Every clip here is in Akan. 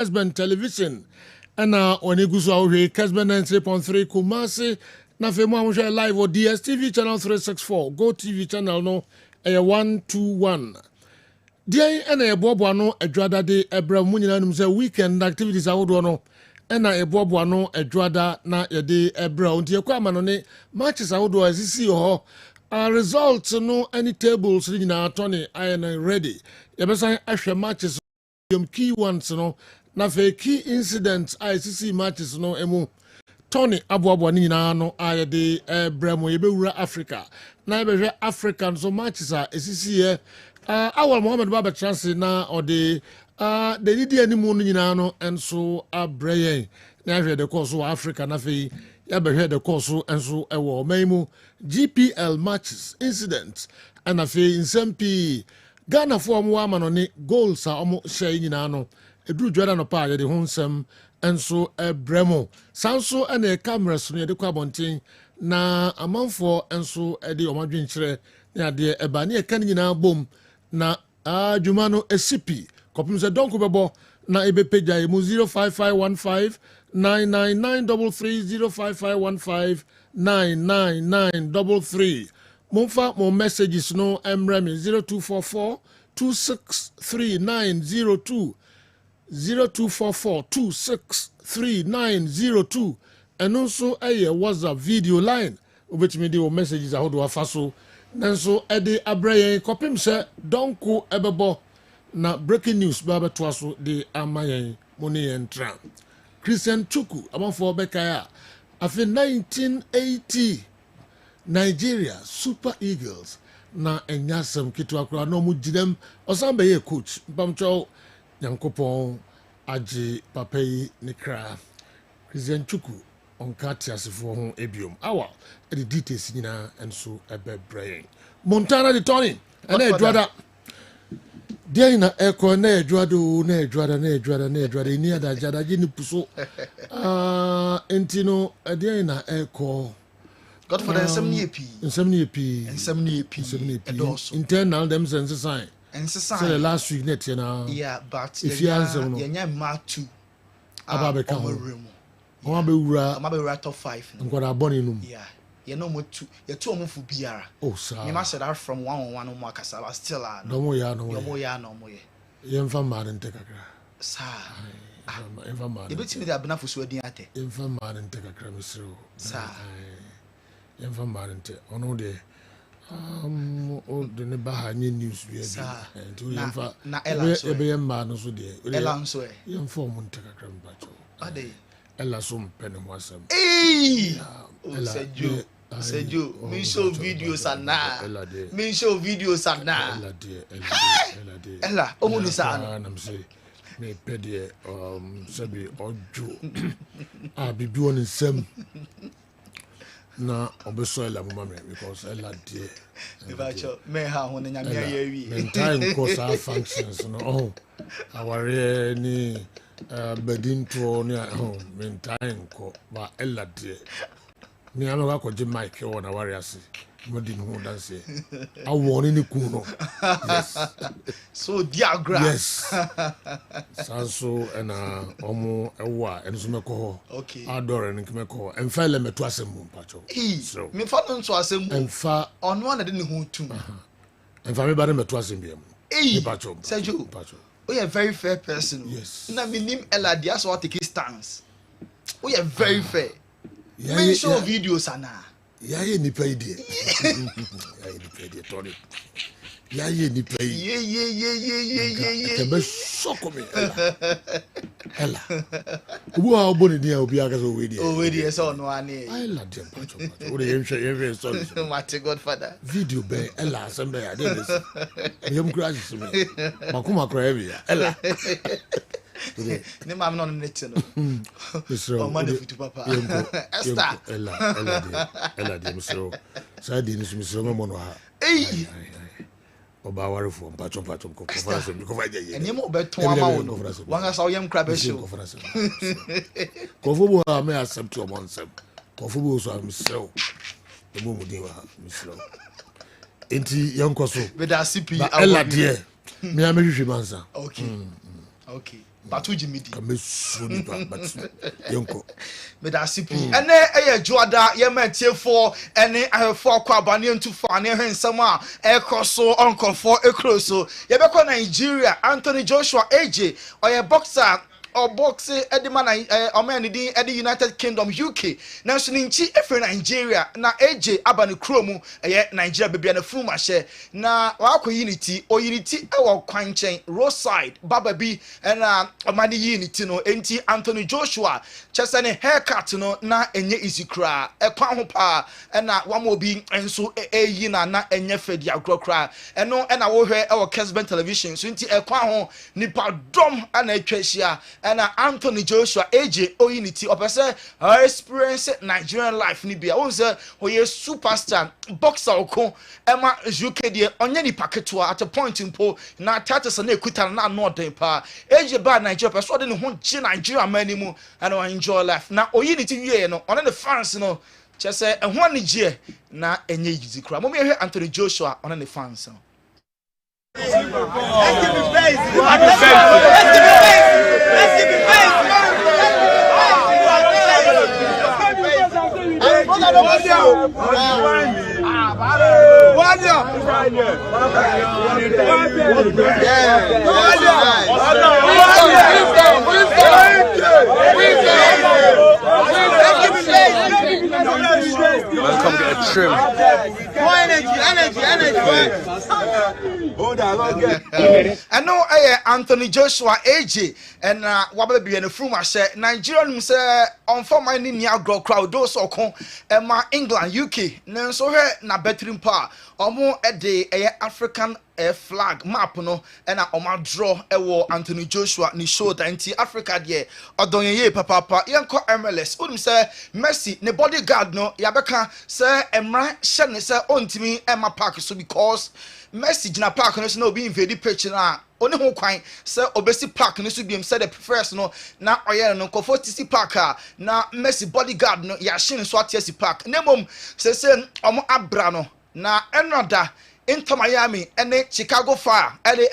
Kessben television ana oniguso awhe Kessben 93.3 Kumasi na femu amhwe live o DSTV channel 364 Go TV channel no 121 Dia ana ebobo no adwada de ebra mu nyina num say weekend activities awodo no ana ebobo no adwada na yede ebra onti ekwa amano ne matches awodo asisi ho results no any tables nyina atone I ready yebesan ahwe matches key ones no na fe key incidents ICC matches no emu Tony aboabo ni nyina no ayede bremo yebewura Africa na yebehwe African so matches a esisi ye awal Mohammed Baba chance na ode de didi animu no nyina no enso abreye na yehwe de course of Africa na fe yebehwe de course enso ewo maimu GPL matches incidents and afi insempi Ghana for mo ama no ne goals a omo share nyina no eduru dwada no pa yede honsem enso ebremo sanso ene cameras no yede kwa bonten na amanfo enso ede omadwenkyere ne ade eba ne kan nyina bom na adwuma no esipi kopim se donko bebo na ebepeja e mu 05515 99933 05515 Mumfa mo messages no emremi 0244 263902 0244 263902 and also a WhatsApp video line obetimi de o messages ahodo afaso nanso ede abrayen kopim se donko ebebo na breaking news baba toaso de amayen moni entra Christian Chuku amafo bekaya afi 1980 Nigeria Super Eagles na enyasem kitu akura no mu gidem osambe ye coach mpamcho yankopon agi papai nikra Christian Chuku onka tiasefo ho ebiom awa the details nyina enso ebebrain Montana de Tony and edwada dia na eko na edwado na edwada ni adajada gini puso entino dia na eko God for the insomnia P. Internal them sense sign. And so the last week net na. Yeah, but if you answer no. Yeah, mark 2. Ababeka. Omabewura top 5. Ngwada boni num. Yeah. You know mo 2. You 2 omo fu biara. Oh sir. Me ma said that from 1-on-1 no more kasala still ah. No mo ya. Yemfa mare nte kakra. Sir. Yemfa mare. You betimi dey abena fusu adin ate. Yemfa mare nte kakra misro. Sir. Yemfa mare nte ono de o de ne ba nye news bi and yemfa na ela so ebe yemma no so de ela so yemfa mo nte kakra mbacho ade ela so mpene mo asem Sejo me show videos ana ela o mo ni sa na mse me pede sabi ojo bibi won nsem na obeso ela mama me because ela die dibacho me ha ho na nyame ya wi time course our functions no aware ni bedinto ni me time ko ba ela die ni alo ko je mic won aware ase modi no dance awon ni ku no yes so diagram yes sanso na omo ewa enso meko okay adore ni meko emfa le meto asem mpacho so me fa no nso asem emfa ono na de ne ho tu emfa me ba de meto asem biem mpacho Sejo mpacho we are very fair person yes na minim ela dia so take stance we are very fair me show videos ana ya ye nipa ide Tony ya ye nipa ide ye kebe soko me ela ubu ha obo ni dia obi aka so we dia so no ani I la dem pacho o de yemhwe so my godfather video be ela asembe ya dey this yem crash me makuma cry be ela ne mam no net no o man futu papa Esther ela de misro sa di ni misro mo no ha oba ware fo pacho ko conference ko fa je eni mo beto ama wo no wanga sa yem kra be show ko fo bo ha me accept o mon sem ko fo bo so misro e mo mudi wa misro enti yanko so be da CP ela de me amehwe mansa okay Batu Jimidi. Kamesuni but yonko. Medasipi. And then Joada Yemetie for any I 4 Kwabanian to for and Sama Ecoso Uncle for Ecroso. Yabeko Nigeria, Anthony Joshua AJ or a boxer. Or boxing Edimana Omanidi Eddie United Kingdom UK. Now Suninchi Efe Nigeria na AJ Abani Kromu Nigeria baby and a fuma share na wako unity or unity our coin chain roadside Baba B and Omani unity no enti Anthony Joshua chesane haircut no na enye easy cra e kwa ho pa na wamo bi enso yina na enye fedi agrokra eno na wo hwe e Kessben television so enti e kwa ho nipa dom ana atwahia and Anthony Joshua AJ Oyiniti opese experience Nigerian life ni bia won say oye superstar boxer oko ema UK de onye ni paketua at a point impo na tatus na ekuta na no den pa AJ ba Nigeria person de ne ho je Nigeria mani mu and enjoy life na Oyiniti wie no on the fans no che say ehwo ni je na enye yizi kra mo me hwe Anthony Joshua on the fans no Come get a trim. More energy. Hold on, I know Anthony Joshua AJ and wabba be in the room I said Nigerian say on for my near grow crowd those or con and England UK no so here na bettering pa or more a day African flag map no and my draw Anthony Joshua ni show that anti Africa there or don ye papa yanko MLS wouldn't say Messi ne bodyguard no yabeka say emra shen say on to me Emma Park so because Messi jina park no so be invade pitch na oni ho kwan say obesi park no so be say the prefers no na oye no ko 40 park na Messi bodyguard no ya shin so atiesi park nemom say omo abra no na enoda Inter Miami and Chicago Fire and the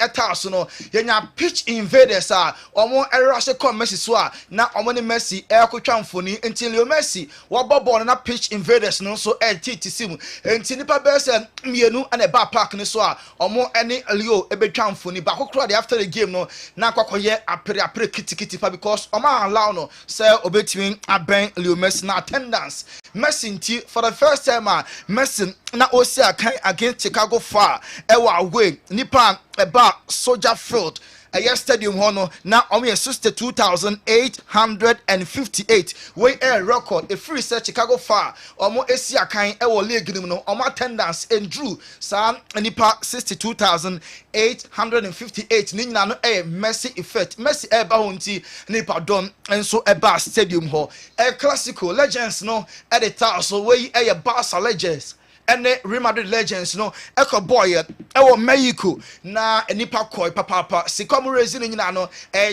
no yenya pitch invaders omo rush come Messi so na omo ne Messi ekotwamfoni until Leo Messi wabobon na pitch invaders no so TTC mu enti nipa bese mienu and ba park ne so omo ene Leo ebetwamfoni ba kokro after the game no na kwakoye apre kitikiti pa because omo allow no say obetwin aben Leo Messi na attendance Messi nti for the first time Messi na osia kan against Chicago Fire ewa away nipa eba Soldier Field stadium hono na omo 62,858 we air record a free set Chicago Fire omo esia kan ewo league nim no omo attendance and drew sa nipa 62,858 ni nyina no Messi effect Messi eba honti nipa don enso eba stadium ho classical legends no editor so we Barca legends and Real Madrid legends no Echo boy ewo Mexico na nipa koi papa sikomu raising nyina no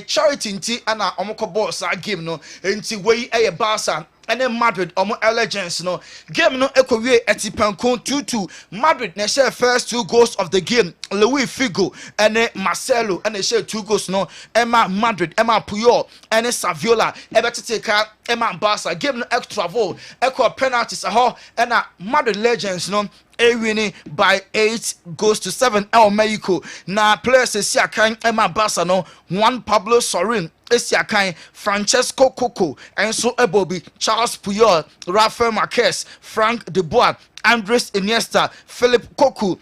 charity nti ana omoko boss game no nti we Barca and then Madrid legends no game no ekowie etipankon 2-2 Madrid na share first 2 goals of the game Luis Figo and Marcelo and they share 2 goals no Emma Madrid Emma Puyol and Saviola ebeteka Emma Barca game no extra vote echo penalties and Madrid legends no winning by 8-7 El Mexico na players sia kan Emma Barca no Juan Pablo Sorin esia kan Francesco Coco enso ebobi Charles Puyol Rafael Marquez Frank de Boer Andres Iniesta Philip Cocu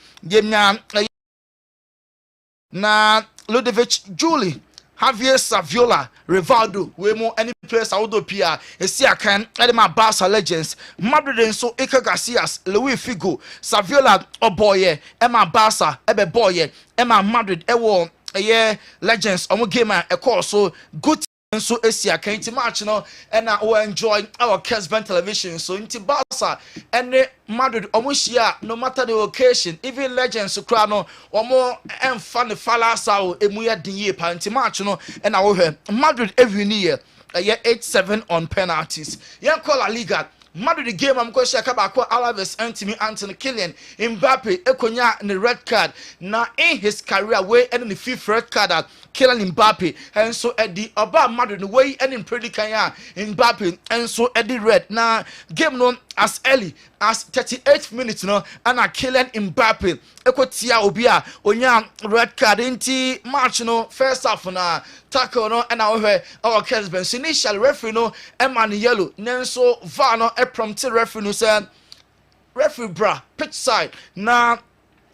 na Ludovic Julie Javier Saviola Rivaldo we mo any players awdo pia esia kan edema Barca legends Madrid enso Iker Casillas Luis Figo Saviola oboye Emma Barca ebe boye Emma Madrid ewo legends omo game e call so good so esia kan ti match no and we enjoy our Kessben television so inti Barca and Madrid omo shia no matter the occasion even legends kra no omo emfa ne falasa o emu ya din ye pa inti match no and we Madrid every year 8-7 on penalties yen call La Liga Madrid game am ko shaka ba ko Alaves Anthony Kylian Mbappe ekonya ne red card na in his career way and the fifth red card at Kylian Mbappe and so at the oba Madrid the way and in predikan ya Mbappe and so at the red na game no as early as 38 minutes no and a Kylian Mbappe ekotia obi a onya red card inti match no first half na tackle no and our Kessben so initial referee no eman yellow nenso VAR no prompted referee no say referee bra pitch side na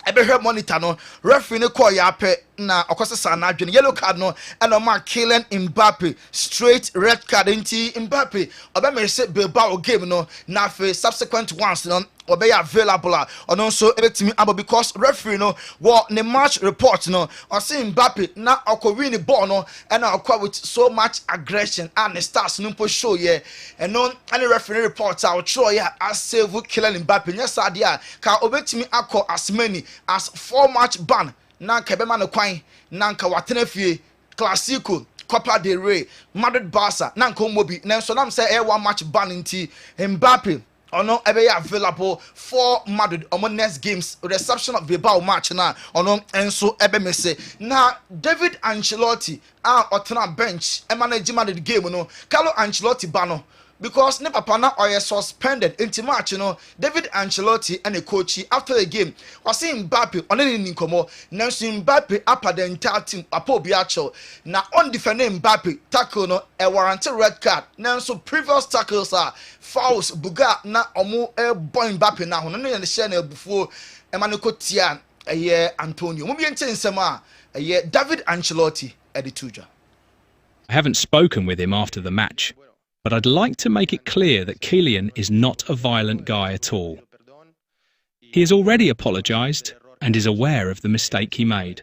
ebe monitor no referee no call ya pe na okosesa na adwene yellow card no and o ma Kylian Mbappe straight red card inti Mbappe obe me say Bilbao game no na fe subsequent ones no obey available on also ebetimi abo because referee no what the match report no or see Mbappe na oko win the ball no and akwa with so much aggression and the stars no show yeah and no any referee report I will show yeah as save Kylian Mbappe yes adia ka obetimi akọ as many as 4 match ban na kebema no kwan na nka watena fie Clasico Copa del Rey Madrid Barca na nka omobi na so nam say 1 match ban nti Mbappe ono ebe available for Madrid on next games reception of Bilbao match na ono enso ebe mese na David Ancelotti otena bench e manage Madrid game no Carlo Ancelotti bano because ne papa na oye suspended into match no David Ancelotti and a coach after the game was seeing Mbappe on any nkomo na Mbappe upper the entire team apo biacho na on defend Mbappe tackle no a warranted red card na so previous tackles are fouls buga na omo boy Mbappe na ho no ne share na before e maniko tia Antonio mo bi nsem a David Ancelotti edituja. I haven't spoken with him after the match, but I'd like to make it clear that Kylian is not a violent guy at all. He has already apologised and is aware of the mistake he made.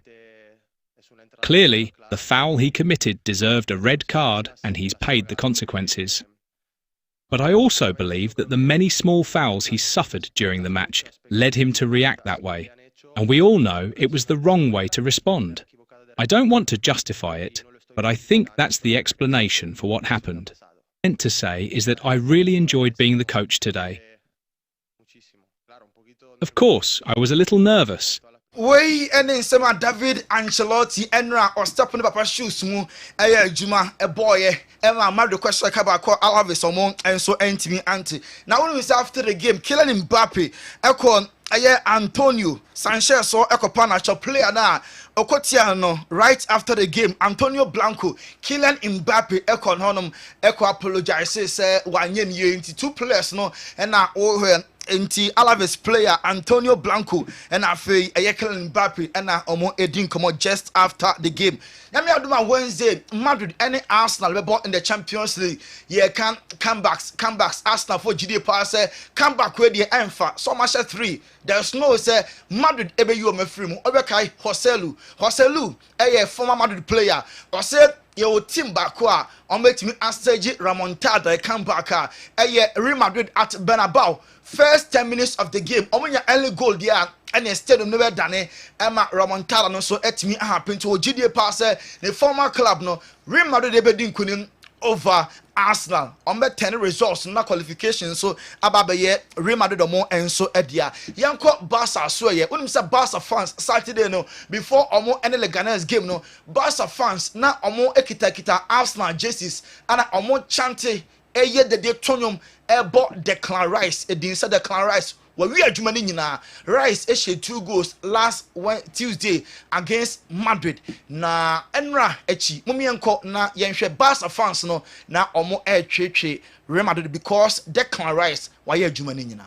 Clearly, the foul he committed deserved a red card and he's paid the consequences. But I also believe that the many small fouls he suffered during the match led him to react that way, and we all know it was the wrong way to respond. I don't want to justify it, but I think that's the explanation for what happened. To say is that I really enjoyed being the coach today. Of course, I was a little nervous. Way and in some David Ancelotti enra or stepping papa shoes mu juma a boy Emma mad the question about Alaves Omon and so anti now when after the game Kylian Mbappe ekon Antonio Sanchez or Ekopana player na Okotiano right after the game Antonio Blanco Kylian Mbappe ekon honum eko apologize say wanyen ye into 2 players no and na Enti Alaves player Antonio Blanco and afi Kylian Mbappe and omo edin come just after the game. Yami aduma Wednesday Madrid any Arsenal be in the Champions League. Yeah can comebacks Arsenal for GD pass comeback where the enfa so much 3. There's no say Madrid ebe you me free mu obekai Hoselu former Madrid player or said your team back on metimi astage Ramontada comeback Real Madrid at Bernabeu. First 10 minutes of the game, omunya early goal there, and the stadium never done Emma Ramontada no so etimi happen to GD pass the former club no Real Madrid ebedin kunin over Arsenal on bet 10 results na qualification so ababaye Real Madrid omo enso edia yanko Barca so ye unim say Barca fans Saturday no before omo any Ghanaian game no Barca fans na omo ekita Arsenal jerseys and omo chante eye the day tonium ebo Declan Rice edin say Declan Rice we adwuma ni nyina Rice she 2 goals last Tuesday against Madrid na enra echi mumienko na yenhwe Barca fans no na omo twetwe Real Madrid because Declan Rice we adwuma ni nyina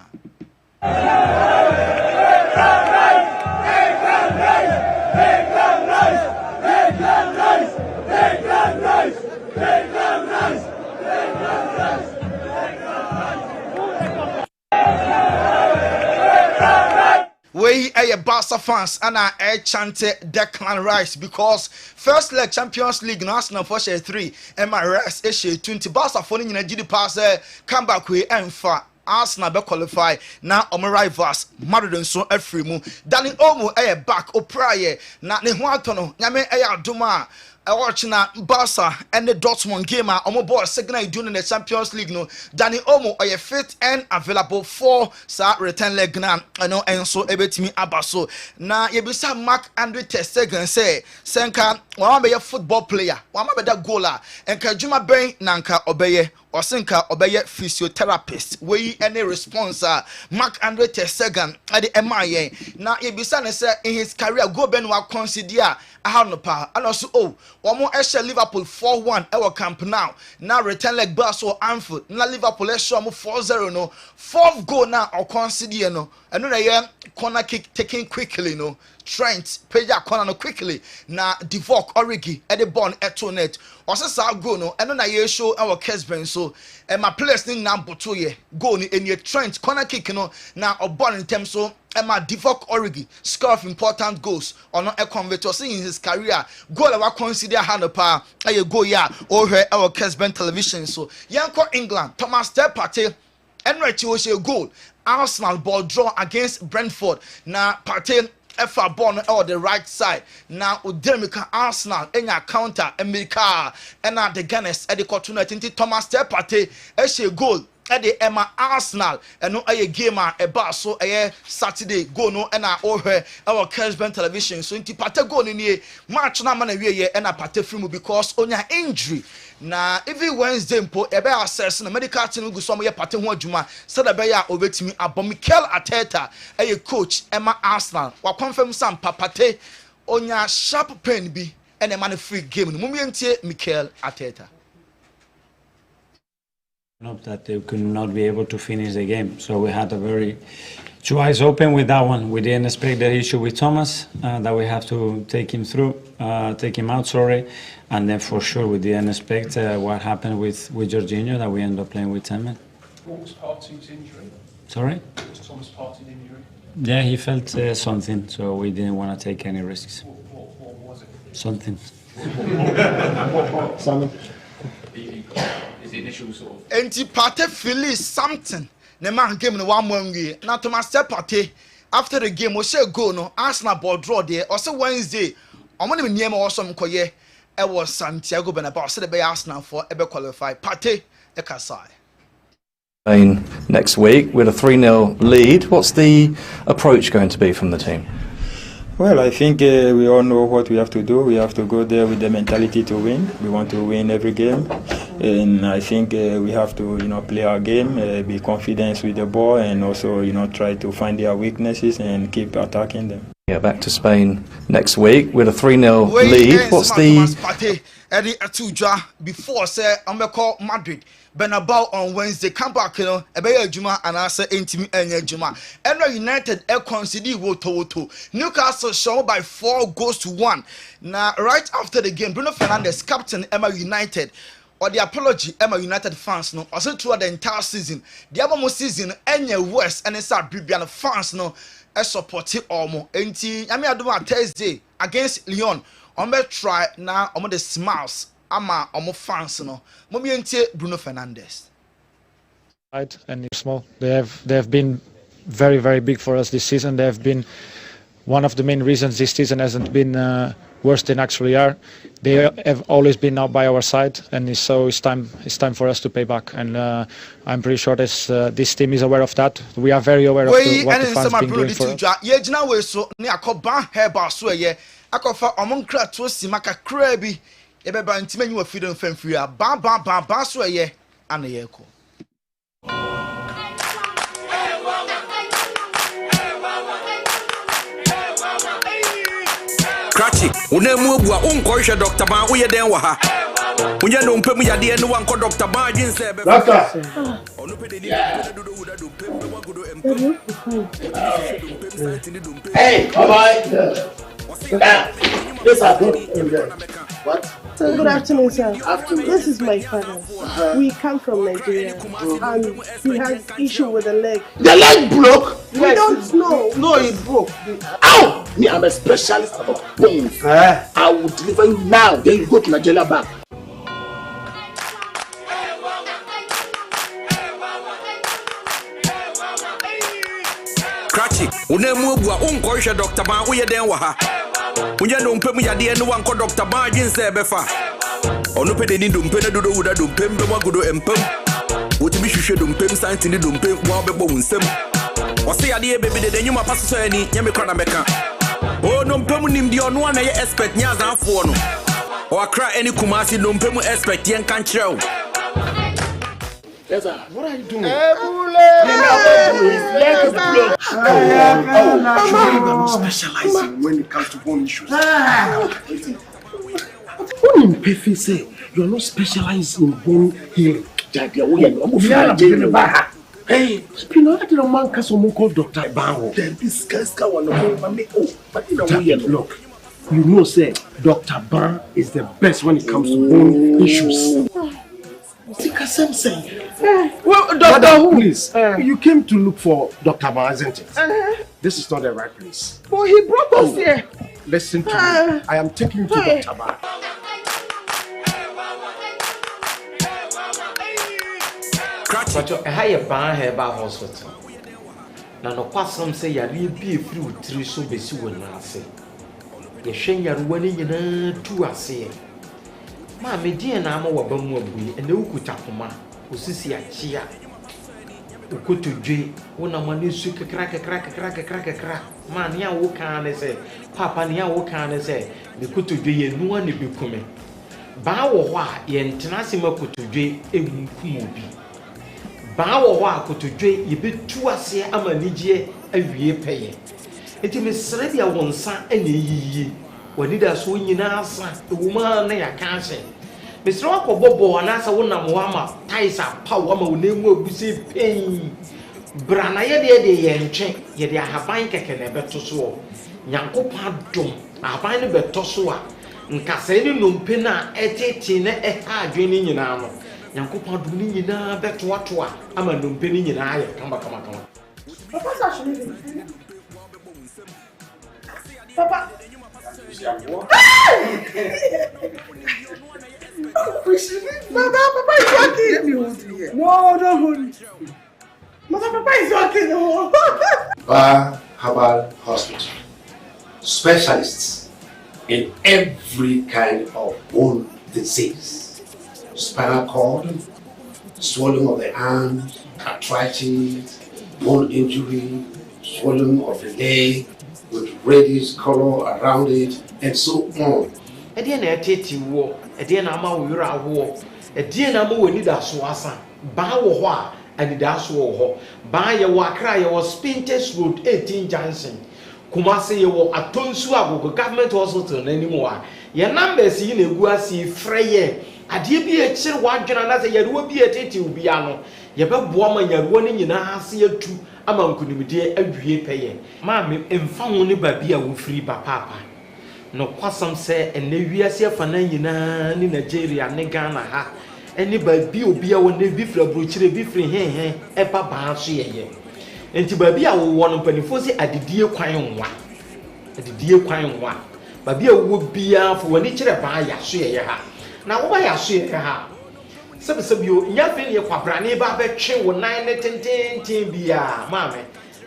we Barca fans and chante Declan Rice because first leg Champions League no Arsenal for 3 MRS 20 Barca for nyina gidi pass comeback we enfa Arsenal be qualify na omo rivals Madrid so afri mu Dani Omo back o prayer na ne ho atono nyame adoma watching Barca and the Dortmund game omo ball signal doing in the Champions League no Danny Omo are fit and available for sa return leg na no enso ebetimi abaso na yebisa Mark Andre ter Stegen say senka wa be football player wa ma be da goaler enka juma ben nanka obeye osenka obeye physiotherapist we any response Mark Andre ter Stegen at the MIA na yebisa ne say in his career go ben wa consider pa and also omo ehye Liverpool 4-1 e Camp now return leg back so Anfield na Liverpool ehye omo 4-0 no fourth goal now or consider no and no na corner kick taken quickly no Trent Peja corner no quickly na Divock Origi at the ball eto net osesa goal no and no na ye show our Kessben so my players ni na boto ye goal ni any Trent corner kick no na obon in terms so Emma Divock Origi score of important goals or not a converter in his career goal I consider Hanopa a go ya or her our Kessben television so yanko England Thomas Partey and right was a goal Arsenal ball draw against Brentford na Partey F4 ball on the right side now Udemika Arsenal in your counter America and now the Ghanaians at the opportunity Thomas Partey a goal at the Emma Arsenal and no a game a so a Saturday go no and our Kessben television so inti Partey go ni match na man we and a Partey film because on your injury na every Wednesday mpo ebe assess na medical team go so mo ye Partey ho adwuma said be ya obetimi abom Mikel Arteta a coach Emma Arsenal wa confirm sam Partey onya sharp pain bi and a man free game no mumientie Mikel Arteta. That they could not be able to finish the game, so we had a very two eyes open with that one. We didn't expect the issue with Thomas that we have to take him out, and then for sure we didn't expect what happened with Jorginho that we ended up playing with 10 men. What was Partey's injury? Sorry? What was Thomas Partey's injury? Yeah, he felt something, so we didn't want to take any risks. What was it? Something. Something. Is the initial sort of Enti Partey feel something. The man game no one way. Now Thomas Partey after the game we say go no Arsenal ball draw there. Also Wednesday, I'm gonna name also mkoye. It was Santiago Bernabeu. Said the Arsenal for ebe qualify. Partey ekasai. Next week with a 3-0 lead. What's the approach going to be from the team? Well, I think we all know what we have to do. We have to go there with the mentality to win. We want to win every game, and I think we have to, play our game, be confident with the ball, and also, try to find their weaknesses and keep attacking them. Yeah, back to Spain next week with a 3-0 lead. What's the Eddie Atuja before say I'm call Madrid. Bernabeu on Wednesday come back ebe Juma and I say intimi enye Juma. And United concede woto. Newcastle show by 4-1. Now right after the game Bruno Fernandes captain Emma United or the apology Emma United fans no also throughout the entire season. The Abamo season enye West and it's Bibian fans no support it almost. Enti I mean I do on Thursday against Lyon. I'm going to try now. I'm going to smiles. I'm a fans no. Bruno Fernandes. Right, and small. They have been very, very big for us this season. They have been one of the main reasons this season hasn't been worse than actually are. They have always been now by our side, and so it's time for us to pay back. And I'm pretty sure this team is aware of that. We are very aware of what the fans been doing for us. Akofa omonkra to simaka krabi ebeba ntimanyi wa freedom famfiri ba so ye ana ye ko Krachi unemu obua unkohwe Dr. Ban wo ye den wa ha unye no mpem yade no wanko Dr. Ban adwin se be Laka onu pedeni do huda do pem be wagodo empem hey bye yes, I do. What? So good afternoon, sir. This is my father. We come from Nigeria, and he has issue with the leg. The leg broke? We don't know. No, it broke. Ow! Me, I'm a specialist about bones. I will deliver you now. Then you go to Nigeria back. Krachi unemu obua unkohwe Dr. Ban wo ye den wa ha Unya dompe mu yade no wanko Dr. Bargin se befa. Ono pede ni dompe na dodo wuda dompe mbe wagodo empem. Wotimi hwehwe dompe santi ni dompe wa bebo wunsem. Wose yade e bebe de nyuma paso so ani nyame kwa na meka. O dompe mu nim di ono na ye expect nya zanfo no. O akra any Kumasi dompe mu expect yen kan kireo. Yes, sir. What are you doing? You are specializing when it comes to bone issues. What in Pefe say? You are not specialized in bone healing. Hey, Spino, I didn't man cast someone called Dr. Bango. Then this guy's got one of me. Oh, but you know, look, you know, say Dr. Ban is the best when it comes to bone issues. Well, Doctor, please, you came to look for Dr. Ban, isn't it? This is not the right place. Well, he brought us here. Listen to me. I am taking you to Dr. Ban. But I have a ban here by hospital. Now, no question say you be a few three so busy when I say. You shame your wedding in 2 I say. Mammy, dear, I'm a woman, and the Ukutapuma, who sees a chia. You go to J, when I'm one is crack. Man, ya wo can say, Papa, ya wo can say, the good to J and no one be coming. Bow wa, yen tenacima could to J, a mubi. Bow wa could to J, you be 2 I say, I'm a Nigia, a year pay. It is Serbia one son and ye. When it does win in answer, the woman I can't say. Mr. Uncle Bobo and answer one of Wama, ties up power name will be say pain. Branaya de and check, yet they have been taken a better so. Yanko Padum, I find a better so. And Cassini no pena et 18 a hard draining in armor. Yanko Padum in a better what I'm a lumpenny in eye. Come. Papa. Papa is working. Let me hold you here. No, don't hold me. Papa is working. No. Bar Herbal Hospital. Specialists in every kind of bone disease. Spinal cord, swelling of the arms, arthritis, bone injury, swelling of the leg, with reddish color around it, and so on. A dear native war, a dear Nama war, a dear Nama will need a swassa, bow and the dash war, buy a wakra was Spinters Road 18 Johnson. Kumasi war a tonsua government hospital anymore. Your numbers in a guasi fraye. A dear be a chill one general as a will be a titi ubiano. Yabba woman you're running in a house here too. Among could be dear every pay. Mammy, and found only by beer with free by papa. No quasam say, and we are here for in Nigeria, and Ghana ha. Anybody be a one day before butcher be free, a papa, she and to baby, I will want to penny at the dear quiet one. At the dear quiet one. Baby would be for when each other buy a share. Now, why I share her? Some you, young your quabrani barber chain with 9 10 beer, mammy.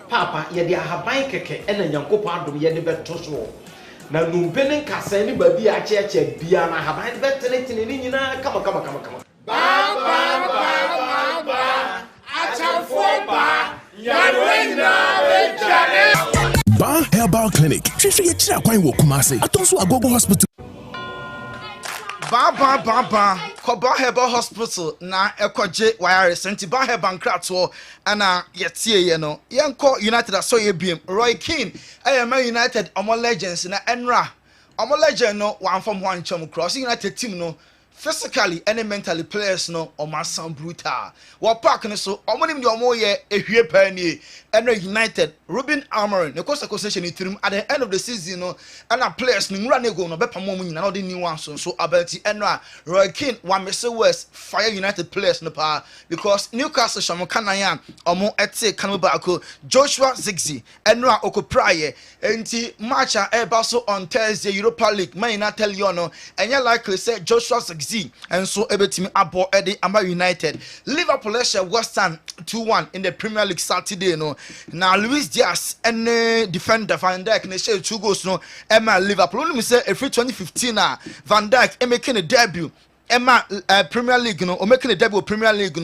Papa, yet they have bank and a young copard, yet the better so. Now, no penny cast anybody a church beer, and I have better in India. Come on. Ban Herbal Clinic. Fifi ye chira kwan wo Kumasi. Atonso Agogo Hospital. Ba. Koba Herbal Hospital na ekoje wire senti ba Herbal Krato ana yetie ye no. Yenko United aso ye biem. Roy Keane Man United omo legends na enra. Omo legend no wan from one chom cross United team no. Physically and mentally players no omo sound brutal. Wa park no so omo nim de omo ye ehwie pa ni Enra United Ruben Amorim ne kosa concession itirim at the end of the season no and players ni nwura ne go no be pam omo nyina no de new one so abati Enra Roy Keane wa Mese West fire United players no pa because Newcastle shamo Ghanaian omo ete kanu ba ko Joshua Zigzi Enra okopraye enti match e ba so on Thursday Europa League Man United Lyon no enye likely say Joshua Zigzi Z and so ebetimi abo Eddie Amba United. Liverpool West Ham 2-1 in the Premier League Saturday no. Now Luis Diaz and defender Van Dijk they share 2 goals no. Emma Liverpool only say every 2015 Van Dijk making a debut. Emma Premier League no or making a debut Premier League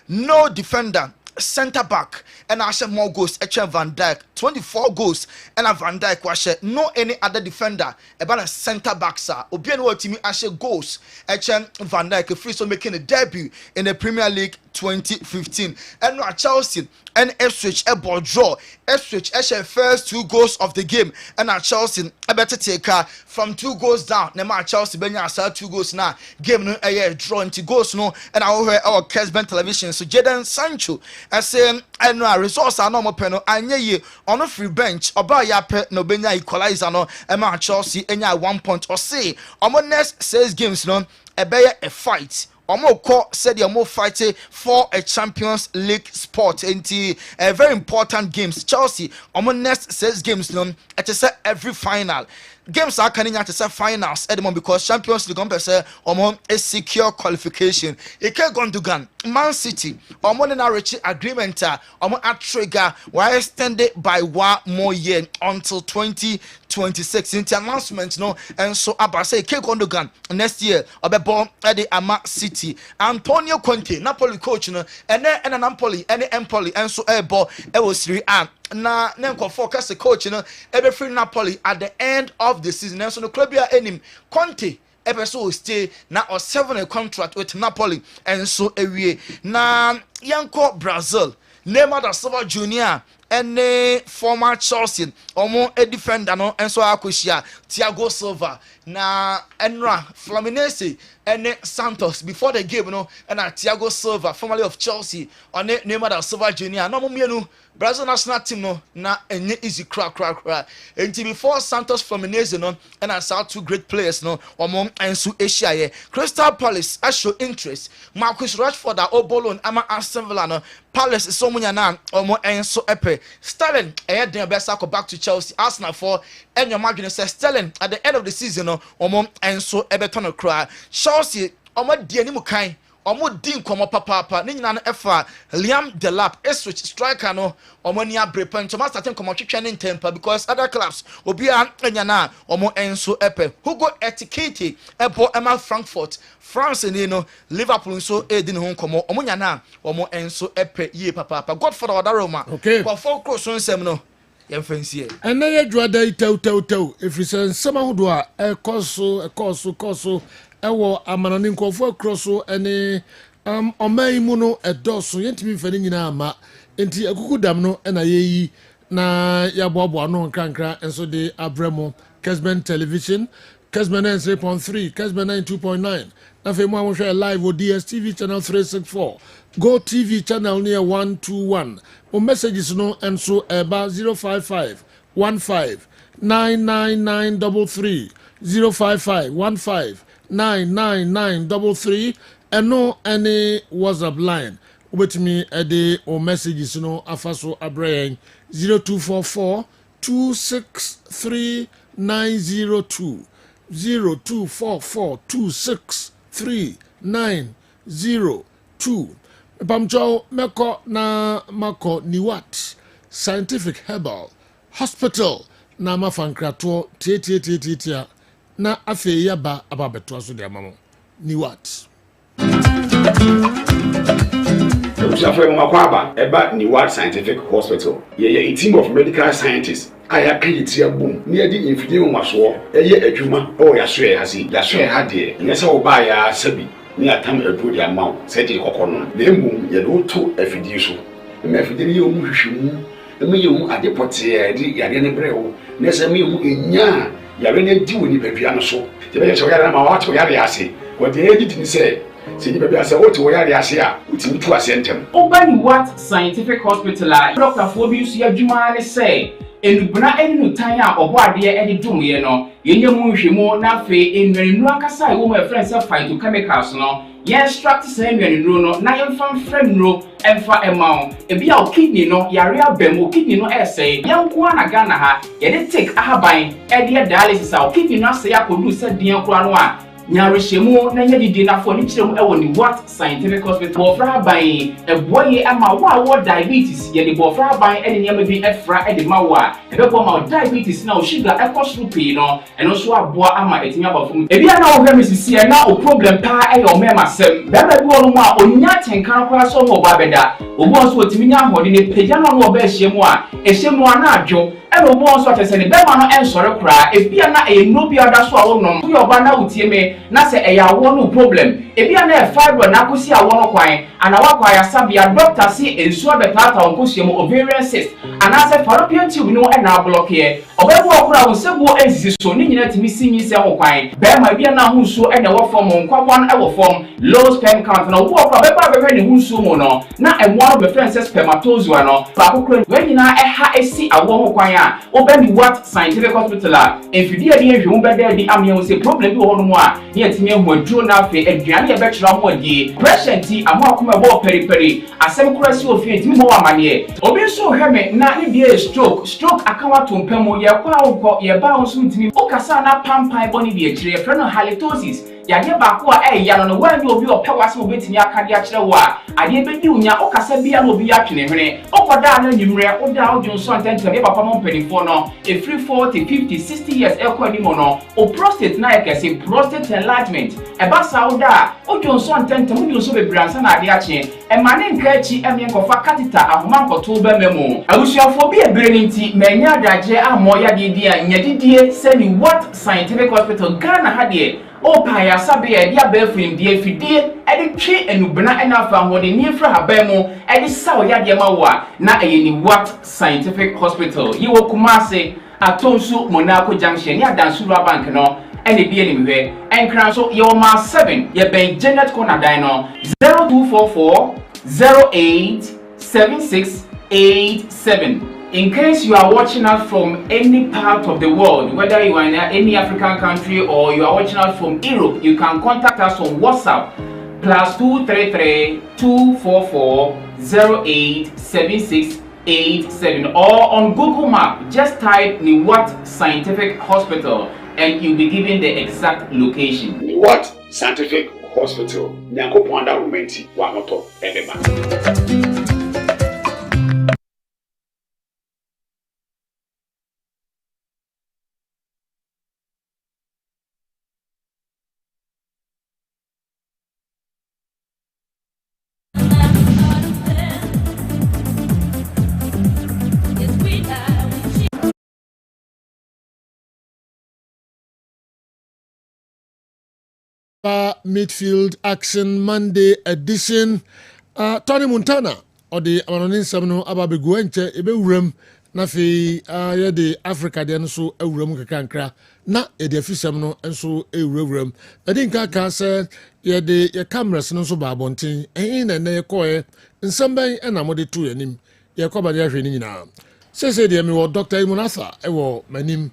no defender centre back and I share more goals Van Dijk 24 goals and Van Dijk was no any other defender about a centre back sir obian what team I goals Van Dijk free so making a debut in the Premier League 2015 and Chelsea and Ipswich a ball draw Ipswich first 2 goals of the game and Chelsea a better take from 2 goals down now Chelsea benya 2 goals now game no draw into goals no and our Kessben television so Jadon Sancho I say and resource are normal penal anye ye on a free bench oba ya pe no benya equalizer no e Chelsea enya 1 point or say on next 6 games no e be a fight Omo said you're more fighting for a Champions League spot into very important games. Chelsea omo next 6 games no at every final. Games are coming out to say finals at the moment because Champions League on a secure qualification. It can go to Gun Man City on a rich agreement on a trigger were extended by 1 more year until 2026. Into announcement no and so about say can go to Gun next year or be born at the Ama City. Antonio Conte Napoli coach no and then Napoli Empoli and so ball it was 3 na nenko focus the coach ebe free Napoli at the end of the season so no club ya enim Conte ebe so stay na or 7 a contract with Napoli and so ewie na yanko Brazil Neymar da Silva Jr. and former Chelsea omo a defender no and so akoshia Thiago Silva na Enra Fluminense and Santos before the game no and Thiago Silva formerly of Chelsea on Neymar da Silva Jr. no mo Brazil national team no na enye easy crack until before Santos Fluminense no and I saw 2 great players no omo ensu Asia here Crystal Palace I show interest Marcus Rashford da Obolon ama Aston Villa no Palace is so munya na omo enso epe Sterling den best go back to Chelsea Arsenal for and your margin says Sterling at the end of the season no omo enso ebeton cry Chelsea omo die ni mu kan omo din komo papa ni nyina no efa Liam Delap switch striker no omo ni abrepan to master komo twetwe ne temper because other clubs obi anya na omo enso epe Hugo Etikete ebo Emma Frankfurt France ni no Liverpool so edin ho komo omo nya na omo enso epe ye papa Godfather Odaroma kwa for cross nsem no yemfansie ena ye dwada itau efrisen sama hodo a ekoso ewo amanani nkofo akroso ene oman mu no edoso yentimi mfani nyina ama enti akukudam no ena yeyi na yaboabo no nkrankra enso de abremo Kessben television Kessben 3.3 Kessben 2.9 na fe mo ahwe live o DSTV channel 364 Go TV channel near 121 o messages no enso eba 055 15 99933 055 15 99933 and no any WhatsApp line with me a day or messages no afaso abrain 0244 263 902 0244 263 902 Bamjo meko na mako niwat scientific herbal hospital na mafankrato tietia na afe yaba ababeto aso de amamo ni what Usafo makwaba eba ni what scientific hospital ye a team of medical scientists aya create abum na ye di infidie nwaso eye adwuma o ya so ye hasi ya so ye hade nyese wo ba ya sabi ni atam edu de amaw se de kokono na embum ye do to afidie so me afidie ye omu hwehwemu me ye omu adepote ye di yade ne brewo na se me omu enya yare ne di woni bebia no so te be so yare ma wato yare ase wo de edit ni se ni bebia se wo te wo yare ase a utimi tu ase ntem Obani what scientific hospital Dr. Fobi su adwuma ne say enubna enu tan a obo ade e de dumye no yenye mu nhwemu na fe enwenu akasa e wo ma friends phytochemicals no ye extract say enwenu no na yemfa frame no emfa emao ebi a kidney no yare abem kidney no essay yanko na Ghana ha ye de take ahaban e de dialysis a kidney no say akodu se dian kura no a nyarehemu na nya didi na fo ni kyerem e wo ni what scientific hospital bofra ban e boye ama wo diabetes ye ni bofra ban e ni nyama bi efra e de ma wo a e be bo ma diabetes na o sugar e kosru pii no eno so aboa ama etimi abafum e bia na wo hwe misisi e na o problem pa e yo mema sem be be wo no mu a onya tenkan kwa so mo ba beda obo so otimi nya hode ne pagya no no ba hyiemu a ehyiemu ana adwo e no bo so atese ne be ma no ensore kra e bia na e no bia da so a wo no yo ba na utie me na se e ya wo no problem e bia na e fibro na kosi a wo no kwan ana wa kwa ya sabia doctor si ensu abetata on kosiemu ovarian cyst ana se fallopian tube no e na block ye obebo okura wo sebo ensisi so ni nyina timi sinyi se ho kwan be ma bia na hu so e na wo form nkwabon e wo form low sperm count na wo okura be ba be ni hu so mo no na emo no be friend se spermatozoa no ba kokura we nyina e ha esi awo ho kwan a obeni what scientific hospital a enfidi ade ehwe wo be da di amye wo se problem bi wo ho no mo a ne atimi hu aduro na afi aduane e be kyerɛ ho adi pressure ti amo akoma bo periperi asem kura si ofi ntimi mo amane obi so hwe me na ne bia stroke akawa to mpam ye kwa wo ye ba wo so ntimi o kasa na pampan boni bi akire frɛ no halitosis yade ba ko a ya no wan bi obi opewase obetimi akade akire wo a ade be di unya o kasa bia no obi atwene hwene o koda na nyimre o da o jonso ntenten ye papa mo mpanifo no e free 40 50 60 years e kwa ni mo no o prostate na ekese prostate enlargement e ba sa o da o jonso ntenten mo jonso bebransa na ade ache e mane nkachi emye kofa catheter ahoma nkoto ba memo abusuafo bi ebere nti manya adaje amo ya de a nyadidie seni what scientific hospital Ghana ha de o pa ya sabe ya dia ba frim die fidie e de twe enubena e na afa hode ni fra haban mu e de saw ya de ma wo na eyeni what scientific hospital yi wo Kumase atonsu Monaco junction ya Dansura bank no ene bi eni mhwe enkran so ye o ma 7 ye ben Janet Corner dan no 0244 087687. In case you are watching us from any part of the world, whether you are in any African country or you are watching us from Europe, you can contact us on WhatsApp +233 244 087687 or on Google Map. Just type Niwat Scientific Hospital and you'll be given the exact location. Niwat Scientific Hospital. Nyanko Pwanda Rumenti Wamoto Edema. Midfield Action Monday edition. Tony Montana or the Anonin Samno Ababiguenche, Ebe Urum, Nafi, the Africa, then so a room kankra, na a defisamno and so a room. I think Kaka said, the cameras no so babonting, and in a coy, and somebody and I'm the two and him, your cover the training now. Says the Emi Dr. Imunatha, my name.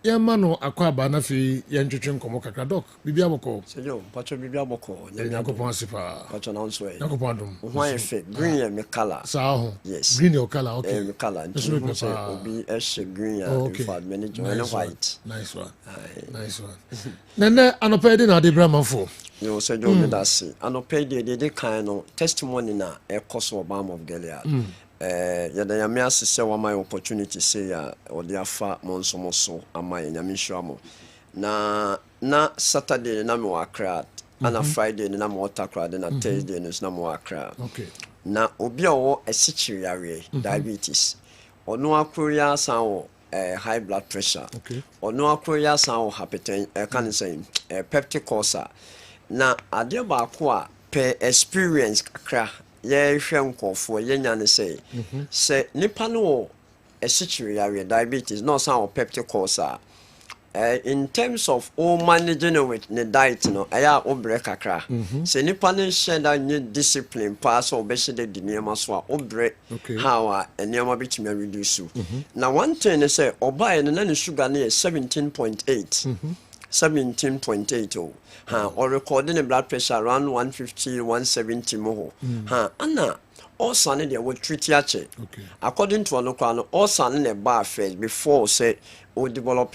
Ya mano akwaba na fi ya ntwetwe komo kakra doc bibia boko sejo pacho bibia boko nyakopon sipa pacho na nso e nyakopon dum ho ayefe green ya me color sao yes green your color okay me color nso obi e she green ya for manager and white nice one nene anope de na de bramanfo yo sejo me dasi anope de kan no testimony na e koso obam of Gilead yada yame asese wa my opportunity say ya odi afa monsomoso ama nyame hwamo na Saturday na me wakra ana Friday na me watakra na Thursday na me wakra okay na obi owo esichiri yare diabetes ono akoria san wo high blood pressure okay ono akoria san wo hypertension kan say peptic ulcer na ade ba ko a per experience kakra ye hwe nkofo ye nya ne say nipa no esichiri yare diabetes no san peptic ulcer in terms of all managing with the diet no aya obre kakra say nipa no share that new discipline pass or be share the niema so a obre how niema bitimi reduce na one thing is say oba no na sugar na 17.8 17.8 or recording the blood pressure around 150 170 mo ana also ne dey would treat yache according to anokwa no also ne ba first before say o develop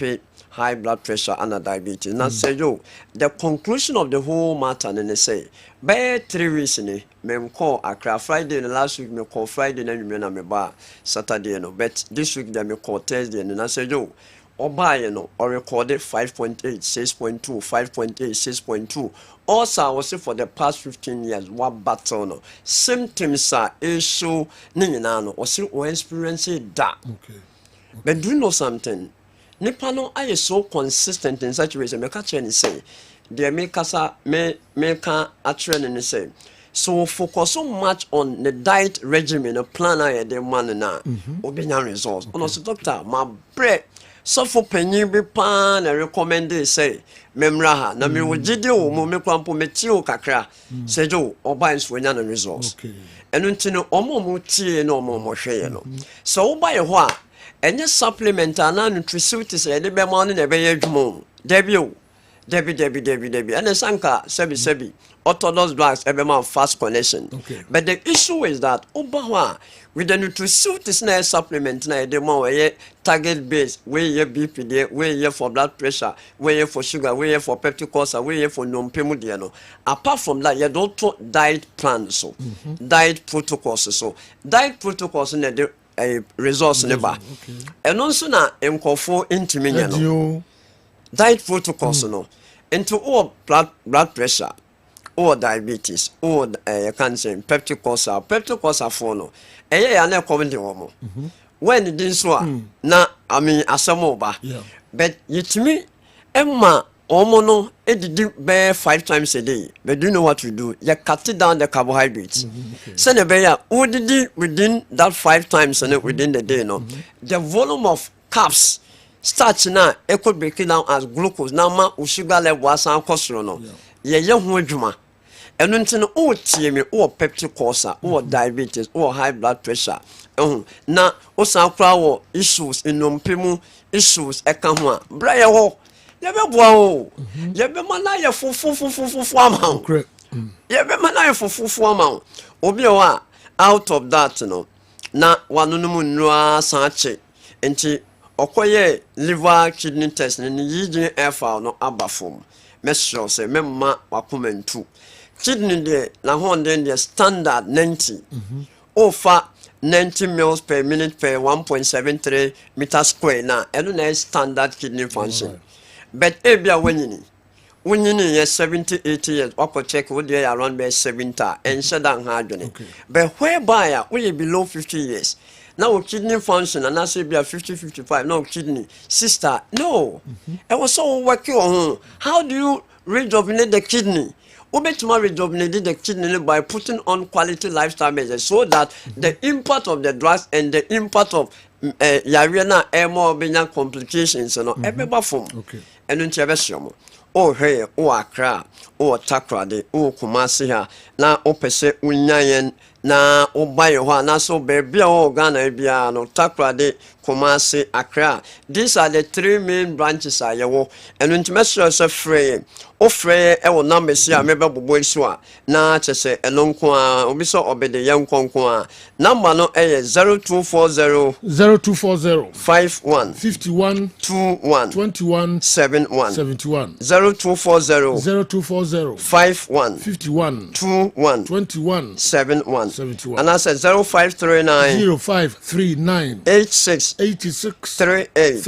high blood pressure and diabetes. Now say yo, the conclusion of the whole matter and they say, by 3 weeks me call Accra Friday and last week me call Friday and me bar Saturday no, but this week they me call Thursday and I say yo, or buy or recorded 5.8, 6.2, 5.8, 6.2. Also, I was say for the past 15 years, what battle no symptoms are issue ninano or see or experience that. Okay. But do you know something? Nipano I so consistent in such ways. Me catch and say, they make us make a trend and say. So focus so much on the diet regimen, the plan I the man na obinya results. Ono so doctor, my bread. So for penny be pan and recommend they say memraha na me wogide o mo me kwampo meti o kakra say jo oba nso nya no results. Okay. Eno ntino omo mo tie no omo mo hwe no. So oba ye ho a enye supplement ana nutraceuticals e de be ma no na be ye dwumo. Debbie. And sanka sebi. Orthodox blacks every man fast connection. Okay. But the issue is that Obawa with the nutraceuticals na supplement na the more target base, where ye BPD, where ye for blood pressure, where ye for sugar, where ye for peptic ulcer, where ye for non-pemudiano. Apart from that, you don't diet plans so diet protocols so diet protocols in the resource never. And also na for intimate diet protocols no into all blood pressure. Or diabetes, or cancer, peptic ulcer for no. Ya na comment the woman. When it is so, na I mean asamoba. But yet me, Emma, omono, it bear 5 times a day. But do you know what we do? You cut it down the carbohydrates. Send a bear, within that 5 times and within the day, no. The volume of carbs starts now, it could break it down as glucose. Now, ma, sugar level was and cholesterol, no. Yeah, young and until all TME or peptic ulcer or diabetes or high blood pressure. Now, also our issues in non-pimu issues ekamwa. Brian ho, yebe boa. Yebe manaya fu amount. Yebe manaya fu amount. Obiwa out of that no. Na wanunumu nwa sanche. Enti okoye liver kidney test ni yiji efa no abafom. Make sure say memma wakumentu. Kidney de na honden de standard 90. Over 90 mils per minute per 1.73 meter square na eno na standard kidney function. But ebia when you 70, 80 years, wako check would they around by 70 and shut down hard. But whereby we below 50 years. Now kidney function and I say be a 50, 55, no kidney. Sister, no. I was so working on how do you rejuvenate the kidney? Obetuma rejuvenate the kidney by putting on quality lifestyle measures so that the impact of the drugs and the impact of yarena more benign complications and every form. Okay. And in oh hey, oh Accra, oh Takrade, oh Kumasi ha, na opese unyayen na obayo na so baby oh Ghana bia no Takrade, Kumasi, Accra. These are the 3 main branches are yawo. And when to free, ofre e wo number si a meba bobo isu a na chese enonko a obi so obede yankonko a number no e 0240 51 21 71 0240 51 21 71 and I said 0539 86 38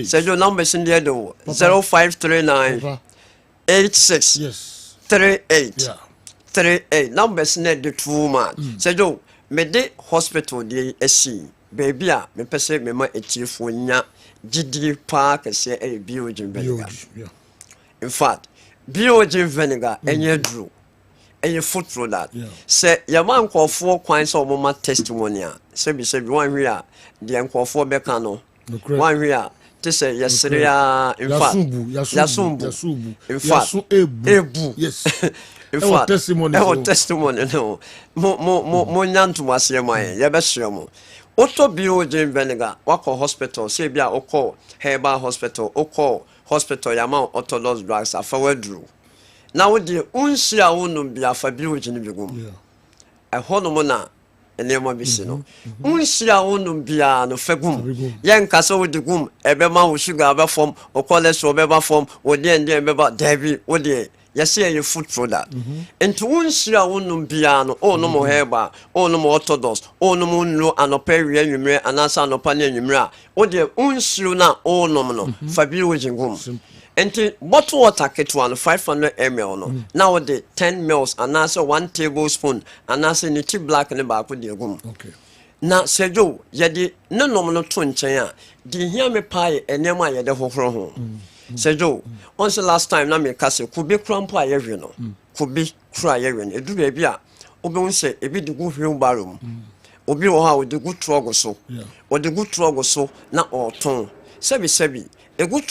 say your numbers in there though 0539 86 yes 38 numbers net the 2 man say do me de hospital dey esi baby a me pese me ma etifo nya gidi park say e biogin vinegar in fact biogin vinegar enye dru enye food product say your man call for kwan so mo testimonial say be one here the enkofo beka no one here to say yesterday in fact yasumbu in fact ebu yes in fact testimony no mo nyantu wase mai ye be hwemo oto biogin vinegar wako hospital say bia okọ herbal hospital okọ hospital yama orthodox drugs afawadru na wo de unsia wonu bia fa biogin bigum e hono mo na enema bisi no unhyira wonum bia no fagum yen kasa wodi gum ebema wo sugar aba form o cholesterol beba form wo de beba dabi wo de yesi ye food product enti unhyira wonum bia no o no mo heba o no mo orthodox o no mo nlo anoperia nwumre anasa anopa na nwumre a wo de unhyiro na o no mo no fabi wo jingum enti bottle water ketwa no 500 ml no now the 10 ml anasa 1 tablespoon anasa ni tea black ne ba ko de gum okay na sejo yede no nom no to nchen a di hia me pae enema yede hohoro ho sejo once last time na me kase kubi krampo a yehwe no kubi kra yehwe no edu ba bia obi unse ebi de gu hwe barom obi wo ha odi gu trogo so odi gu trogo so na oton sebi egu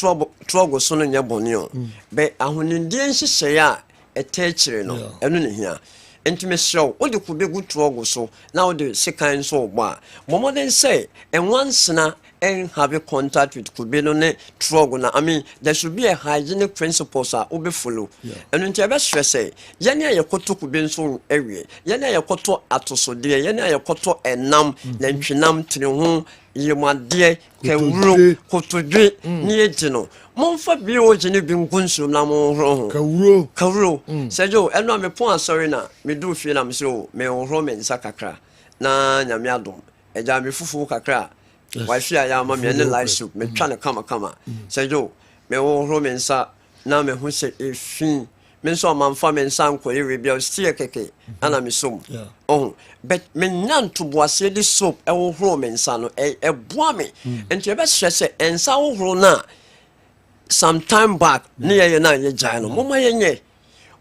trogo so no nya boni o be ahonindie nhihye ya etechire no enu ne hia entime show odi ku be gu trogo so na odi sekan so ogba momoden say enwansena and have a contact with kubino ne trogo na I mean there should be a hygienic principles a obe follow and nti ebe stress yene ayekoto kubin so ewie yene ayekoto atosode yene ayekoto enam na ntwenam tiri ho yemade kawuro kotodwe ni ejino monfa bi ojini bi nkunsu na mo horo kawuro sejo eno me pon asori na me do fie na me so me horo me nsa kakra na nyame adom eja me fufu kakra why fear ya ma me ne live soup me twa ne kama sejo me horo me nsa na me hu se efin me so man fa me nsa nko e bia stie keke ana me som oh but me nan to boase di soap e horo me nsa no e boa me enti e be stress ensa horo na sometime back ne ye na ye jan no mama ye nye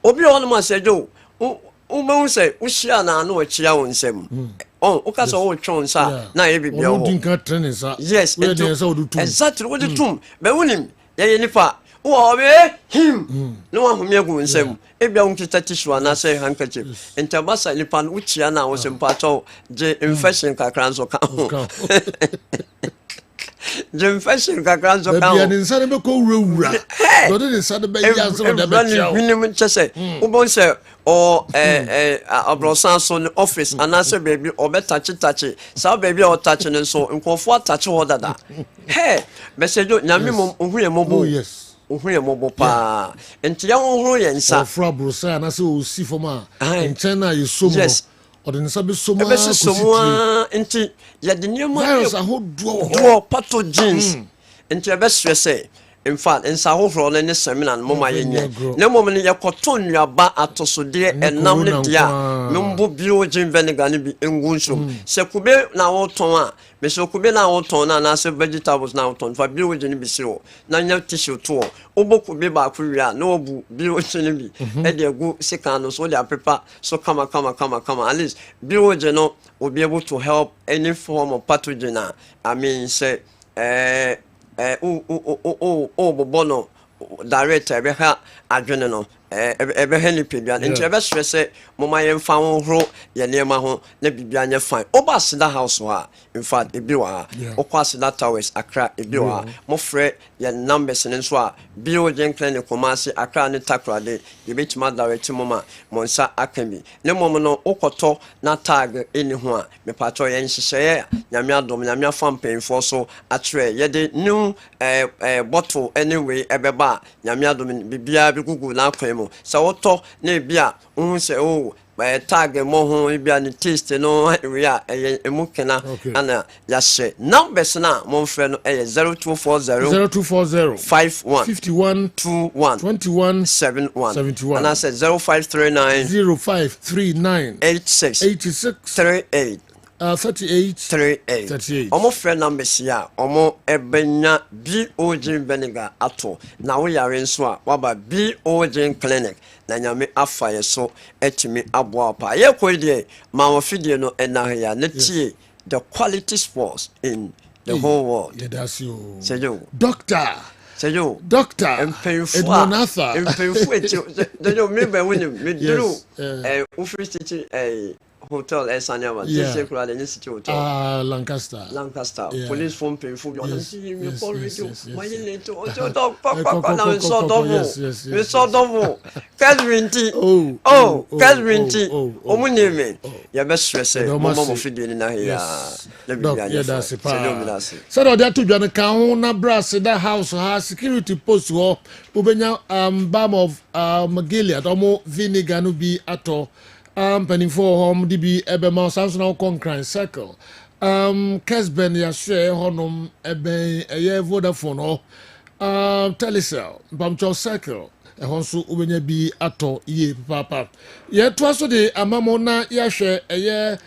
obi on ma sejo o me say o hia na na o chia won nsem oh o ka so o twon sa na ye bibia ho yes exactly what the tum be wonim ye nipa o be him no wa hom ye gu nsem e bia unkita tissue na say handkerchief entabasa nipa no chia na o sempa cho je infection kakran so ka ho Jim fashion kakran so ka ho be insane be ko wura do de insane be ya so de be chia minimum chese o bon say or abrosan so the office and answer baby or better touch so baby or touching and so nkofo touch ho dada hey message nyame mo ohue mobo yes ohue mobo pa enti ya ohuru ye nsa fra brosa na se o si forma enchena ye somo or the nsa be somo enti ya de niam virus do pathogens enti ya be stress in fact nsa hohoro ne seminar moma yenye ne mom ne yakoto nnuaba atosode enam ne dia membo biogen vinegar ne bi engunso se kube na woton a me se kube na woton na se vegetables na woton fa biogen bi siro na nya tissue to obokube ba kwia na obu biogen bi e de gu sika no so de apepa so kama at least biogen no will be able to help any form of pathogen I mean say bono director be ha adwene no ebe ha ni pedua nti ebe stress moma ye mfa ho ye nema ho na bibia nya fine oba sida house ha in fact ebi wa okwa sida towers akra ebi wa mo frɛ ye numbers ne so a biogen clinic komasi akra ne takrade ye betima direct moma monsa akambi ne mom no okoto na tag eni ho a me patro ye nhyehyɛ nyame adom nyame afam penfo so atre ye de new bottle anyway ebeba nyame adom bibia bi gugu na akwan mu sa woto na bia hu se o tag mo ho bia ni taste no area emukena ana ya she numbers na mo frɛ no 0240 51 21 71 and I said 0539 86 38 38 omo friend numbers ya omo ebenya biogen vinegar ato na wo yare nso a waba biogen clinic na nyame afa ye so etimi aboa pa ye kwedie ma wo fidie no enahya na tie the quality sports in the whole world yeah that's you sejo doctor Empenfo eti de yo me be woni me duru officiating hotel Esanya one. Yeah. City hotel. Lancaster. Lancaster. Yeah. Police phone pay for Yes, yes, My yes. late. We saw double. Kessben tea. Kessben tea. Omuneme. Ya best stress. Mama fi do ni na here. Yeah, that's it. So that to John Kaun na brass that house has security post ho ubenya bam of Magilia tomo vinegar no bi ato penny for home DB ebema Samson Concrete Circle Kessben ya share honum ebe eye Vodafone ho Telecel Bamcho Circle ehonso ubenya bi ato ye papa ye to so de amamo na ya hwe eye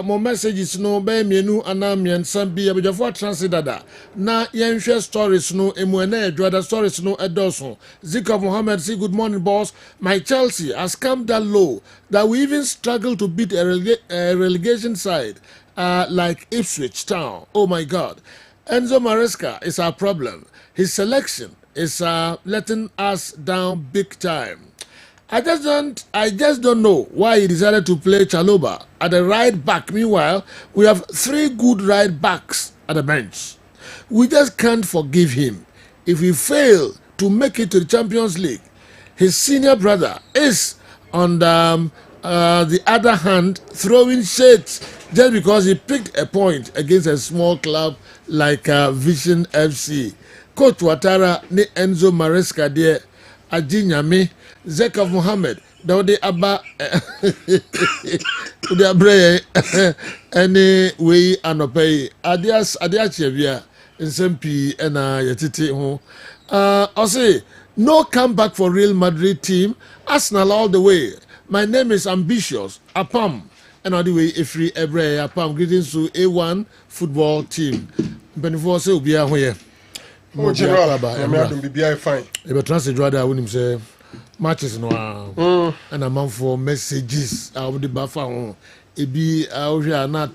mo messages no be mienu ana miensa bi abejafo transit dada na yenhwe stories no emu na edwada stories no edoso Zika Mohammed say good morning boss, my Chelsea has come that low that we even struggle to beat a relegation side like Ipswich Town. Oh my god, Enzo Maresca is our problem. His selection is letting us down big time. I just don't know why he decided to play Chaloba at the right back. Meanwhile, we have 3 good right backs at the bench. We just can't forgive him. If we fail to make it to the Champions League, his senior brother is on the other hand throwing shades just because he picked a point against a small club like Vision FC. Coach Ouattara ni Enzo Maresca there Ajinyame Zeka Mohammed Dawde Abba Ude Abre anyway anopay Adiachevia Nsempi ena yetiti ho I say no comeback for Real Madrid team. Arsenal all the way. My name is Ambitious Apam and all the way Efri Ebre Apam. Greetings to A1 football team. Benefo say obi a hoye. Oh, General, I'm fine. If a transit driver, I wouldn't say matches no and a month for messages. I would buffer. It be out here not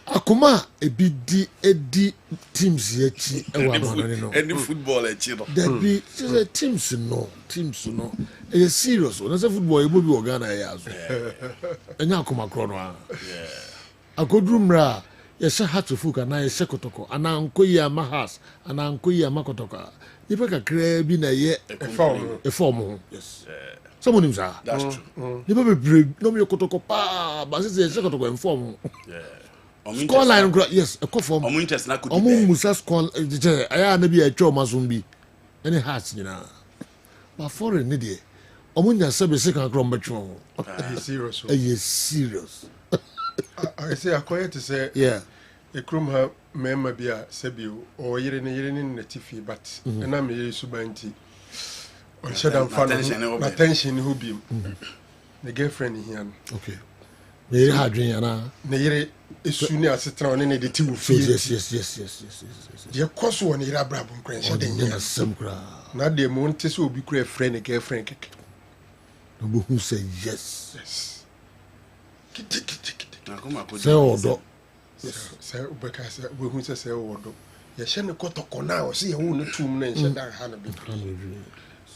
Akuma ebi teams yechi any football echi no there be teams no e serious na say football e bo bi Ghana ya so enya akuma kro no akodrumra ye sha hatu na ye sekotoko ana nkoyi amahas ana nkoyi amakotoka ipe kakra bi na ye e form yes someone him say that's true ipe be no me kotoko pa ba say sekotoko en form score line yes a call for interest na could be musa score aya na bi a twa mazumbi any hearts nyina but foreign ne de omunya sabe se kan kro mbetwo serious I say acquire to say yeah a crum ha mema bia sabi o yere ne natifi but na me yesu banti on shadam fan attention who be the girlfriend here okay me hadwen ana na yere esuni asetra one ne de ti wo fi yes je koso won yere abrabo nkran shade nyina sam kra na de mo nte so obi kra friend e girlfriend keke no bo who say yes say odo say ubeka say we who say odo ye hye ne kotoko na o say ye wo no tum na hye da ha na be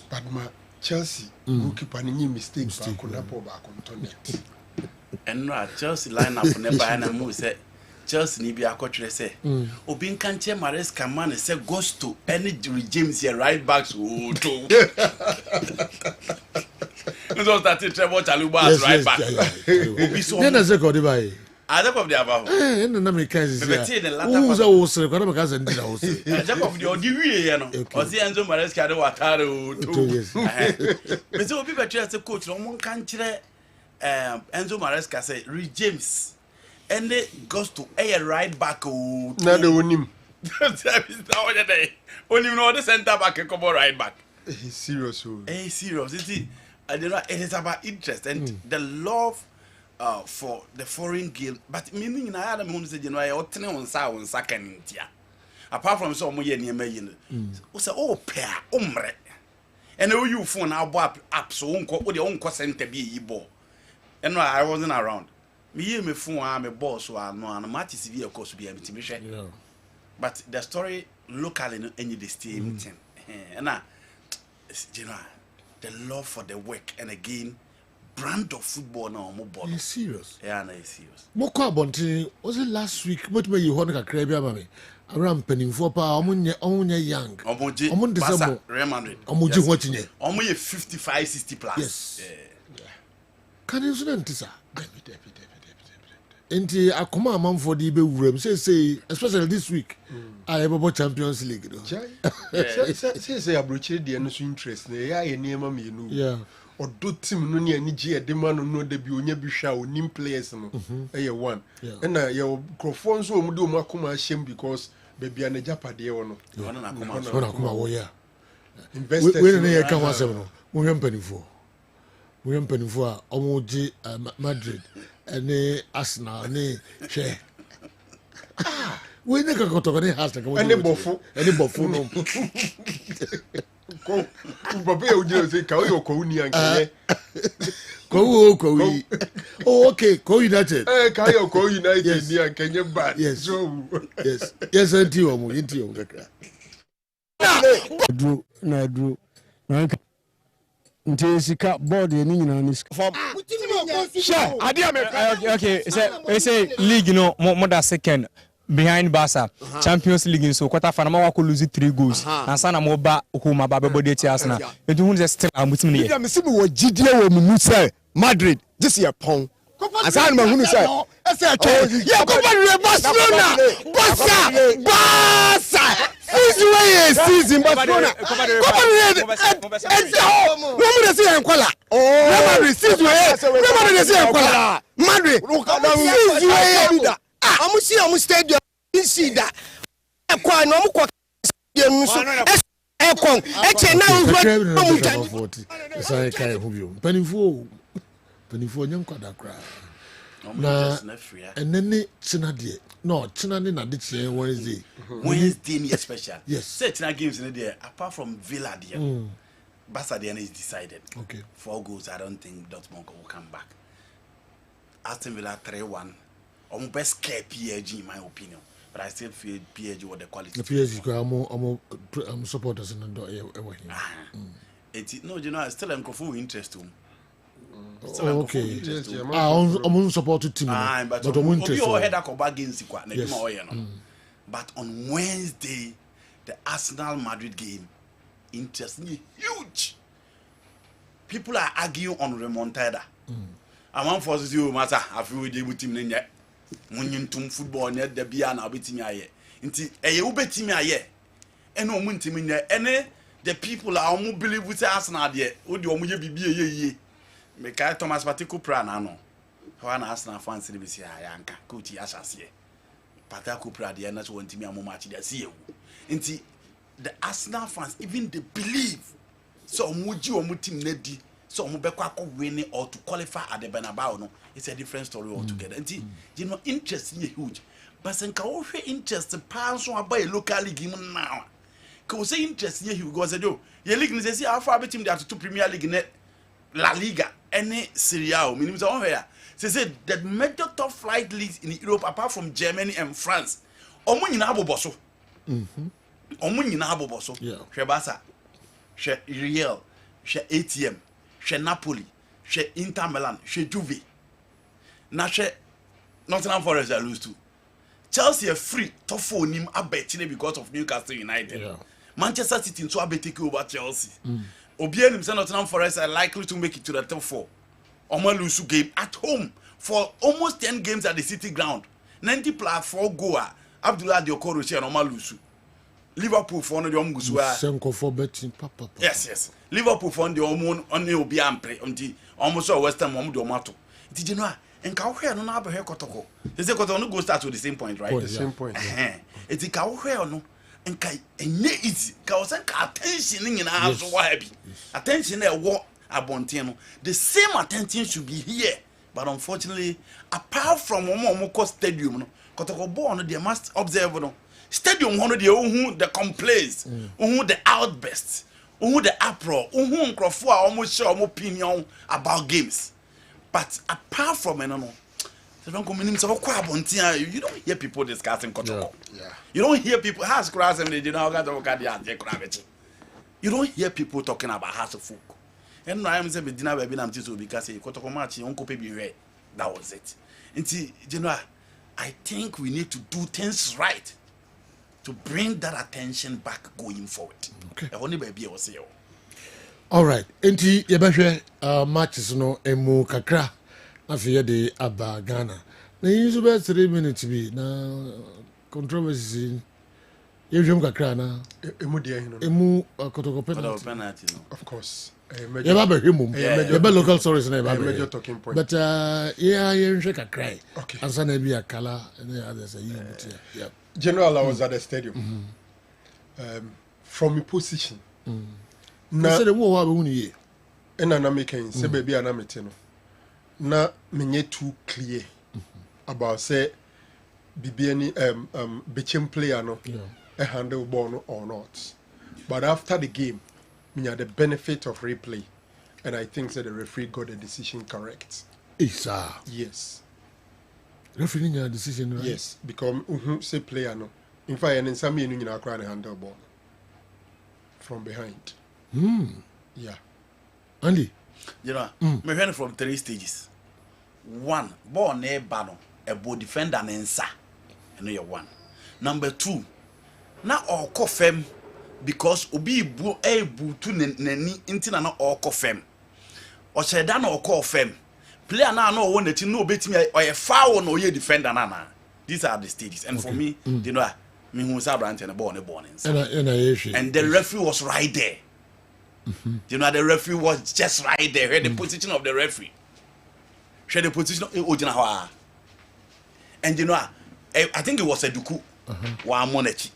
but ma Chelsea goalkeeper ni mistake ba ko na po ba ko net and no Chelsea lineup ne ba na mu say Chelsea ni bi akotwere say obi nkanche Maresca man say goes to any James here right backs to no started Trevor Chaluba as right back obi so na say go dey by Jacob the about na me kan say who say wo sere ko na me kan say ndi na wo sere Jacob the odi wie no o say Enzo Maresca de watare o to me say obi betwe say coach no mo kan kire Enzo Maresca say Reece James and they goes to a right back o na de onim onim no the center back come right back he's serious serious it is about interest and the love for the foreign game but meaning na ya na me say January o tene on sa kan ntia apart from so mo ye niam yi o say o pair omre and you phone na abo app so onko o de onko center bi yi ball and I wasn't around me ye me phone me boss so no match CV of course be am timi hwe but the story locally no any the same thing and na January the love for the work and again brand of football now omo ball. It's serious. Yeah, na it's serious. Moko abonti was it last week? What me you hono kakra bia mame. Around penimfo pa omunye young. Omunje Barca, Real Madrid. Omunje wachinye. Omunye 55 60 plus. Yes. Can you see this? Enti akoma amanfo di be wuram say especially this week I have about Champions League do. Say abrochire de no so interest na ya ye niam me no. Yeah. Odo team no ne ani gi e de ma no da bi onya bi hwa onim players no. E one. And ye crofo nso omu de omu akoma ahyem because baby an japade ye wo no. Wona akoma wo ya. Investors. We ne ye ka wasem no. Mo hwem panifo a omoji Madrid ene Arsenal ne hwe. We ne ka koto ne has ka mo. Ene bofo no. Ko Mbappe e ujire say ka o ko uni anke. Ko. Oh okay, Ko United. Ka yo Ko United ni anke bad. Yes. So yes anti omo kakra. Na dru. Nti sika board ye ni nyina ni sika. Sure, okay, say league no more than second behind Barca. Champions League so quarter final ma ko lose 3 goals. Na sana mo ba home aba body ti Arsenal. Nti hu say still amutim ne. Me see me wo gidie wo me say Madrid this year pon. Asan ma hunu say. Yeah, Barcelona. Barca. This way season Barcelona. Madrid season Madrid. I'm see am stadium see that. Kwa no mo stadium so. Say kai hu bio. Panifo nyankwa kra. Na enene china de. No, china ne na de chie Wednesday ni special. Yes. Say china games in there apart from Villa there. Barca there is decided. Okay. 4 goals I don't think Dortmund will come back. Aston Villa 3-1. I'm best care PSG in my opinion, but I still feel PSG with the quality. The PSG I'm supporters in the door. No, you know, I still am full interest too. Okay. I'm support team. But I'm interested. But on Wednesday, the Arsenal Madrid game, interesting, huge. People are arguing on remontada. I want for you, matter. I feel we did with team in yet. Munyin football net the bia na obetimi aye nti eye ubetimi aye ene omuntimi nya ene the people are omu believe with Arsenal there odi omu ye bibie ye me kai Thomas Particle pra na no ho na Arsenal fans ni bisi ya anka coach asase Particle pra there na so wontimi amu match there see ewu nti the Arsenal fans even they believe so omu ji omu team na di so omu bekwa ko win or to qualify at the Bernabeu no. It's a different story altogether. And you know, interest is huge. But sen ka wo interest pass on about a local league now. Cause say interest is huge because do your league is say how far between the two Premier League net La Liga any Serie A. Meaning so here. Say that major top flight leagues in Europe apart from Germany and France. Omo nyina aboboso. Omo nyina aboboso. Hwe Barca. Hwe Real. Hwe ATM. Hwe Napoli. Hwe Inter Milan. Hwe Juve. Nottingham Forest are lose too. Chelsea are free top 4 nim abetine because of Newcastle United. Manchester City so abet over Chelsea. Obianim say Nottingham Forest are likely to make it to the top 4. Omo lose game at home for almost 10 games at the City ground. 90 plus 4 goal. Abdullah Diokoro say Omo lose. Liverpool for no the omgusu a. Senko for betting papa. Yes. Liverpool for the omo on the obi ampre until almost West Ham omo do mato. Did you know? And Kawhe no na be kotoko. They say kotoko no go start with the same point, right? The same point. Eti Kawhe no enkai enye easy. Ka say attention nyina so wa bi. Attention e wo abonten no. The same attention should be here. But unfortunately, apart from omo stadium no, kotoko ball no they must observe no. Stadium hono de ohu the complaints, ohu the outbursts, ohu the uproar, ohu nkrofo a omo share omo opinion about games. But apart from no, you don't hear people discussing Kotoko. You don't hear people you don't hear people talking about House of Folk. And no, I am saying, dinner will be empty to because a Kotokomachi, Uncle Baby, that was it. And see, I think we need to do things right to bring that attention back going forward. Okay. Only baby was here. All right. Enti yebahwe matches no emu kakra afie de aba Ghana. Na use be 3 minutes bi na controversies yewem kakra na emu de hino. Emu kotoko penalty. Of course. Yeba be hwemum. Yeba local stories na yeba. Major talking point. But yehwe kakra. Okay. Ansa na bi akala and others yeah. General, I was at the stadium. From a position. Na say the wo wa be hunu ye. Na making say baby na metino. Na menye too clear about say bibiani bechem player no a handle ball no or not. But after the game, me had the benefit of replay, and I think that the referee got the decision correct. Yes. Referee got decision right. Yes, because say player no. In fact, and in some you know cry the handle ball from behind. Yeah. Andy. You know, me hearing from 3 stages. 1, ball near battle, a ball defender and inside. And you're 1. Number 2, now all confirm because obi bu to nani intina na all confirm. Or say that no confirm. Player now no one that you know bet me or a foul no ye defender na. These are the stages. And for me, you know, me who saw Brant and a born inside. And the referee was right there. You know, the referee was just right there. The position of the referee. The position of Ojinawa. And you know, I think it was a Duku. Wa monechi.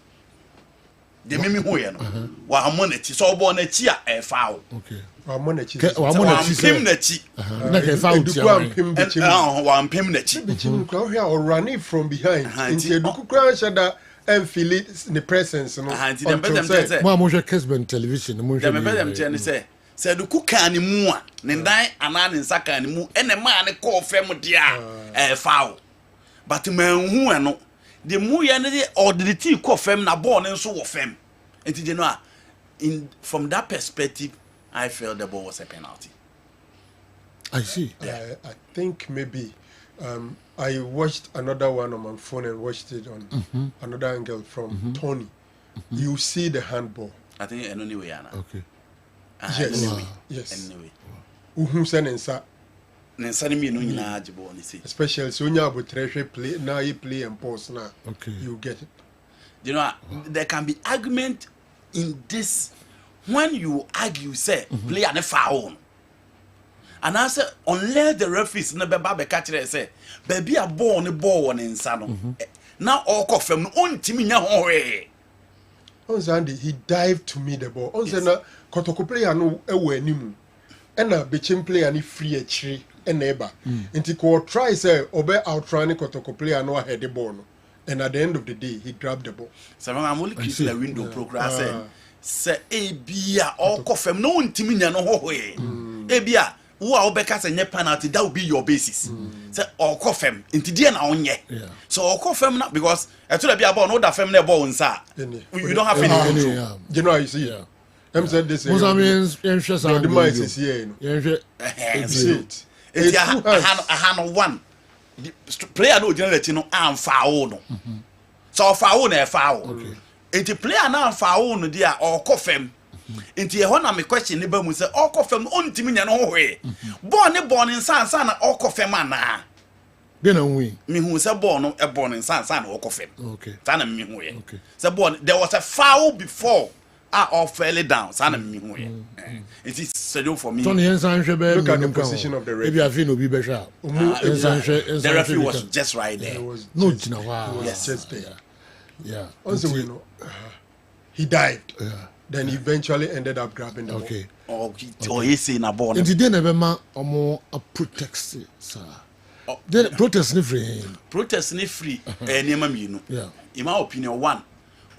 The mimi who you know. Wa monechi. So bonechi a foul. Okay. Wa monechi. Wa pim nechi. Na ke foul ti. Wa pim nechi. Bichim kwa here or running from behind. Into Duku kwa shada and feel it the presence no. Mo amoshe Kessben television mo hwe. Them tell say Duku kan ni mu a ne dan ana ne nsa kan ni mu ene ma ne call fam dia foul. But man hu eno the mu ye ne or the tea call fam na ball ne so wo fam. Enti je no in from that perspective I felt the ball was a penalty. I see. Yeah. I think maybe I watched another one on my phone and watched it on another angle from Tony. You see the handball. I think anyway, Anna. Okay. Yes. Anyway. Yes. Anyway. Senensa. Nensa ni me no nyina ajibo ni see. Especially so nya abotreshe play now you play and pause now. Okay. You get it. You know, there can be argument in this when you argue say play and foul. And I say unless the referees never be catch it say baby a ball ni ball on inside no. Now all confirm no on timi nya ho eh. On Sunday he dived to meet the ball. On na Kotoko player no ewo animu. And a bechem player ni free a tree and neighbor. Inti ko try say obe outrun Kotoko player no head the ball no. And at the end of the day he grabbed the ball. So I'm only keeping the window program say ebia all confirm no on timi nya no ho eh. Ebia who are obeka say penalty that will be your basis. Say all confirm into dia na onye. So all confirm na because e to be about no that firm na ball nsa. You don't have any control. You know you see. Em said this. Mozambians interest on the mice is here. It's a hand one. The player no generate no am foul no. So foul na foul. Okay. It's player na foul no dia all confirm. Inti ehon na me question ne ba mu say okofem ontimi nya no hohe ball ne ball nsansa na okofem ana de na hu me hu say ball no e ball nsansa na okofem. Okay, sana me hu ye say ball there was a foul before all fell down sana me hu ye it is scheduled for me. Tony Hensan hwe look at the position of the referee. Ebi afi no bi be hwa the referee was just right there. No jina wa. Yes, just there. Yeah. Also we know he dived. Then eventually ended up grabbing the ball. Oh, he say na ball. And today never ma omo a protest sir. The protest ni free. Protest ni free. Niema mienu. Yeah. In my opinion, 1.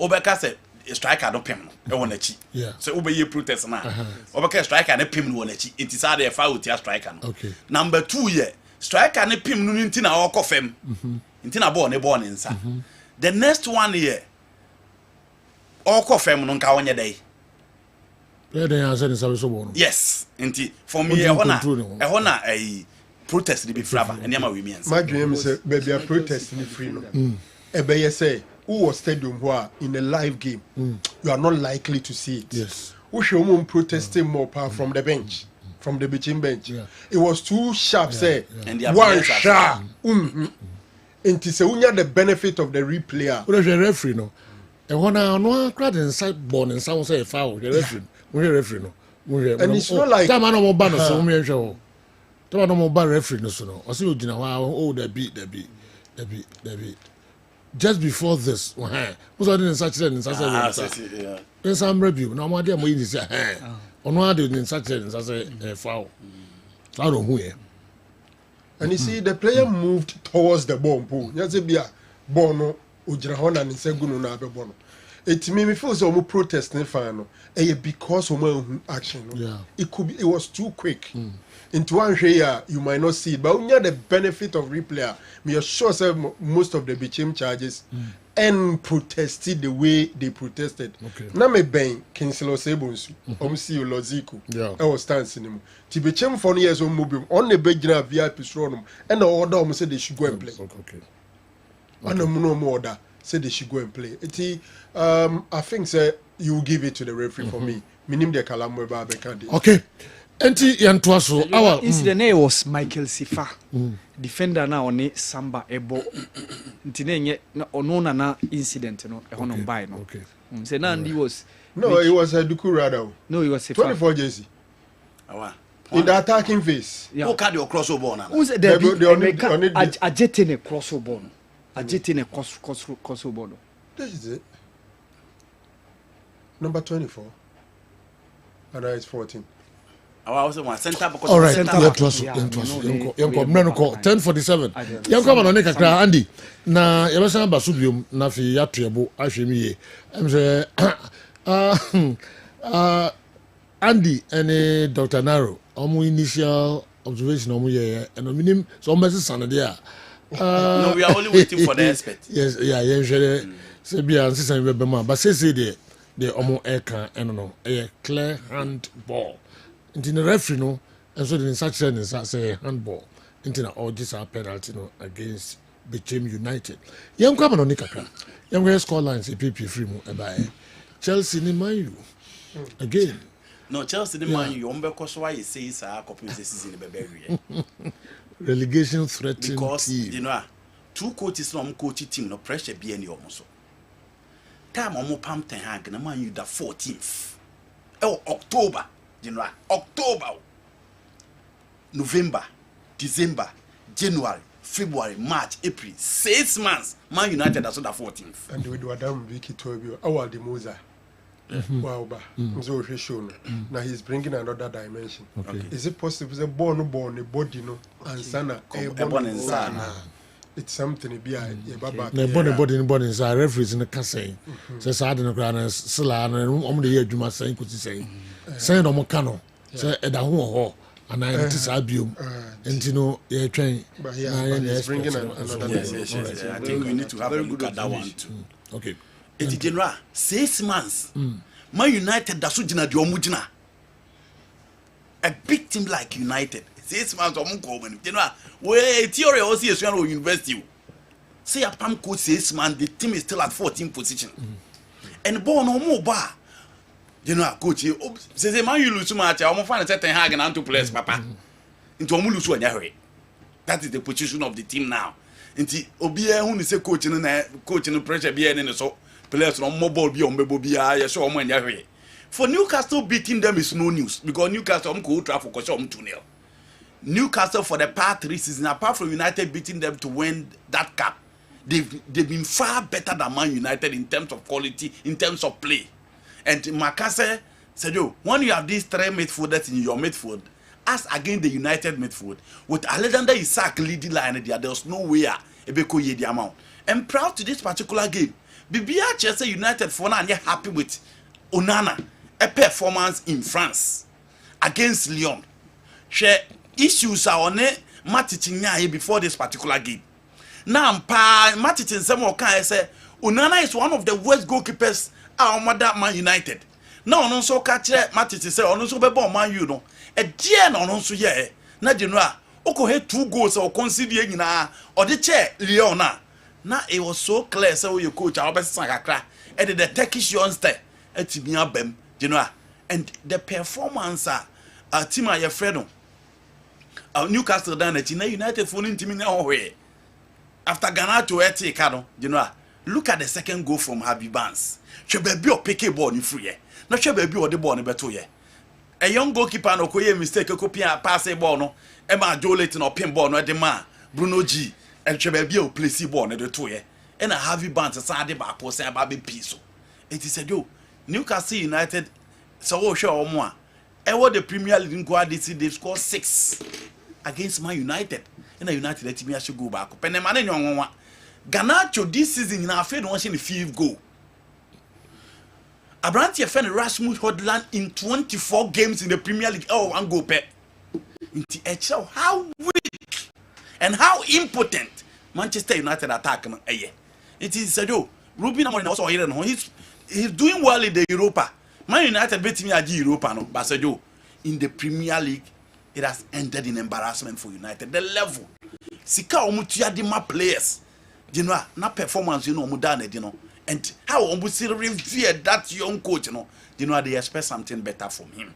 Obeka say striker don't pim no. E won achi. Yeah. So obeye protest na. Obeka striker na pim no won achi. It is hard e foul tia striker no. Okay. Number 2 ye. Striker na pim no nti na okofem. Nti na ball ne nsa. The next one here okofem no nka wonye dai. Yes, indeed. For me, a protest to be flava, and Yama women. My dream is a baby a protest in the free. Ebeye say, who was stadium where in a live game, you are not likely to see it. Yes. Who should protesting more power from the bench, from the bitching bench. It was too sharp, say, one sharp. And to say, the benefit of the replayer. What is the referee? No, and when I know crowd inside born and someone say foul, the referee, we referee no. And it's not like time I no more ban so me show. Time I no more ban referee no so no. I see you know oh the beat. Just before this, who's in such and such a in some review. No more them we say on one day in such and such a foul. I don't know who. And you see, the player moved towards the ball. Yes, it be a bono, Ujrahona and Segunu na bono. It made me feel so more protesting fan. Because of action. Yeah. It was too quick. Into one share, you might not see it, but when you have the benefit of replayer, me assure most of the BCM charges and protested the way they protested. Na me ben Kinselo Sebunsu, see you Loziku. I was dancing him. To BCM for years on mobile on the big VIP stronum, and the order said they should go and play. And no more order said they should go and play. I think sir, you give it to the referee for me. Minim de Kalamwe Babekandi. Okay. Enti yantuaso awal incident was Michael Sifa defender na one Samba Ebo ntine nye ono na incident no e hono buy no say na ndi was no it was a Dukurado no it was Sifa 24 jersey in the attacking phase who carry your crossover na who's the ajete ne crossover no ajete ne crossover no this is it number 24 and it's 14. All right, let us 10:47. Yanko na nika kra Andy na yabasa basubium na fi yatuebo ahwemi ye. Andy and Dr. Naro omu initial observation omu ye and minim so message sanade a no, we are only waiting for the expert. Yes, yeah, say bia nsisan be bema but say the omu eka no a clear hand ball. In the referee no, and so the such thing is say handball. Into all this are penalty no against Bechem United. Young come on Nikaka. Young score lines a PP free mo by Chelsea ni Man U again. No, Chelsea ni Man U. Because why you say it's a couple season in the relegation threatening because team. You know, two coaches from coach team no pressure be any almost. Time omo pam ten hag na Man U the 14th. Oh, October. January, October, November, December, January, February, March, April, 6 months. Man United are so the 14th. And we do a damn Vicky Tobio, our the Moza. Wow, so shown. Now he's bringing another dimension. Okay. Is it possible? Is a born, a body, no, and sana, born and sana. It's something to be a baba. The body is a referees in the casse. Says I don't know, Silla, and the year you must say, could say. Say no more cano. Say at the home and I disabuse. And you know, you're trained. But he's bringing another dimension. I think we need to have a look at that one too. Okay. It's general 6 months. Man United does not do a big team like United. 6 months or more. General, where theory also is one university. Say a pam coach 6 months, the team is still at 14th position. And born no more bar. You know, coach, say man you lose too much. I'm find a certain hag and to players, papa. Into a mulu one yahweh. That is the position of the team now. Into Obia who is a coach and the pressure be any so players on mobile be on Bebobia, so man yahweh. For Newcastle beating them is no news because Newcastle go traffic for 2-0. Newcastle for the past 3 seasons, apart from United beating them to win that cup, they've been far better than Man United in terms of quality, in terms of play. And Makase said, when you have these 3 midfielders in your midfield, as against the United midfield, with Alexander Isak leading line there, there's no way Ebeko ye the amount. And proud to this particular game, BBA Chelsea United for now happy with Onana, a performance in France against Lyon. Share issues are on it, Matitin before this particular game. Now, Matitin Samuel say Onana is one of the worst goalkeepers our mother Man United. na ono nso ka kire Matiti say ono nso be born Man U no e die na ono nso ye na general okohe 2 goals o consider nyina o de che Leon na it was so clear say we coach our best kakra e the Turkish youngster atimi abam general and the performance team your friend Newcastle down at United for team in away after Ghana to etika no general look at the second goal from Harvey Barnes she baby o pick a ball in free na she baby o the ball ni beto ye a young goalkeeper no koye mistake ko pass a ball no e ma Jolete no pin ball no de ma Bruno G and she baby o place ball no de to ye and a Harvey Barnes say ba po say ba be piece it is said yo Newcastle United so wo show omo a e wo the Premier League go this they score 6 against Man United and United let me should go back pen man nyon Ghana this season na afraid won see the 5th goal Abranti friend Rasmus Hojlund in 24 games in the Premier League one goal per into how weak and how impotent Manchester United attack no it is said yo Ruben Amorim also here no he's doing well in the Europa Man United beat me at Europa no but said yo in the Premier League it has ended in embarrassment for United the level sika omutua de ma players you know na performance you know omu done you know and how omu still revere that young coach you know they expect something better from him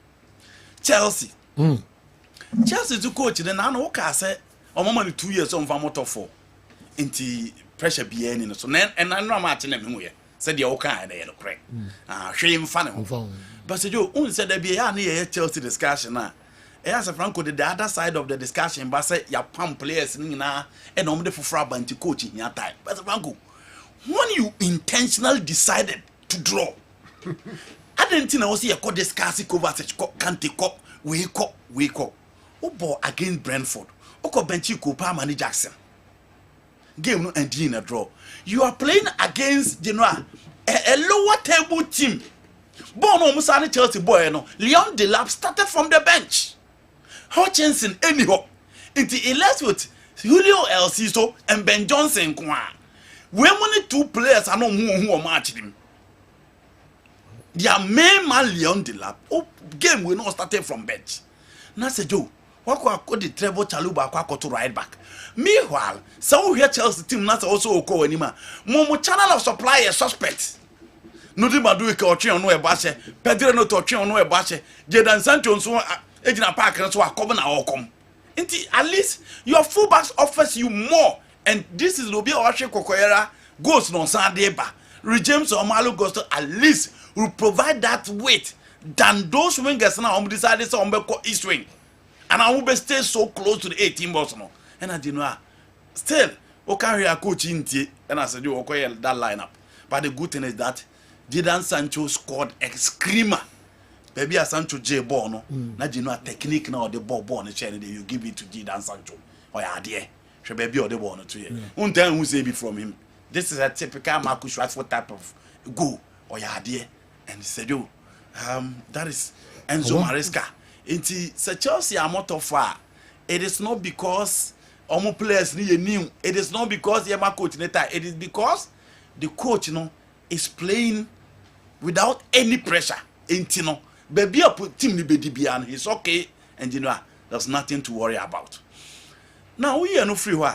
Chelsea to coach then na no ka say omo 2 years on motor for into pressure be any so and I know match na me said the okay na no correct hwe mfa ne ho but say you said there be ya na Chelsea discussion na as a Franco the other side of the discussion but say ya pam players ni na and omo de fufura banti coach in your time but Franco when you intentionally decided to draw I didn't know see a call discuss Kovacic can't take up wake up ball against Brentford oko benchi ko pa Manny Jackson game no end in a draw you are playing against a lower table team ball no Musani Chelsea boy no Leon Delap started from the bench Hutchinson anyhow into he left with Julio Elciso and Ben Johnson kwa when only 2 players are no who are matching him their main man Leon Delap game will not started from bench na say Joe what could the treble Chaluba kwa to right back meanwhile some here Chelsea team na also oko anima mo channel of supply a suspect no di madu e ka otwe ono e bache Pedro no to otwe ono e bache Jadon Sancho nso ejina park so akob na okom nti at least your fullbacks offers you more and this is Obi Owashe Kokoyera goes no Sunday ba James Omalo goes to at least will provide that weight than those wingers now decided so on east wing and I will be stay so close to the 18 boss no and I didn't know still carry a coach in and I said you okay that lineup but the good thing is that Jadon Sancho scored a screamer baby a Sancho J ball no na you know technique now the ball no chain you give it to Jadon Sancho or ya there she baby or the ball no to you one time who say be from him this is a typical Marcus Rashford type of goal or ya there and he said yo that is Enzo Maresca inti se Chelsea are not far it is not because omo players ni new it is not because the coach neta it is because the coach is playing without any pressure inti no baby up team ni bedi bia and he's okay and there's nothing to worry about now we are no free wa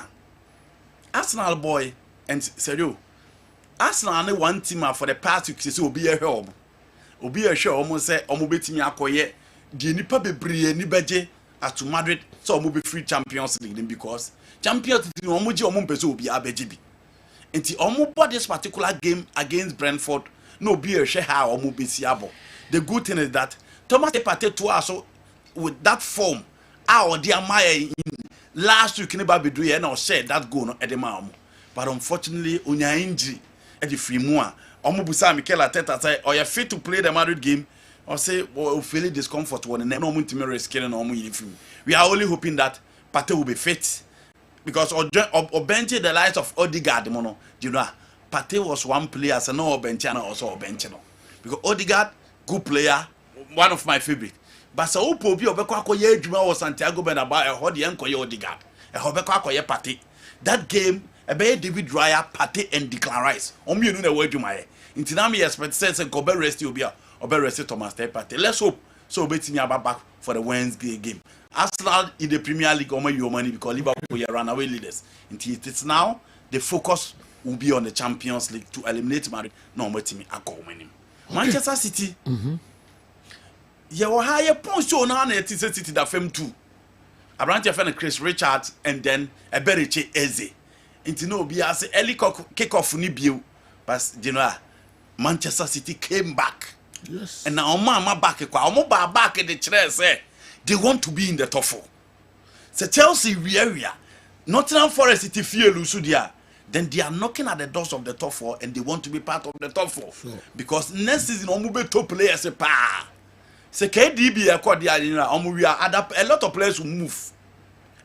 Arsenal boy and said yo Arsenal ne one team for the past week say obi a help obi a show omo say omo betimi akoye di nipa bebree ni beje at Madrid so omo be free Champions League because Champions League omo je omo mpese obi abeje bi enti omo bought this particular game against Brentford no obi a share how omo be siabo the good thing is that Thomas Partey to also with that form our dear Maya in last week never be do here now share that goal no edema omo but unfortunately onya injury at the free mua omo busa Mikel Arteta say or you fit to play the Madrid game or say or feel discomfort one no omo ntimi risk no omo yin we are only hoping that Partey will be fit because or bench the likes of Odegaard mono Partey was one player so no bench and also bench no because Odegaard good player one of my favorite but so opo bi obekọ akoye adwuma wo Santiago Bernabeu e ho de enkoye Odegaard e ho bekọ akoye Partey that game ebe David Raya Partey and Declan Rice omienu na wadwuma ye nti na me expect say go be rest obi a obe rest Thomas Partey. Let's hope so betting about back for the Wednesday game. Arsenal in the Premier League omo your money because Liverpool are runaway leaders. It's now the focus will be on the Champions League to eliminate Madrid. No more team Manchester City. You higher points on Manchester City that fame too. Abrante fan Chris Richards and then a Beriche Eze. Into no be as early kick off ni bio. But you know Manchester City came back. Yes. And now mama back back at the chair say they want to be in the top 4. So Chelsea area Nottingham Forest City fear Lusudia. Then they are knocking at the doors of the top 4 and they want to be part of the top 4. Sure. Because next season omu top players say pa. Say KDB a lot of players will move.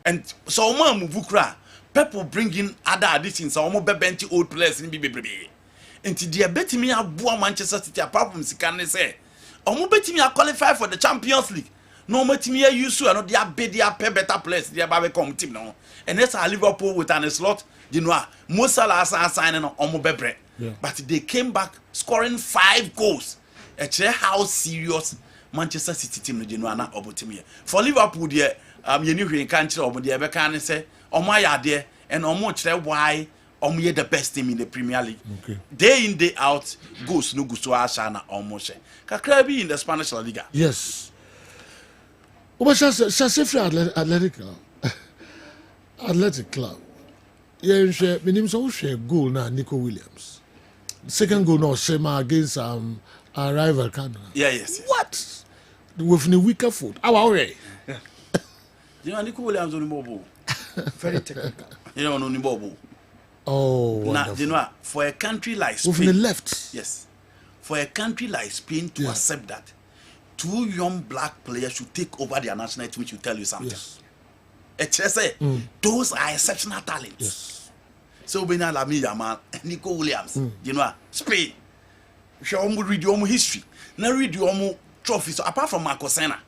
And so omo move kra. People bring in other additions, omo be bench old players in BBB. Until they bet me aboa Manchester City apart from Sikane say omo bet me qualify for the Champions League. No bet me use to and they pay better players they ba come team now. And that's how Liverpool with an slot, you know, most Salah signing on omo bebre. But they came back scoring 5 goals. Actually how serious Manchester City team you know na obotim here. For Liverpool there you know we can tell omo dey be kan say omo ayade and omo kire why omo the best team in the Premier League. Okay. Day in day out goals no gusto asha na omo she. Kakra bi in the Spanish La Liga. Yes. Oba Shasefri Athletic Club. Yeah, minim so share goal na Nico Williams. Second goal no Shema against our rival Canada. Yeah, yes. What? With the weaker foot. How are we? You know Nico Williams on mobile. Very technical. You know on mobile. Oh, now, you know, for a country like Spain, with the left. Yes. For a country like Spain to accept that 2 young black players should take over their national team, which will tell you something. Yes. Those are exceptional talents. Yes. So Bena Lami Yamal, Nico Williams, you know, Spain. She almost read your history. Now read your trophies. So apart from Marco Senna,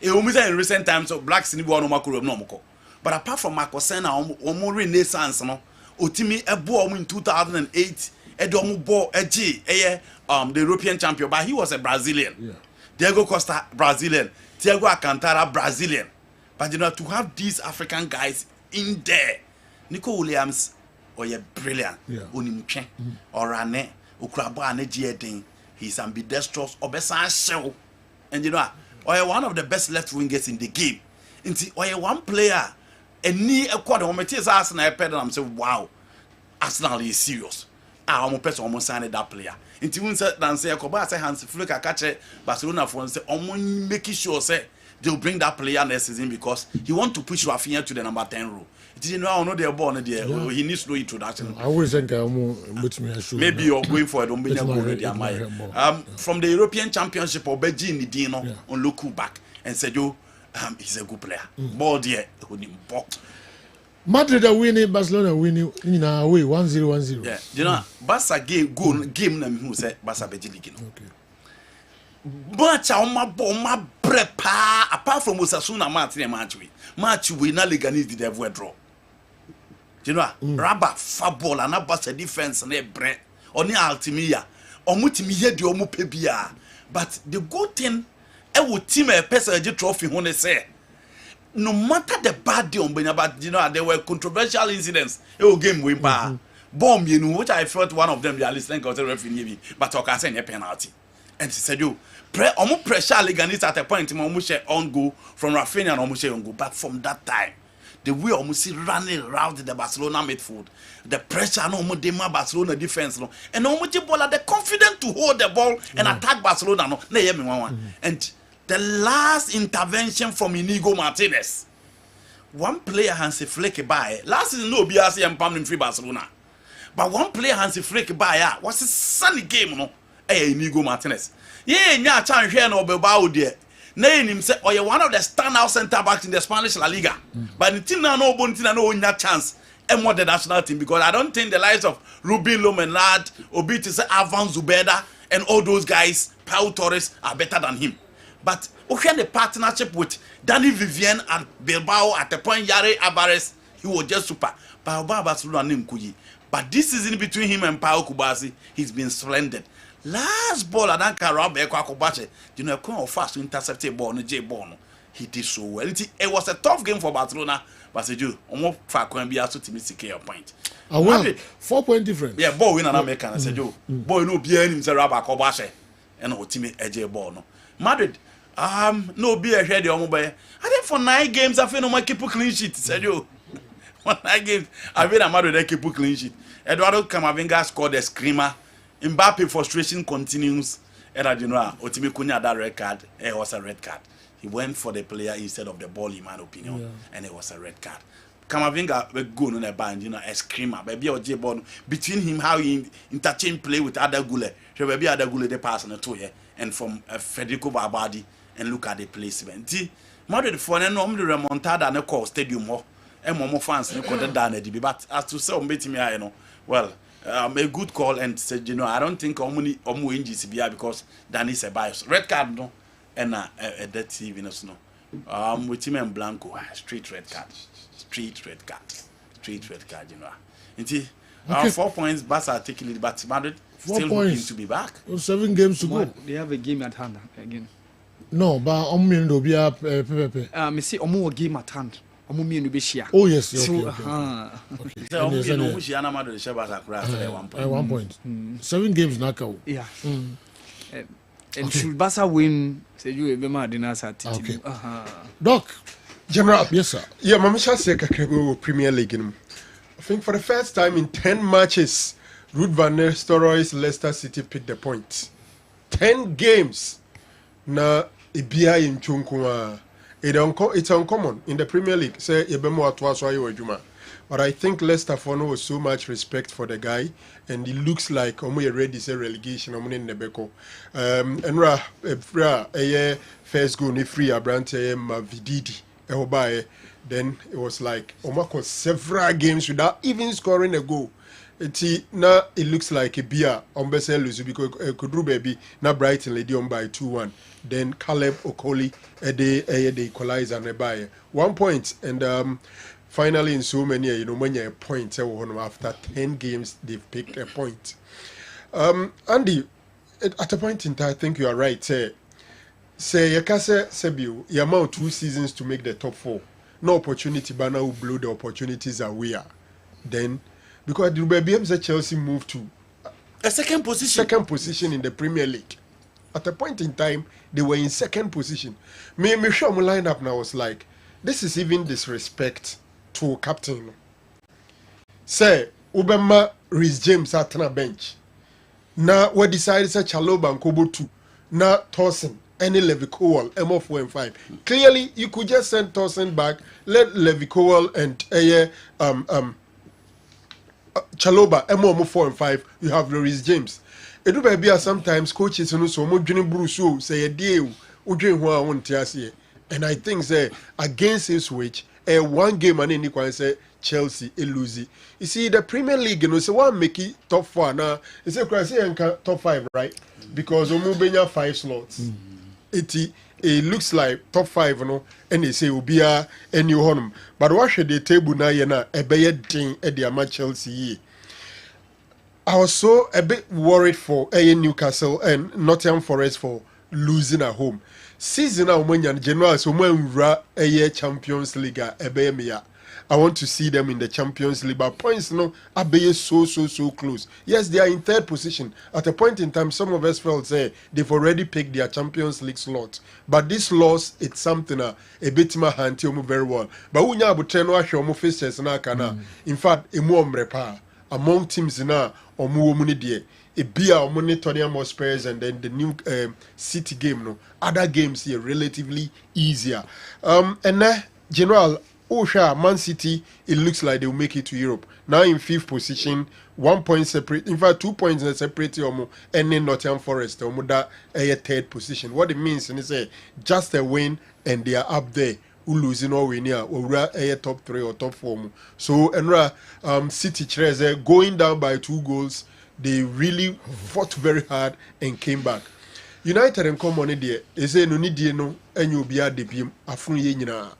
in recent times of black Sinibu no Makuro. But apart from Marco Senna, almost renaissance, no. Otimi Ebo in 2008, Edomu Bo the European champion, but he was a Brazilian. Yeah. Diego Costa, Brazilian. Thiago Alcantara, Brazilian. But you know, to have these African guys in there, Nico Williams, brilliant. Onimche, Orane, Ukrabo Ane Jiedin, he's ambidextrous, Obesan Show. And you know, one of the best left wingers in the game. And see, one player. And ni a quarter when it is Arsenal pedal, I'm saying, wow, Arsenal is serious. I'm almost signed that player. Until we said, Dan say, Koba say, Hans Flick, I catch it, Barcelona for say, making sure say they'll bring that player next season because he want to push Rafinha to the number 10 role. It is now no they're born there. He needs no introduction. I always think maybe you're going for it. From the European Championship or Beijing Dino on look back and said, yo. He's a good player. Ball there, Madrid are winning, Barcelona winning in our way 1-0. Yeah, you know, Barca game na who say Barca be league. Okay. But my prepa apart from Osasuna match we na Liga need the devil draw. You know, Rabba football and Barca defense na bre oni Altimia. Omutimi ye di omu pebia. But the good thing team a person trophy when they say no matter the bad deal but you know there were controversial incidents game win bomb you know which I felt one of them they are listening because the referee but I can say a penalty and he said you pressure Leganese at a point on goal from Rafinha and almost on goal but from that time the way almost running around the Barcelona midfield, the pressure no more demand Barcelona defense no, and almost the confident to hold the ball and attack Barcelona no. And the last intervention from Inigo Martinez, one player Hansi Flick by last season no BRC and Pam free Barcelona, but one player Hansi Flick by was a sunny game no. Inigo Martinez, nya chan here no Bilbao there. Name him say, or you're one of the standout centre backs in the Spanish La Liga. But the team now no bontina no win chance and more the national team because I don't think the likes of Ruben Lomenard, Obiti say Avan Zubeda and all those guys, Pau Torres are better than him. But okay, the partnership with Danny Vivian at Bilbao at the point Yare Alvarez, he was just super. But this season between him and Pau Kubasi, he's been splendid. last ball adan carry back akobache you know come fast to intercept a ball no J ball no he did so well it was a tough game for Barcelona but say you almost fa kwan bia so timi secure point well 4-point difference yeah ball win an American say you boy no bia nim say raba akobache and o timi eje ball no Madrid no be a head omo boy I think for 9 games I feel no keep clean sheet say you for 9 games I feel Madrid keep clean sheet Eduardo Camavinga scored a screamer. Mbappe frustration continues. And I know Otimi Kunya that red card. It was a red card. He went for the player instead of the ball, in my opinion, and it was a red card. Camavinga will go on a band, a screamer. Maybe a ball between him how he interchange play with other Gule. So maybe other Gule they pass on the two here, and from Federico Barbadi and look at the placement. See, Madrid for an the remontada and a call stadium more. And more fans and content down at but as to say me, well, a good call and said, I don't think Omu injis be because Dan is a bias. Red card, no, and a dead TV, no. With him and Blanco, street red card, you know. 4 points, Barca taking it, but Madrid still hoping to be back. 7 games to go. They have a game at hand again. No, but Omu will be up. Me see Omu game at hand. Oh yes, so, okay. So, 1 point. 7 games knockout. Yeah. And should Barca win, say you be mad in us at okay. Doc, General. Yes, sir. Yeah, Mamisha Seka Premier League. I think for the first time in 10 matches, Ruud van Nistelrooy's Leicester City picked the points. 10 games. Na Ibia in Chunkuma. It's uncommon in the Premier League. Say but I think Leicester Fono was so much respect for the guy, and it looks like ready say relegation. Nebeko. And first goal ni free Abrante Vididi. Then it was like Omako several games without even scoring a goal. It looks like a beer on Bessel because Kudru baby na Brighton lady on by 2-1. Then Caleb Okoli the equalizer nearby 1 point and finally in so many when you point after 10 games they've picked a point. Andy, at a point in time I think you are right. Say Yakase Sebio, you amount 2 seasons to make the top 4. No opportunity, but now blow the opportunities away. Then because the BM's Chelsea moved to a second position in the Premier League. At a point in time, they were in second position. Me show my lineup now was like, this is even disrespect to captain. Say, Obama Rhys James at the bench. Now we decided to Chaloba and Kobo 2. Now Torsen, any Levi Cowell, MO4 and 5. Clearly, you could just send Torsen back, let Levi Cowell and Chaloba, MO4 and 5. You have Rhys James. It do be sometimes coaches and so much Bruce say a deal and I think say against his switch one game and any can say Chelsea lose. You see the Premier League so one make it top 4 now. It's a crazy top 5 right because Omubenya 5 slots. It looks like top 5 and they say will be a new home. But what should the table now a bad thing at the Chelsea. I was so a bit worried for Newcastle and Nottingham Forest for losing at home. Season now when you're general so when Champions League I want to see them in the Champions League, but points are so close. Yes, they are in 3rd position. At a point in time, some of us felt say they've already picked their Champions League slot. But this loss, it's something a bit more handy very well. But when you have to faces in fact, among teams now or more money there. A beer or money Tottenham Spurs and then the new City game other games here relatively easier. And General Osha Man City, it looks like they will make it to Europe. Now in 5th position, 1 point separate, in fact 2 points separate and then Nottingham Forest that 3rd position. What it means is just a win and they are up there. Losing or winning or top 3 or top 4. So City Chelsea going down by 2 goals. They really fought very hard and came back. United and come on there. They say no need no and you'll be at the beam. Afun ye nyina.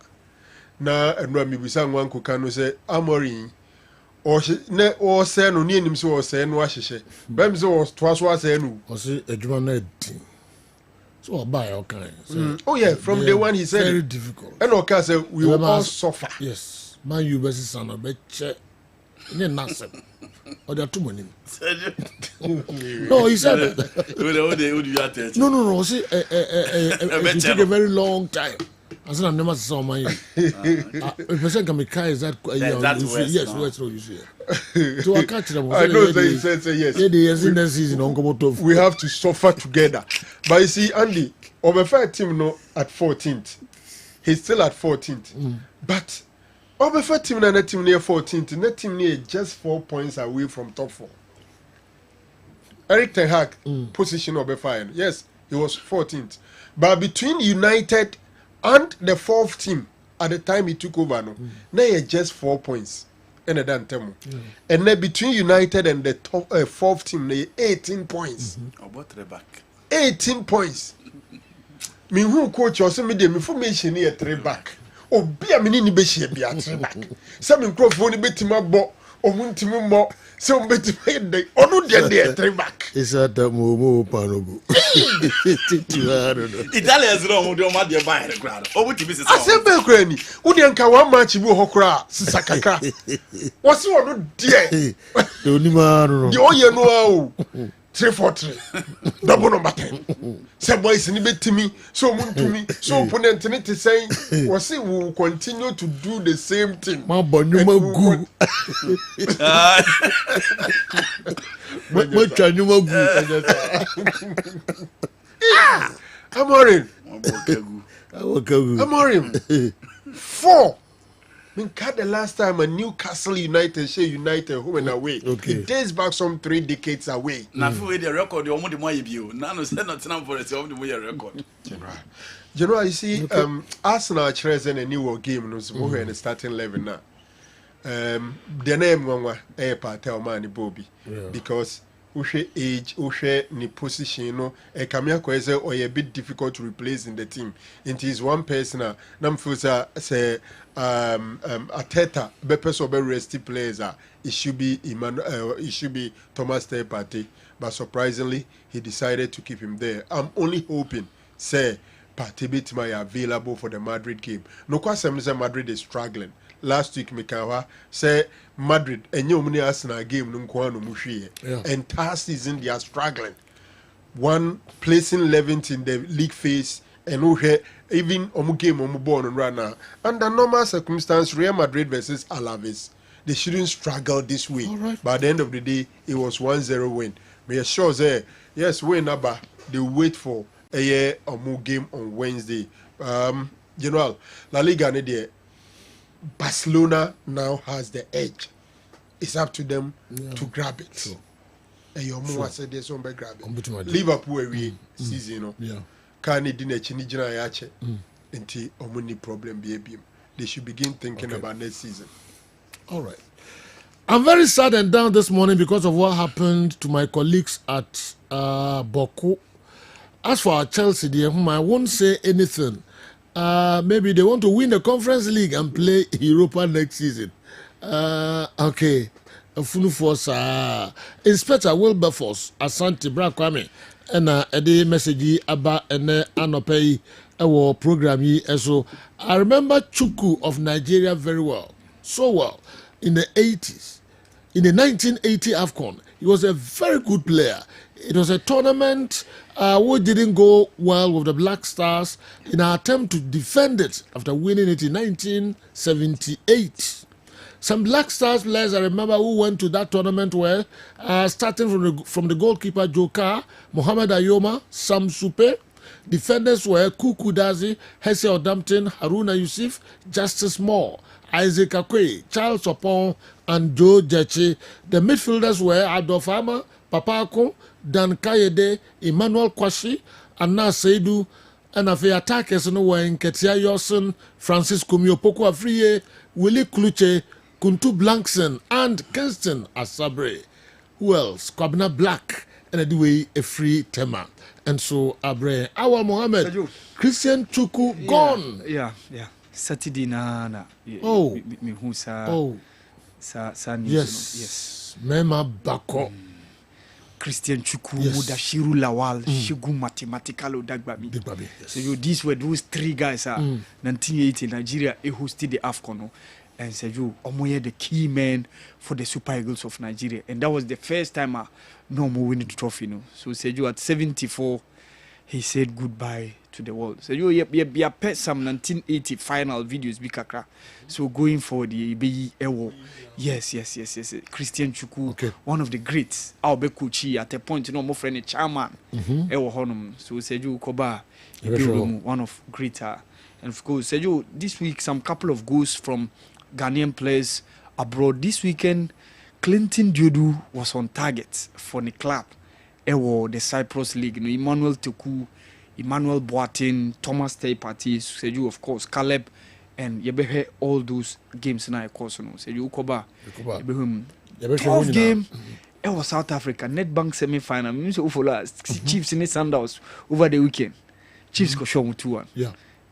Na and we sang one kukano say Amorim or ne or say no ni enim so or say no ahyehyɛ bam so to so say no or say adwuma na di so buy okay oh yeah from day one he said very difficult and okay say we will all suffer yes man you best son of be che ni nasem or there too many no he said no see it took a very long time. I said, I'm never saw my. Person can be kind. Is that yes? West Road, you see. So I catch them. I know that he said yes. Yes, in the season, we have to suffer together. But you see, Andy, our first team no at 14th. He's still at 14th. But our first team and the team near 14th. That team near just 4 points away from top 4. Eric Ten Hag position of fine. Yes, he was 14th. But between United and the 4th team at the time he took over, now he just 4 points. And then between United and the top 4th team, they 18 points. About the back. 18 points. Me who coach also me the information here 3 back. Oh, be a mini be she be a 3 back. Some microphone be team up or muntimu mo. So be to pay the onu there 3 back. It's at the Momo Panogo. Italians wrong do ma dey buy the crowd. Oh, what be say? Asembe krani. Udi anka one match bu hokra sisakaka. What's you no there? The onima no. The oye no 3-4-3. Double number 10. Say boys ni betimi so muntumi so opponent ni to say we say we will continue to do the same thing. Ma bonyuma gu. Ma chanyuma gu. Amorim. Amorim. 4. I mean, the last time a Newcastle United share United home and away. Okay. It dates back some 3 decades away. Now, for the record, you want the money view. Now, no, say not time for the record. General, you see, Arsenal chose a new game. No, so in the starting 11 now. The name one Patel Mani Bobby because Ushe age, Ushe ni position, no, a Kamia Kweze or a bit difficult to replace in the team. It is one person, Namfusa say, Ateta, Beppes or resty players, it should be it should be Thomas Partey, but surprisingly, he decided to keep him there. I'm only hoping, say, Partey Bitma available for the Madrid game. No question, Madrid is struggling. Last week, Mikawa say Madrid and you many Arsenal game no mushi. Entire season they are struggling. One placing 11th in the league phase and even game born right now. Under normal circumstances, Real Madrid versus Alaves, they shouldn't struggle this week. Right. By the end of the day, it was 1-0 win. But sure say yes, win number. They wait for a game on Wednesday. General La Liga there. Barcelona now has the edge. It's up to them to grab it. Sure. And your mom said there's some grab it. Liverpool away season, Can it dinner chinijina yache until omuni problem be. They should begin thinking about next season. All right. I'm very sad and down this morning because of what happened to my colleagues at Boku. As for our Chelsea, dear, whom I won't say anything. Maybe they want to win the Conference League and play Europa next season. Okay. Inspector Wilberforce, Asante Brakwame, and a message about an anopay our program. So I remember Chuku of Nigeria very well, so well, in the 80s. In the 1980 AFCON, he was a very good player. It was a tournament which didn't go well with the Black Stars in our attempt to defend it after winning it in 1978. Some Black Stars players I remember who went to that tournament were starting from the goalkeeper Joka, Mohamed Ayoma, Sam Supe. Defenders were Kuku Dazi, Hesse Odampton, Haruna Yusuf, Justice Moore, Isaac Akwe, Charles Opon, and Joe Jeche. The midfielders were Adolf Hammer, Papako, Dan Kayede, Emmanuel Kwashi, Anna Seidu, and the attackers were Nketia Yosin, Francis Kumiopoko Afriye, Willie Kluche, Kuntu Blankson, and Kessben Asabre. Who else? Kwabena Black, and anyway, a free tema. And so, Abre, Awal Mohammed, Christian Chuku, gone. Yeah. Saturday na. Yes. Mema Bako. Christian Chuku, Mudashiru Lawal, Shigu Mathematical Odagbabi. So these were those three guys. 1980 Nigeria hosted the AFCON. And said Omoye the key man for the Super Eagles of Nigeria. And that was the first time no more winning the trophy. So Seju at 74, he said goodbye to the world. So you pet some 1980 final videos bikakra. So going forward, be yes. Christian Chuku, one of the greats. Aobe Kuchi at a point, more friend chairman. Ewo honum. So Seju Koba, one of greater. And of course, Seju, this week some couple of goals from Ghanaian players abroad. This weekend, Clinton Diodu was on target for the club. The Cyprus League. Emmanuel Toku, Emmanuel Boateng, Thomas Taypati, Seju, of course, Caleb, and Yebehe, all those games now, of course, Seju Koba, 12 game. It was South Africa, Netbank semi-final. Chiefs in the Sandals over the weekend. Chiefs go show 2-1. Yeah.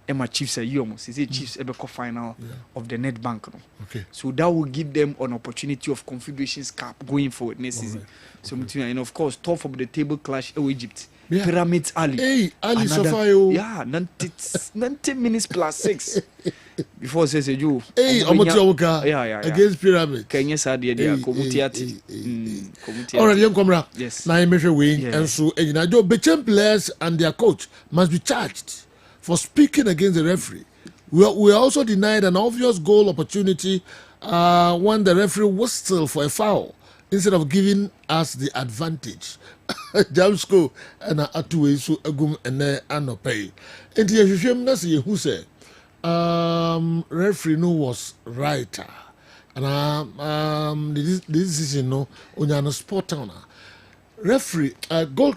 Emma Chiefs are almost Chiefs Ebeko final of the Netbank. Okay. So that will give them an opportunity of Confederations Cup going forward next season. So and of course, top of the table clash Egypt. Yeah. Pyramids Ali. Hey, Ali Safayo. Yeah, 90 minutes plus 6. Before says you. Hey, Omotiawoka. Yeah. Against Pyramids. Kenya Sadia Komutiati. All right, young comrade. Yes. Now measure wing and so Bechem players and their coach must be charged for speaking against the referee. We are also denied an obvious goal opportunity when the referee whistled for a foul instead of giving us the advantage. Jamsko and Atuwe so agum and anopay. And the Yeshushem who said referee no was right. And the decision no on sport owner. Referee goal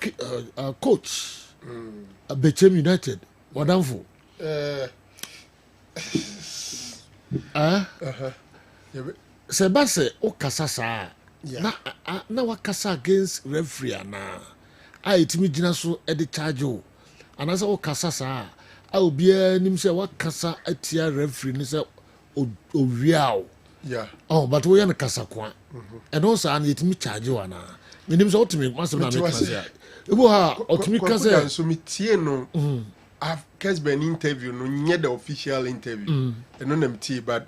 coach Bechem United. Wadamfo. Sebase o kasa saa. Na wakasa against referee na. Itimi gina so e de charge o. Anasa o kasa saa. Obi anim se wakasa atia referee ni se owiao. Yeah. Oh, but we na kasa kwa. And also an itimi charge o na. Menim se ultimate master na make kasa. Ebo ha otimi kasa so mitie no. Kessben interview no nye the official interview. And no MT but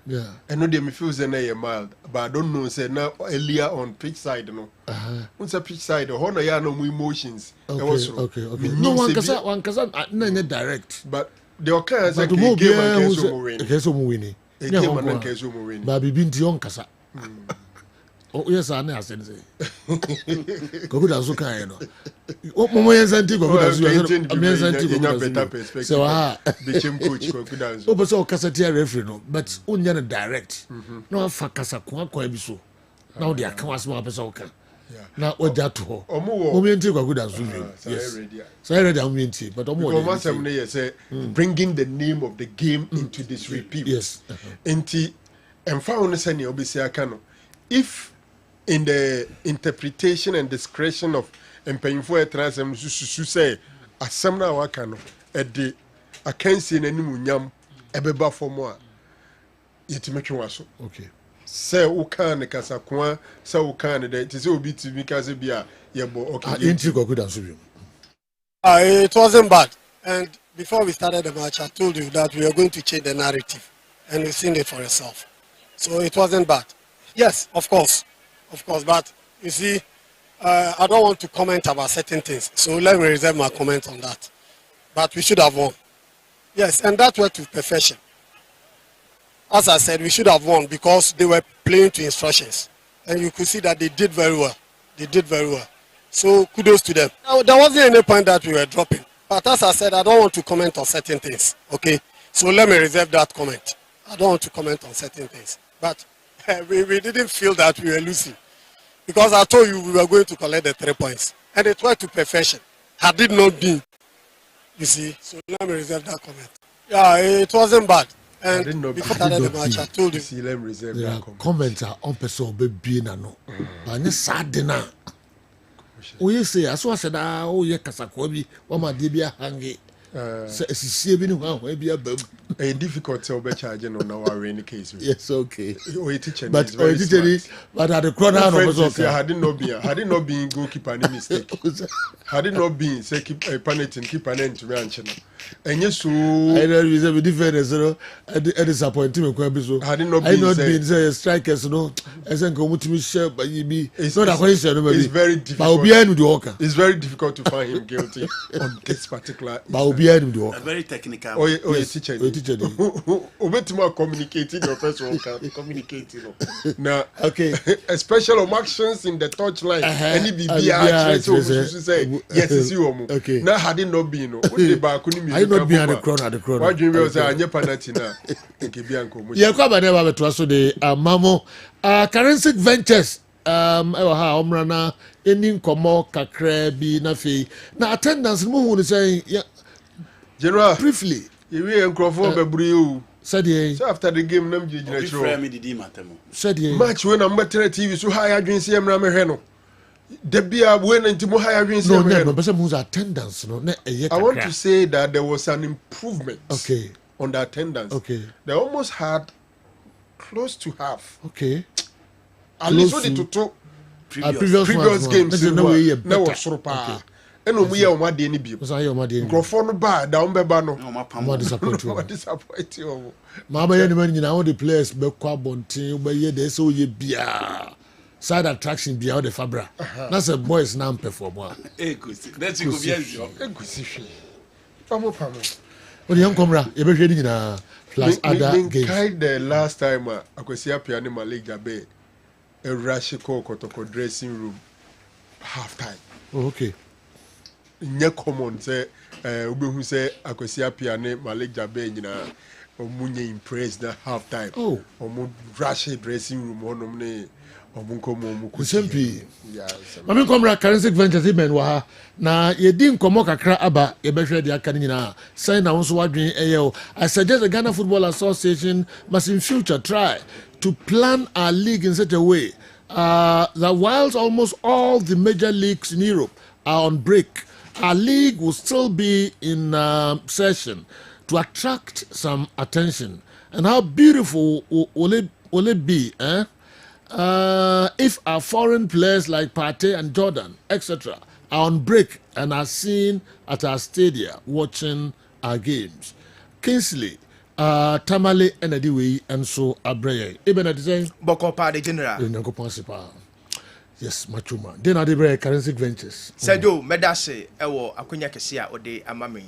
and no dem feel say na ye mild but I don't know say now earlier on pitch side no. Once a pitch side ho na ya no more emotions. Okay. No one kasa na direct. But the occur say game and Kessben mo win. Game and Kessben mo win. Ba bibi nti on kasa. Oh yes, I know. Say. Go da so kan no. O mo yen santi go da so. Me santi go da better perspective. So the team coach go da so. O be so kasa tia referee no, but unya na direct. No afa kasa kwa bi so. Na o de aka wasma be so kan. Na o ja to ho. O mo yen ti go da so. Yes. So I ready am yen but o mo de. Because am na say bringing the name of the game into this repute. Yes. Enti emfa won say ne obesi aka no. If in the interpretation and discretion of Mpanyinfo Etransem su say asem na waka no ede akansi nanimunyam ebeba fomo a yetimetwe so. Okay. Say u kan ne kasakwa say u kan ne de say obi timi kase bia yebo okay. It wasn't bad, and before we started the match I told you that we are going to change the narrative and you've seen it for yourself. So it wasn't bad. Yes, of course, but you see, I don't want to comment about certain things, so let me reserve my comment on that. But we should have won. Yes, and that went to perfection. As I said, we should have won because they were playing to instructions. And you could see that they did very well. So kudos to them. Now, there wasn't any point that we were dropping. But as I said, I don't want to comment on certain things. Okay? So let me reserve that comment. I don't want to comment on certain things. But we didn't feel that we were losing. Because I told you we were going to collect the 3 points. And it went to perfection. Had it not been, you see. So let me reserve that comment. Yeah, it wasn't bad. And before I started the match, I told you. See, let me reserve that comment. Comments are on person be na no. But ne sad na. We say as I said, oh yeah, kasakwa bi, o ma de bia hangi. Sisi bi ni ho ahụ ebi abam. Difficult to be charging on our rainy case. Yes, okay. But at the corner had it not been goalkeeper any mistake. Had it not been say keep a penalty keep an end to ranch. And yes, so I know it's a difference, a disappointment. Had it not been say strikers, no, as a community share, but you be it's not a question. It's very difficult. It's very difficult to find him guilty on this particular. A very technical. Oh, yes, teacher. Obetima communicating your first one communicating. Now, okay, a special of actions in the touchline. Any BBR say yes, it's you. Okay. Now had it not been, I not be at the crown. Why do you say I never penalty now? Yeah, come and never to us today. Mamo, currency ventures. Ha omrana ending komo kakra bi na fe. Na attendance mo hu say yeah. General briefly. You and Crawford bebre you. Said ye after the game nam jina show. Said ye match when I'm better TV so high against him na me hwe no. Debia when ntimo high against him. No, but some attendance no na I want to say that there was an improvement. Okay. On the attendance. Okay. They almost had close to half. Okay. At least what it to previous games na was soro pa. Eno mu ye o ma de ni bio. So ayo ma de ni. Grofo no ba down be ba no. Ma disappoint you. Ma disappoint you. Ma ba ye ni man nyina all the players be kwa bonten be ye dey so ye bia. Side attraction bia the fabra. Na say boys na perform a. Ekusi. Let's go bien yo. Ekusi hwe. Pamo. Odi yan komra ye be hwe ni nyina plus other games. Kind the last time akwesi apia ni Liga be a rush kotoko dressing room half time. Oh, okay. Nye common say obehu say akwesi apia ni Liga be nyina omunye impressed na half time. Oh, omu rush dressing room onom ne omunkomo omuku. Simple. Yeah. Mami komra currency ventures men wa na yedi nkomo kakra aba ye behwe de aka nyina. Say na wonso wadwen eyo. I suggest the Ghana Football Association must in future try to plan our league in such a way that whilst almost all the major leagues in Europe are on break, our league will still be in session to attract some attention. And how beautiful will it be if our foreign players like Partey and Jordan, etc., are on break and are seen at our stadia watching our games. Kingsley, Tamale Enadiwe and so Abreye. Even at the same Bokopa the general. Yes, Machuma. Then are the currency ventures. Sedo medase ewo akonya kese a ode amame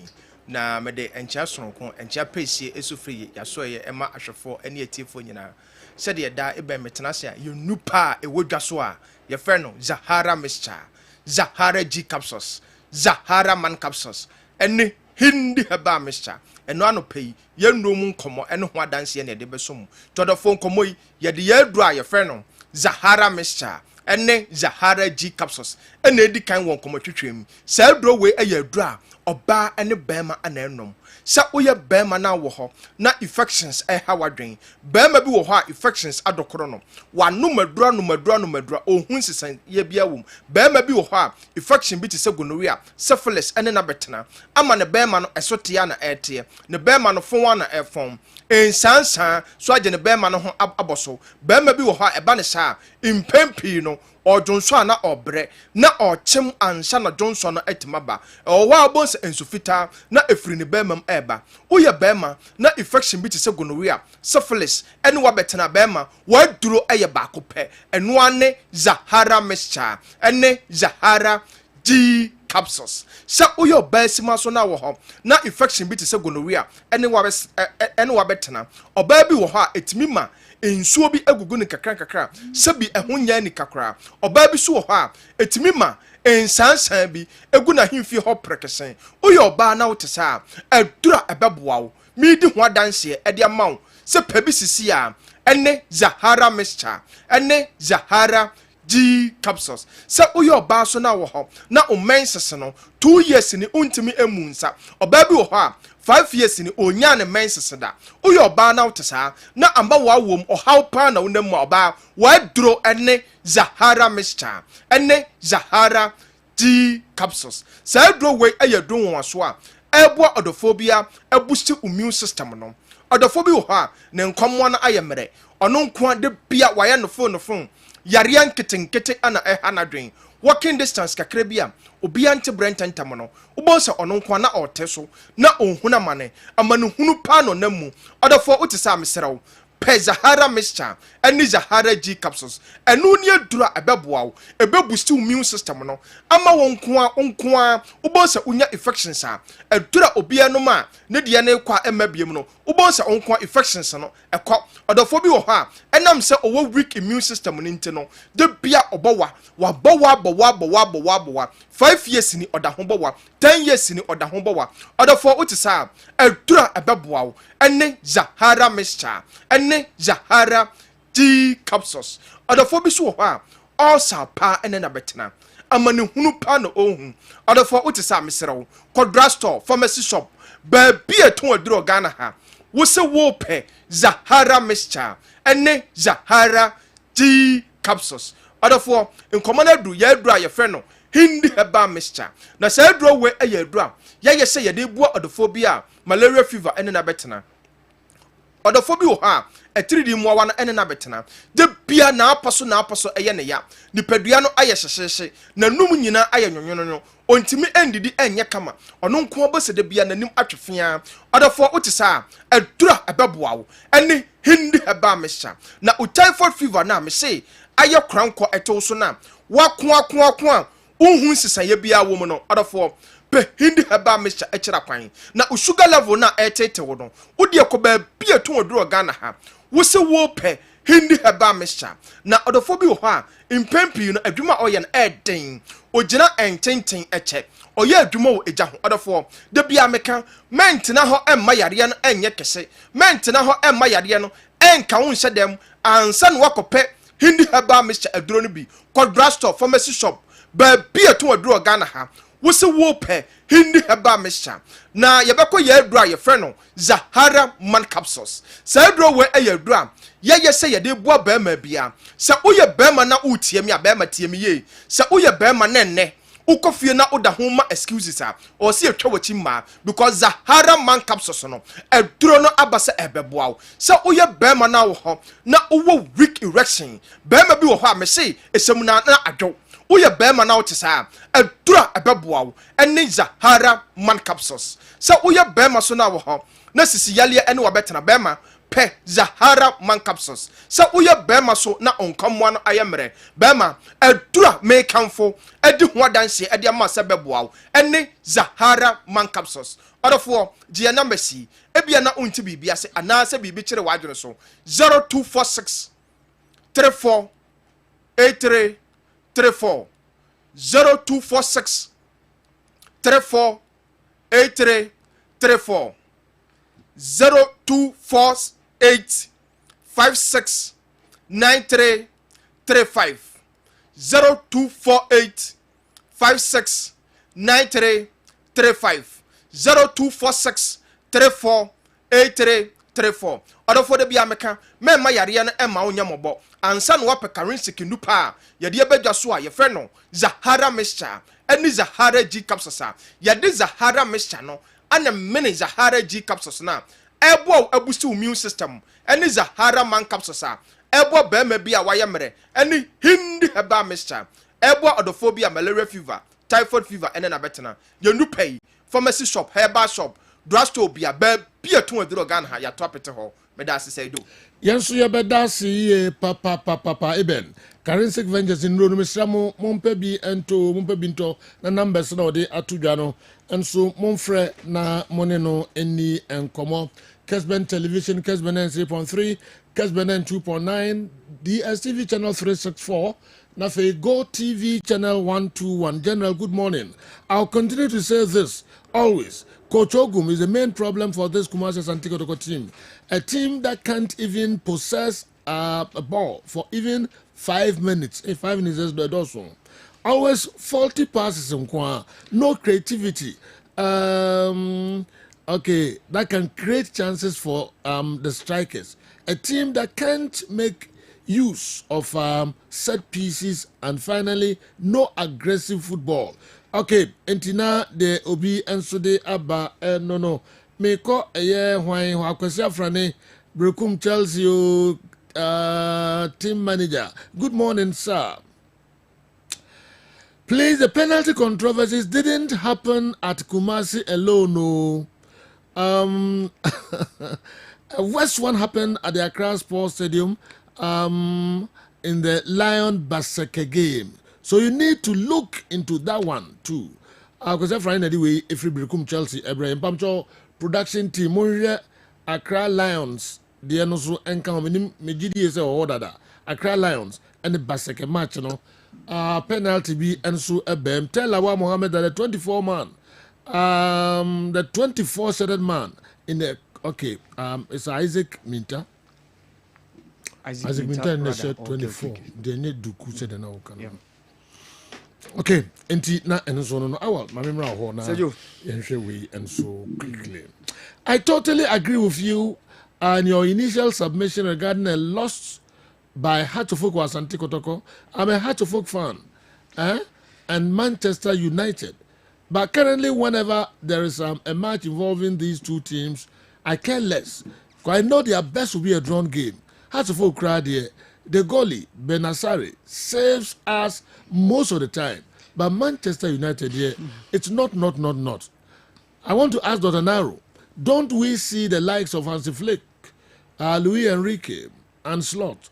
na mede encha sonko encha pesi esufri yaso ye ema ahwefo ene etifo nyina. Said ye da ebe metenase ye nupa ewodwa so a ye fe no Zahara Mixture, Zahara G capsules, Zahara Man capsules, ene hindi heba mixture. Eno ano pay ye nnom nkomo ene ho adanse ne de besom. Todofo nkomo ye de ye dru a ye fe no Zahara Mixture. Ene Zahara G capsules ene edi kan won komo twetwem sa dro we eye dra oba ene bema ana enom sa oye bema na wo ho na infections ha wadwen bema bi wo ho a infections adokoro no wa numadura ohun sisan ye bia wom bema bi wo ho a infection bi ti se gonorrhea syphilis ene na betena ama ne bema no esote ya na ete ne bema no fon na efon ensansan so agye ne bema no ho aboso bema bi wo ho a eba ne sa impempi no odunso na obre na ochim ansa na Johnson no etimaba owa abons ensufita na efiri ne bema eba uye bema na infection bi ti se gonorrhea syphilis ene wa betena bema wa duro eye ba ko pe eno ane Zahara Mixture ene Zahara G capsules sa uyo basima so na wo ho na infection bi ti se gonorrhea ene wa betena oba bi wo ho a etimi ma ensuo bi agugu ne kakra sabi ehonya ni kakra oba bi so wo ho a etimi ma ensansan bi egu na himfi ho prekesen uyo oba na wotesa adura ebeboa wo midi ho adanse ede amawo se pabi sisi a ene Zahara Mixture ene Zahara G capsules sa uyo oba so na wo ho na o mensese no 2 years ni untimi emunsa oba bi wo ho a 5 years ni onya ne mensese da uyo oba na wotesa na amba wa wom o how pa na wonam oba wa duro ene Zahara Mixture ene Zahara G capsules sa duro we ayadun won so a ebo odophobia a boost immune system no odophobia ha ne nkomwa na ayemere ono nko de bia waya no phone yare nkete ana anadwen walking distance kakra bia obi ante brententam no ubonsa ono nko na oteso na onhuna mane amanu hunu pa no namu odofo utisa mesrew pe Zahara mixture and Zahara G capsules and no near dura abeboa ebe boost immune system no ama wonkwa ubonsa unya infections a dura obia no ma ne de na kwa emabiem no ubonsa onkwa infections no ekọ odofo bi wo ha enam se owo weak immune system no nti no de bia obowa wabowa 5 years ni oda ho bowa 10 years ni oda ho bowa odofo utisa dura abeboa ene Zahara mixture ene Zahara G capsules odofo bi so ho all pa ene na betena amane hunu pa no ohun odofo utisa mesrew kodra store pharmacy shop ba bi eton aduro Ghana ha wo se wo pe Zahara mixture ene Zahara G capsules odofo nkomana du ya aduro a ye fe no hindi heba mixture na sa aduro we aye aduro ya se ye de bua odofo bi a malaria fever ene na betena odofo bi wo ha etiridi mu awa na ene na betena de bia na apaso eye ne ya nipadua no aye hyehye na num nyina aye nwonwonwo ontimi endidi enye kama ono nko obose de bia nanim atwefia odofo utisa adura ebeboawo ene hindi heba mesha na typhoid fever na me say aye kranko eto so na wako unhu sisaye bia wo mu no odofo pe hindi heba mesha echira kwan na sugar level na etete wo no odi ekoba bia to oduro Ghana ha wo se wo pe hindi heba mesha na odofo bi wo ha impempi no adwuma oye na eden ogina ententen eche oye adwuma wo eja ho odofo de bia meka mentina ho emma yare no enye kese mentina ho emma yare no enka wo nse dem ansa no wakope hindi heba mesha aduro no bi kodra store pharmacy shop ba bia to oduro Ghana ha wo se wo pe hindi heba mesha na yebeko ye aduro ye frɛ no Zahara man capsules sa aduro we ye aduro ye se ye de bua ba ma bia sa uye ba ma na utie mi ba ma tie mi ye sa uye ba ma na nne ukofie na oda ho ma excuses a o se etwa wachi ma because Zahara man capsules no aduro no abase ebeboa sa uye ba ma na wo ho na uwo weak erection ba ma bi wo ho a me se esem na adwo uye bema na otisa adura ebeboa ene Zahara man capsules sa uye bema so na wo ho na sisi yale ene wo betena bema pe Zahara man capsules sa uye bema so na onkamwa no ayemre bema adura me kanfo edi ho adanse edi ama se beboa ene Zahara man capsules odofo je na mbesi ebia na unti bibia se anase bibi kire wadwene so 0246 34 83 34 0246 34 83 34 0248 56 93 35 0248 56 93 35 0246 34 83 34 odofo de bia meka memma yare no emma onya mobo ansa no wape currency nupa ye de bedwa so a ye frɛ no Zahara mixture eni Zahara G capsules a ye de Zahara mixture no ana mini Zahara G capsules na ebo abusi immune system eni Zahara man capsules a ebo ba ma bia wa ye mere eni hindi heba mixture ebo odophobia malaria fever typhoid fever ene na betena ye nupa yi pharmacy shop herbal shop drugstore bia ba bia to aduro Ghana ha ya to apete ho meda se do yenso ye beda se ye papa eben currency vengeance in ro misramo mompa bi ento mompa bi nto na numbers na ode atudwa no enso momfrɛ na mone no eni enkomo Kessben television Kessben 3.3 Kessben 2.9 DSTV channel 364 na fe Go TV channel 121. General, good morning. I'll continue to say this always. Coach Ogum is the main problem for this Kumasi Santi Kotoko team. A team that can't even possess a ball for even 5 minutes. 5 minutes is the dorsal. Always faulty passes, no creativity. Okay, that can create chances for the strikers. A team that can't make use of set pieces, and finally, no aggressive football. Okay, entina de obi enso de aba no meko eye hwan ho akwasi afrane Brekum Chelsea team manager. Good morning, sir. Please, the penalty controversies didn't happen at Kumasi alone. No. Worst one happened at the Accra Sports Stadium in the Lion Baseke game. So you need to look into that one too. Because anyway, if you become Chelsea, Ibrahim Pamcho production team, Accra Lions, the also encounter Megidi is order Accra Lions and the Baseke match, you know. Penalty be and so a bem. Tell Awa Mohammed that the 24 man, the 24-sided man in the it's Isaac Minta. Isaac Minta in the set 24. They need to do said now. Okay, enti na and so no. Awal, my memory of na. We and so quickly. I totally agree with you on your initial submission regarding a loss by Hatchofok Asante Kotoko. I'm a Hatchofok fan, and Manchester United. But currently, whenever there is a match involving these two teams, I care less. Because I know their best will be a drawn game. Hatchofok crowd here. The goalie, Benasari, saves us most of the time. But Manchester United here, it's not. I want to ask Dr. Naro, don't we see the likes of Hansi Flick, Luis Enrique, and Slot?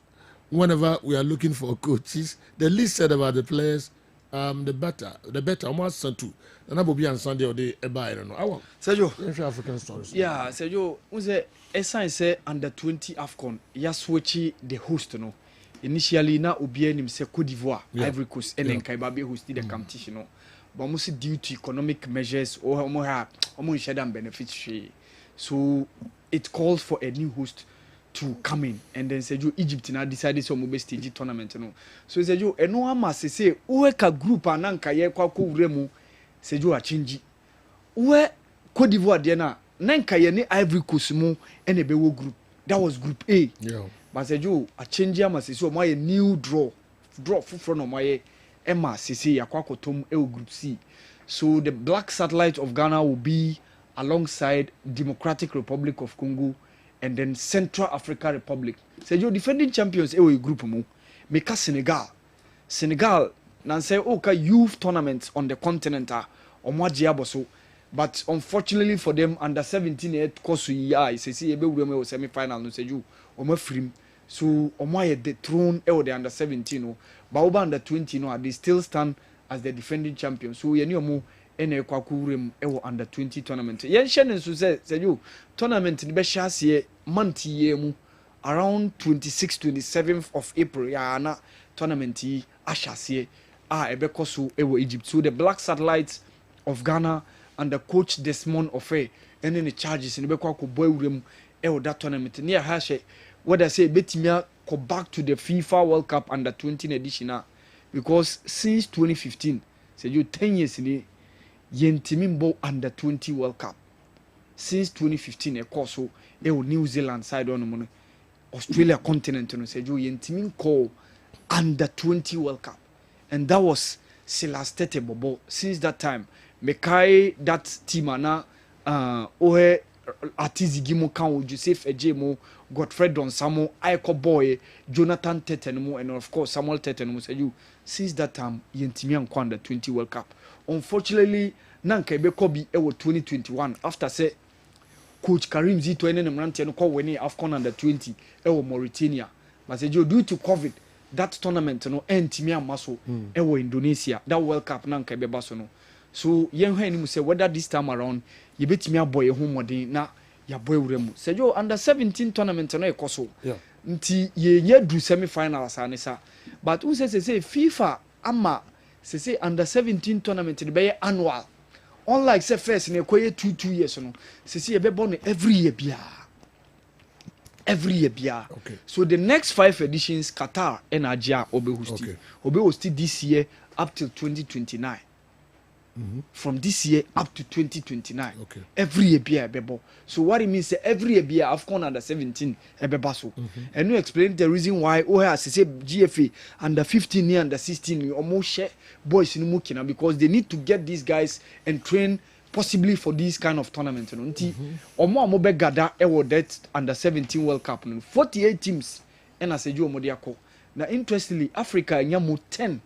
Whenever we are looking for coaches, the least said about the players, the better. Almost too. And I will be on Sunday or day. I don't know. I want. Sergio, African stories. Yeah, Sergio. Esa say under 20 AFCON. Ya switchi the host no. Initially na obi enim say Cote d'Ivoire, Ivory Coast, and then Kaibabe hosted the competition no. But mostly due to economic measures or omo share them benefits. So it calls for a new host to come in, and then Sergio Egypt now decided to move stage tournament no. So Sergio eno ama say ka group ananka ye kwa ko wuremu Sergio a change. Uwe Cote d'Ivoire de na nanka ye ne Ivory Coast mu ene bewo group. That was group A. Yeah. But Sergio a change ama say so my new draw from no my Emma Sisi Yakwakotom Group C. So the Black Satellite of Ghana will be alongside Democratic Republic of Congo and then Central African Republic. Sergio defending champions group mo. Make Senegal. Senegal nan say youth tournaments on the continent so. But unfortunately for them under 17 course Sisi ebe semi final no Sergio free. So the throne the under 17 no. But over under 20 no they still stand as the defending champions. So you ene kwakurem under 20 tournament. Yen shenen so say you tournament ni be shase month ye mu around 26-27th of April ya na tournament yi ashase ebe koso Egypt. So the Black Satellites of Ghana and the coach Desmond Ofe ene the charges ni be kwa ko boy urem that tournament near hashe what I say betimia go back to the FIFA World Cup under 20 edition because since 2015 say you 10 years ni Yentimimbo under 20 World Cup since 2015 course New Zealand side on Australia continent no say you Yentimin call under 20 World Cup and that was Selastete Bobo. Since that time Mekai that team ana ohe Atizi Gimo Kan Joseph Ejemo Godfred Donsamo Aiko Boy Jonathan Tetenmo and of course Samuel Tetenmo say you since that time Yentimian under 20 World Cup. Unfortunately, Nanka Bekobi ewo 2021 after say Coach Karim Zito ene mranti no call winning AFCON under 20 ewo Mauritania. But say due to COVID that tournament no entimi amaso ewo Indonesia. That World Cup Nanka Beba so no. So yen hwe ni mu say whether this time around ye betimi aboy ho modern na ya boy wuremu. Say yo under 17 tournament no ekoso. Yeah. Nti ye do semi finals anisa. But who say FIFA ama say under 17 tournament the be annual. Unlike say first in a 2 years no. Say e be born every year bia. Okay. So the next 5 editions Qatar and Nigeria obe host. Okay. Obe host this year up till 2029. from this year up to 2029. Okay. Every year be a bebo. So what it means every year be AFCON under 17 ebeba so. And you explain the reason why as say GFA under 15 year under 16 you almost share boys in Mukina because they need to get these guys and train possibly for this kind of tournament. Omo be gada that under 17 World Cup 48 teams and as a Joe Modiako. Now interestingly Africa nyamu 10.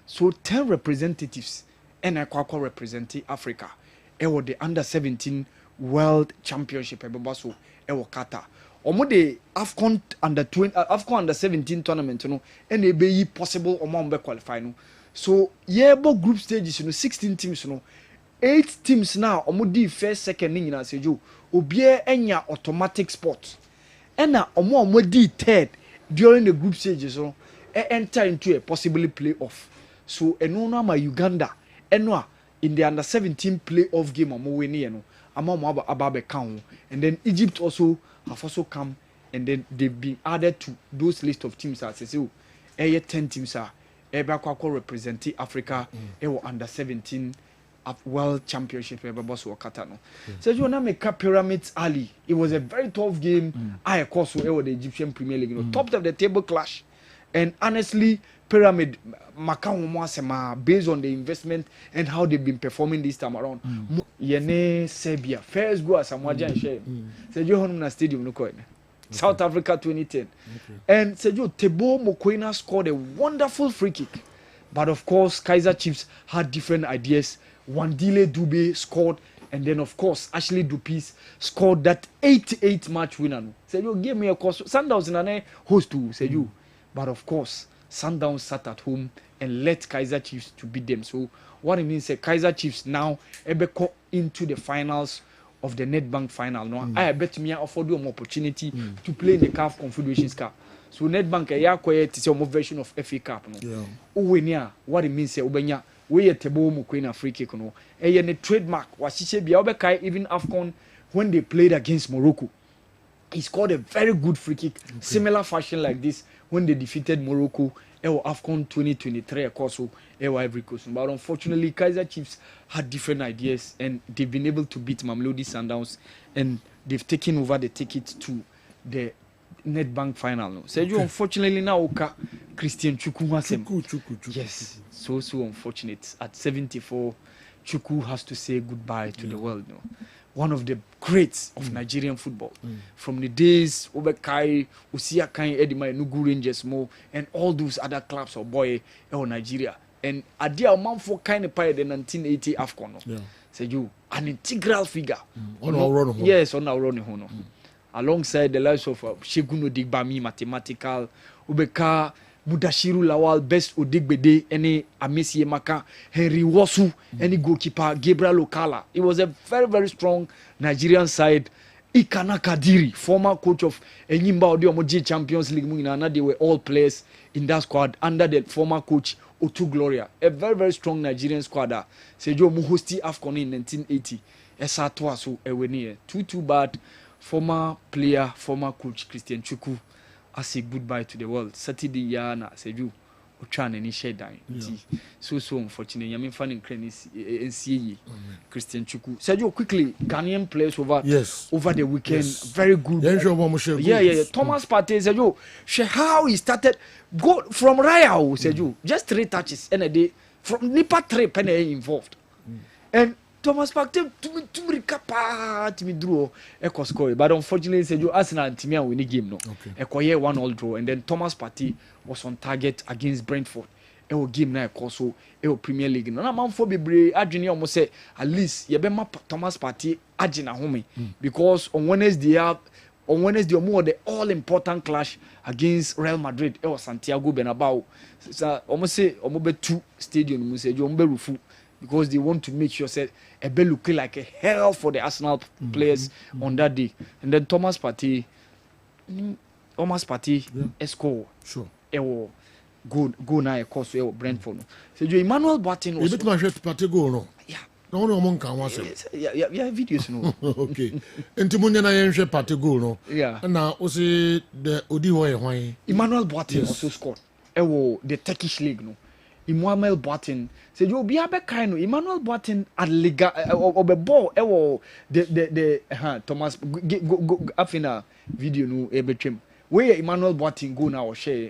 So 10 representatives and I represent Africa. Ewo the under 17 World Championship so ewo Qatar. Omo the AFCON under 20 AFCON under 17 tournament no and e be possible omo be qualify no. So yebo group stages 16 teams 8 teams now omo di first second ni nyina sejo obie enya automatic spot. Ena omo di third during the group stages enter into a possibly playoff. So eno no ma Uganda Enwa in the under 17 playoff game omo wini no ama ababe count and then Egypt also have also come and then they've been added to those list of teams as say 10 teams are represent Africa under 17 World Championship so Qatar no. So you na make Pyramids Ali. It was a very tough game. I of course the Egyptian Premier League top of the table clash. And honestly Pyramid based on the investment and how they've been performing this time around. Yene Serbia first go as Samoa share. Sergio Honumna Stadium no coin. South Africa 2010. And Sergio Tebo Mokoena scored a wonderful free kick. But of course Kaizer Chiefs had different ideas. Wandile Dube scored and then of course Ashley Dupis scored that 88 match winner. Sergio gave me a course. Sundowns in an host to Sergio. But of course Sundowns sat at home and let Kaizer Chiefs to beat them. So what it means is Kaizer Chiefs now go into the finals of the Nedbank final. No, I bet me offer them opportunity to play in the CAF Confederations Cup. So Nedbank is a version of FA Cup. No, what it means is Ubenya we at Tebo Mokoena free kick. No, a trademark was even AFCON when they played against Morocco. He scored a very good free kick, similar fashion like this when they defeated Morocco. AFCON 2023 of course Ivory Coast. But unfortunately Kaizer Chiefs had different ideas and they've been able to beat Mamelodi Sundowns and they've taken over the ticket to the Nedbank final. No. So unfortunately now Christian Chuku. Yes, so unfortunate. At 74, Chuku has to say goodbye to the world. No. One of the greats of Nigerian football. From the days Obekai, Usiakai, Edima, Nugu Rangers, Mo, and all those other clubs of boy in Nigeria. And Adia Amount for kind of pie the 1980 AFCON. No. So you an integral figure. Yes, on our running hono. Alongside the likes of Shegun Odigbami, mathematical, Ubeka, Mudashiru Lawal, best Odigbede, any Amesi Maka, Henry Wosu, any goalkeeper, Gabriel Okala. It was a very, very strong Nigerian side. Ikana Kadiri, former coach of Enyimba Odiomoji Champions League, they were all players in that squad under the former coach Otu Gloria. A very, very strong Nigerian squad. Sejo Muhosti AFCON in 1980. Esatwa so Ewenie. Too bad. Former player, former coach Christian Chuku. I say goodbye to the world. Saturday yana Seju Uchan and Shedan. So unfortunately. I mean fun in NCAE Christian Chuku. Seju quickly Ghanaian players over the weekend. Very good. Yeah. Thomas Partey Seju. How he started go from Raya Seju. Just 3 touches and a day from Nipa 3 penny involved. And Thomas Partey to me capable to me draw a score, but unfortunately, said you Arsenal and Timia win the game no. A 1-1 draw, and then Thomas Partey was on target against Brentford. A game na also a Premier League. No, man for be brave. Adrian almost say at least you be Thomas Partey Adrian home because on Wednesday more the all important clash against Real Madrid. It was Santiago Bernabeu. So almost say almost 2 stadium. We say you rufu. Because they want to make sure that Ebe look like a hell for the Arsenal players on that day. And then Thomas Partey score. Sure. Ewo go na course we Brentford. So you Emmanuel Boateng also. You bet my Partey go no. Yeah. No among can watch it. Yeah, videos no. Okay. Entimunya na yenhwe Partey go no. Yeah. Na o say the Odi Hoye Emmanuel Boateng also scored. Ewo the Turkish league no. Emmanuel Boateng say you be abe kind Emmanuel Boateng at Liga obe ball ewo the Thomas go afina video no ebetwem where Emmanuel Boateng go now or share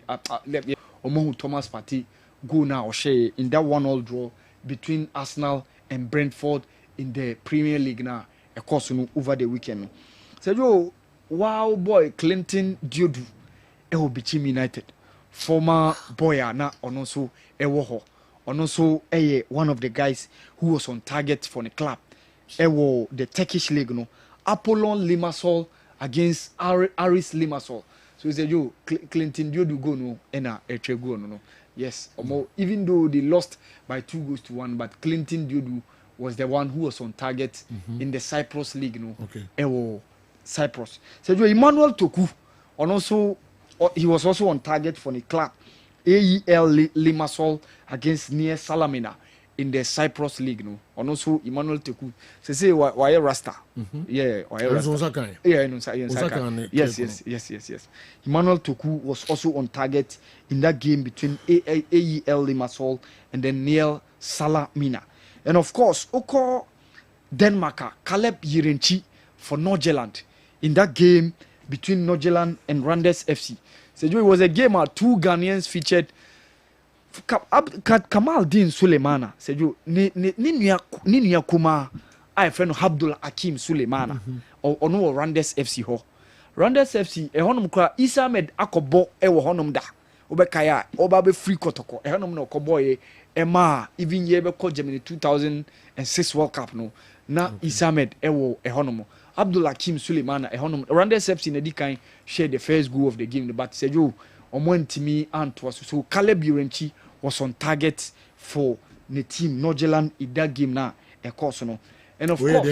omo Thomas Partey go now or share in that 1-1 draw between Arsenal and Brentford in the Premier League now of course over the weekend say yo wow boy Clinton Diodu ewo Bichim United former boy na ono so ewo ho ono so one of the guys who was on target for the club ewo the Turkish league no Apollon Limassol against Aris Limassol so he said yo Clinton Diodu go no ena etwe go no yes even though they lost by 2-1 but Clinton Diodu was the one who was on target in the Cyprus league no ewo Cyprus so yo Emmanuel Toku ono so he was also on target for the club AEL Limassol against Nia Salamina in the Cyprus League no and also Emmanuel Teku say why Rasta yeah why Rasta yeah yes Emmanuel Teku was also on target in that game between AEL Limassol and then Nia Salamina and of course Oko Denmark Caleb Yirenchi for Norgeland in that game between Norgeland and Randers FC. So it was a game where 2 Ghanaians featured. Kamal Din Suleimana. So you ni kuma I friend Abdul Hakim Suleimana or no Randers FC ho. Randers FC e honum kra Isa Ahmed akobo e wo honum da. Obekaya oba be free kotoko. E honum no kobo e ma even ye be call Germany 2006 World Cup no. Na Isa Ahmed e wo e honum. Abdul Hakim Suleimana ehonum Randers FC na di kan share the first goal of the game but said you omontimi antwas so Caleb Yurenchi was on target for the team Norgeland in that game na e course no and of course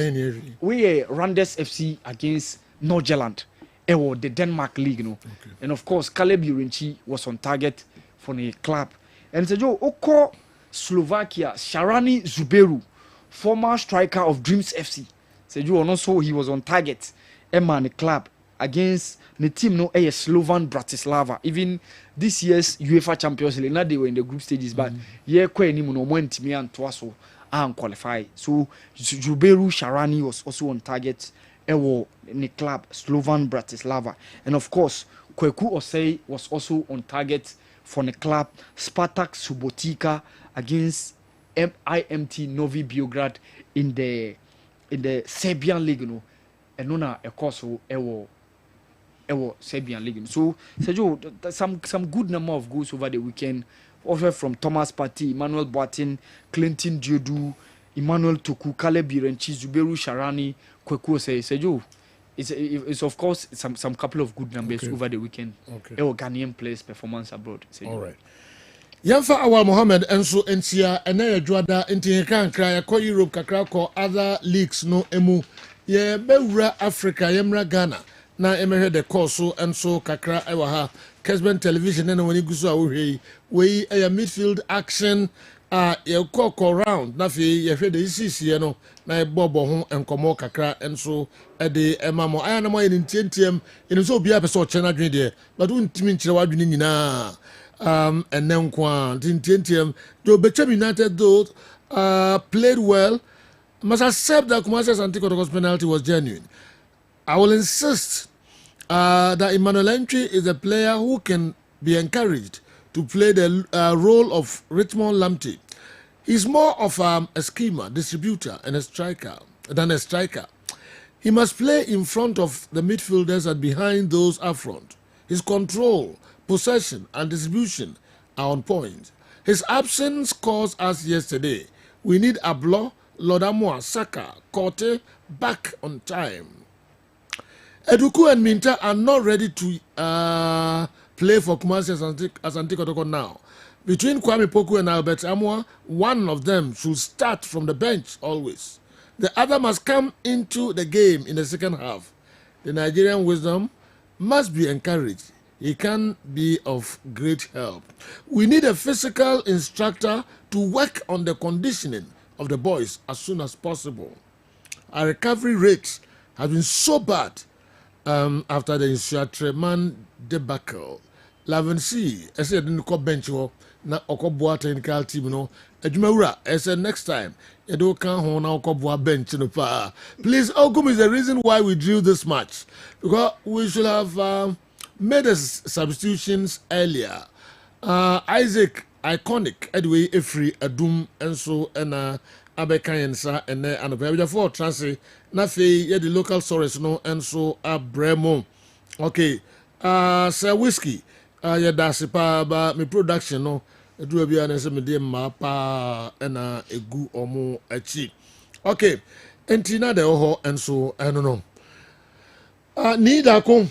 we Randers FC against Norgeland the Denmark league no and of course Caleb Yurenchi was on target for the club and said you oko Slovakia Sharani Zuberu former striker of Dreams FC said you also he was on target Emma the club against the team no Slovan Bratislava even this year's UEFA Champions League not they were in the group stages but ni no went me and twaso and qualify so Juberu Sharani was also on target in the club Slovan Bratislava and of course Kweku Osei was also on target for the club Spartak Subotica against IMT Novi Beograd in the Serbian League no and nona a course ewo Serbian League so Sergio some good number of goals over the weekend offered from Thomas Partey, Emmanuel Boateng, Clinton Diodu, Emmanuel Toku, Caleb Yirenchi, Zuberu Sharani, Kweku say Sergio it's of course some couple of good numbers over the weekend Ghanaian players performance abroad all right Yamfa Awal Mohammed enso entia ene adwada enti kan kra ko Europe kakra ko other leagues no emu ye bewura Africa yemra Ghana na emehwe the course enso kakra ewa ha Kessben television na woni guso awhwe we midfield action ye ko round na fe ye hwe de isisi no na bobo ho enkomo kakra enso de emamo aya na mo ye ntientem ene so obi apese o chena dwen de but untimi nkire wadwene nyina and then the Bechem United though played well. Must accept that Kumasi's anti-Kotoko's penalty was genuine. I will insist that Emmanuel Entry is a player who can be encouraged to play the role of Richmond Lamptey. He's more of a schemer, distributor, and a striker than a striker. He must play in front of the midfielders and behind those up front. His control, possession and distribution are on point. His absence caused us yesterday. We need Ablo, Lodamoa, Saka, Korte back on time. Eduku and Minta are not ready to play for Kumasi as Antikotoko now. Between Kwame Poku and Albert Amwa, one of them should start from the bench always. The other must come into the game in the second half. The Nigerian wisdom must be encouraged. He can be of great help. We need a physical instructor to work on the conditioning of the boys as soon as possible. Our recovery rate has been so bad after the Insuatreman debacle. Lavency, I said in the bench, na okoboa technical team no adwumawura I said next time you don't come home na okoboa bench no pa. Please, Ogum is the reason why we drew this match, because we should have made the substitutions earlier. Isaac iconic anyway free adum and so and abekayensa and and for transi na fe ye the local source no and so abremo. Okay, sir whiskey ya dasi pa ba me production no edu bia na se me de ma pa na egu omo achi. Okay, entina de oho and so I don't know. Ni da ko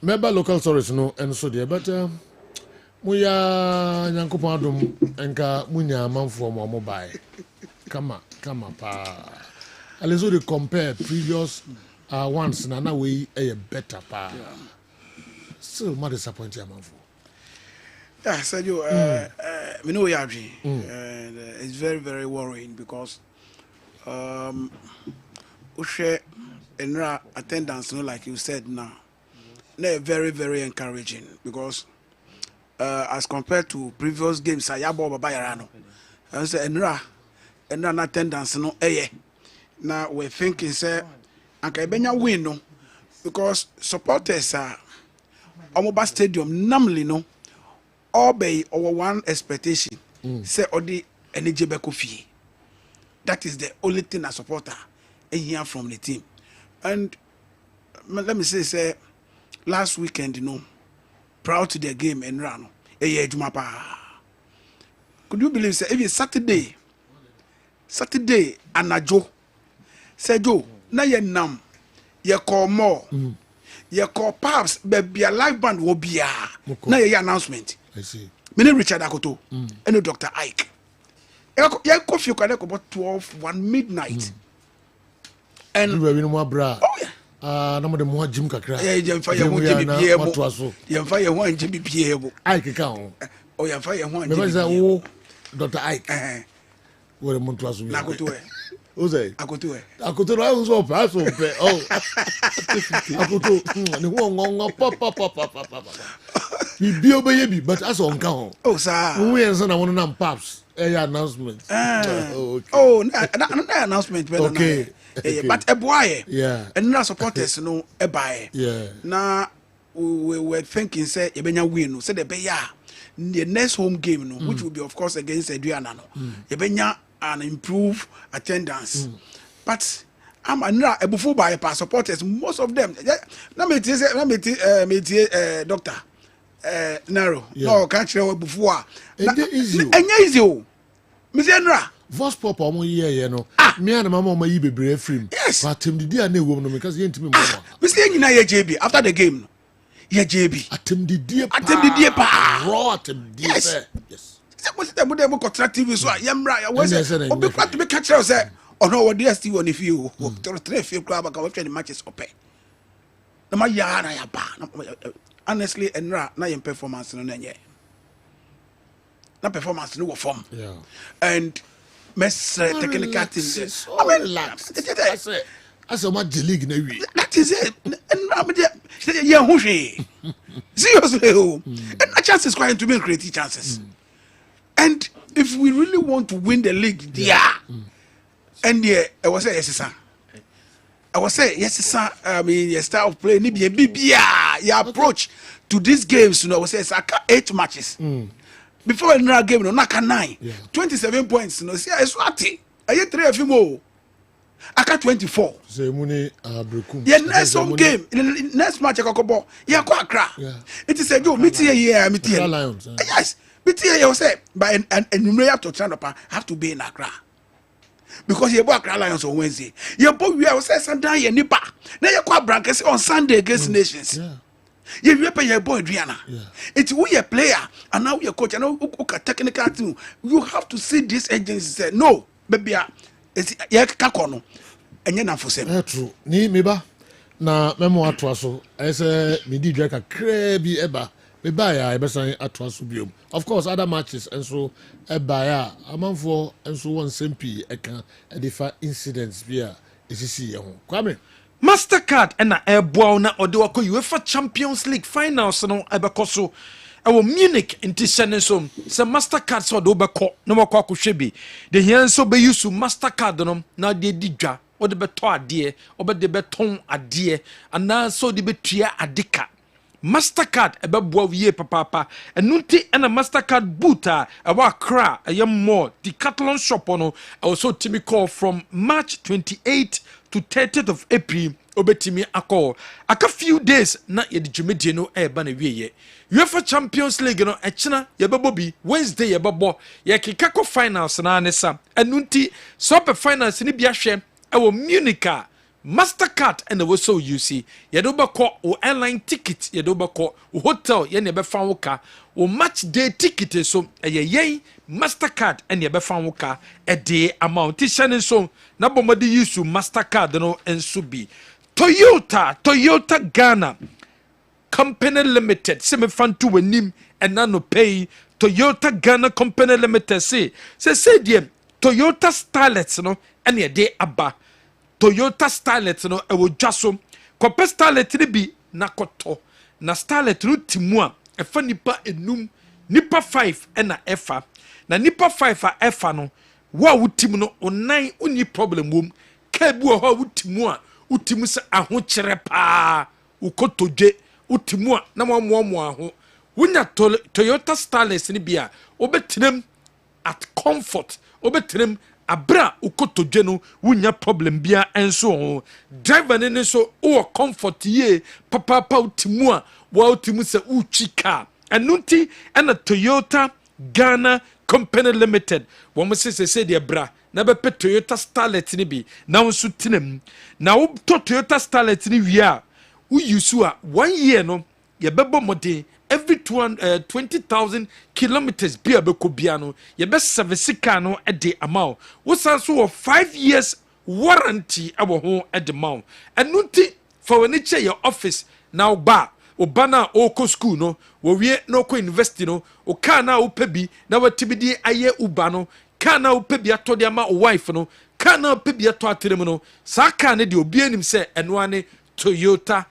member local source no and so there, but muya nyankopon adom enka munya manfo mo mobile. Come on, pa. Alezo de compare previous ones na way a better pa. Still more disappointing manfo. Yeah, said you we know Yadri. It's very, very worrying because Ushe and attendance, no, like you said now, they're very, very encouraging because as compared to previous games, Sayabo Babayarano, and say and attendance no now we're thinking say Benya win no because supporters are Omoba Stadium normally no obey our one expectation say odi energy beko fee. That is the only thing a supporter hear from the team. And let me say last weekend, you know, proud to the game and run. Could you believe say if it's Saturday and a Joe say Joe na ye nam ye call more ye call perhaps be a live band will be na ye announcement. I see. Many Richard Akoto and Dr. Ike. Yeah, coffee can about 12 midnight. And we have no bra. Oh yeah. No more more Jim Kakra. Yeah, you fire one Jimmy Piebo. Ike count. Oh, you fire one. Dr. Ike. What a month Nakoto. Who's that? Akoto. Akoto, I was so fast. Oh, Akoto. The one pop. We be obey, but as on count. Oh, sir. We are son. I want to know pops. Announcement. Oh, no announcement. Okay. But a boy. Yeah. And now supporters no a buy. Yeah. Now we were thinking say Ebenya win. Say the beya the next home game no, which will be of course against Adriana no. Ebenya an improved attendance. But I'm a before by supporters. Most of them. Let me doctor. Narrow. No, can't you before. Easy. Mr. Voice pop omo ye no. Me and mama omo yi bebre frame. Yes. But him di na ewo no because ye ntimi mo. Mr. Nyina ye JB after the game no. Ye JB. Atem di die pa. Raw atem die. Yes. Say mo say mo dem contract TV so yemra ya we say obi kwat be catch you say ono wo dey still on if you. Three field club ka we try the matches ope. Na ma ya na ya ba. Honestly enra na your performance no nye. Na performance no form. Yeah. And mess technical things. So I mean, relax. I say what the league na we. That is it. And I'm there. Yeah, who she? Seriously, and a chances quite to make creative chances. And if we really want to win the league, and I was say yes, sir. I was say yes, sir. I mean, your style of play, maybe your approach to these games. You know, I was say 8 matches. Before another game, no, naka 9, 27 points. No, see, I swati. I get 3 of you more. I got 24. Say money, brekum. Yeah, next home game, next match, I got ball. Yeah, quite crack. It is a go. Meet here, meet here. Lions. Yes, meet here. You say, but and you have to turn up. Have to be in Accra because you bought Lions on Wednesday. You bought we have said Sunday and Nipa. Now you quite brankers on Sunday against Nations. You pay your boy Adriana. It's we a player and now we a coach and now technical team. You have to see this agency say no, baby. It's kakono. And you're not for sale. True. Ni meba na memo atwa so. I say me di dwa kakra bi eba. Meba ya ebesan atwa so biom. Of course other matches and so eba ya amanfo and so one sempi eka edifa incidents bia esisi ye ho. Kwame Mastercard and a airbow na or do UEFA Champions League finals no ebekoso ɛwɔ Munich nti hyɛne so sɛ Mastercard sɛ ɔde wobɛkɔ na wɔkɔ akɔhwɛ bi de hia nso bɛyi so Mastercard no na de di dwa ɔde bɛtɔ adeɛ ɔbɛde bɛtɔn adeɛ anaasɛ ɔde bɛtua adeka Mastercard ɛbɛboa wie papaapa ɛno nti ɛna Mastercard boot a ɛwɔ Accra ɛyɛ mall Decathlon shop no ɛwɔ so timi call from March 28 to 30th of April obetimi akɔ aka few days na yɛde dwumadie no ɛɛba na wieyɛ UEFA Champions League no ɛkyena yɛbɛbɔ bi Wednesday yɛbɛbɔ yɛkeka kɔ finals na ne sa ɛno nti sɛ ɔpɛ finals ne bi ahwɛ ɛwɔ Munich a Mastercard and the so you see yɛde o airline ticket yɛde wobɛkɔ o hotel yɛne yɛbɛfa wo ka o match day ticket so ɛyɛ yɛn Mastercard and yɛbɛfa wo ka ɛde amount hyɛne so na bɔmmɔde use Mastercard no nso bi Toyota Ghana Company Limited sɛ mefa nto w'anim ɛna no pay Toyota Ghana Company Limited say deɛ Toyota Starlet no ɛne yɛde aba Toyota Starlet no ewo dwa so kope Starlet ne bi na koto na Starlet no timu a efa nipa enum nipa 5 na efa na nipa 5 a efa no wa wutim no onan uni problem wom ka bi wo ha wutimu a utimu se aho kyere pa ukotodwe utimu a na mo aho wunya Toyota Starlet ne bi a obetrem at comfort obetrem abra ukotodwe no wunya problem bia enso driver ne so o comfort ye papa utimu a wa utimu se uchika enunti ena Toyota Ghana Company Limited wo mo se de bra na be Toyota Starlet ne bi na nso tinam na wo Toyota Starlet ne wi a wo use a 1 year no ye bebo modern every 20,000 kilometers bi abeko bia no ye be service car no e de amount wo san so 5 years warranty abo ho e de amount enunti for when che your office now ba obana oko school no wo wie no ko university no o car na wo pebi na watibidi aye uba no car na wo pebi atode ama o wife no car na wo pebi ato aterem no sa car ne de obi anim se eno ane Toyota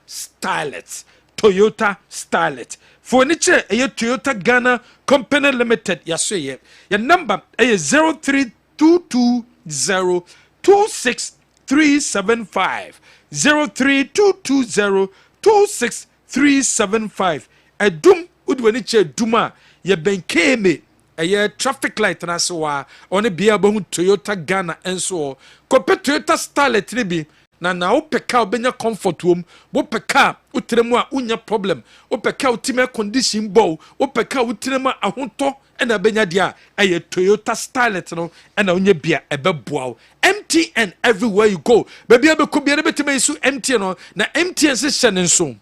Starlet for niche a Toyota Ghana Company Limited yasoye your number a 03220263750 03220263750 edum udwani che duma ye benkeme a traffic light na so wa one bia bo Toyota Ghana enso ko Toyota Starlet ribi na upeka obenya comfort wom upeka utremu a unya problem upeka utime condition bow upeka utremu ahonto ena benya dia aye Toyota Starlet no ena unya bia ebeboa MTN everywhere you go baby abeko bia betime isu MTN no na MTN se hyene nso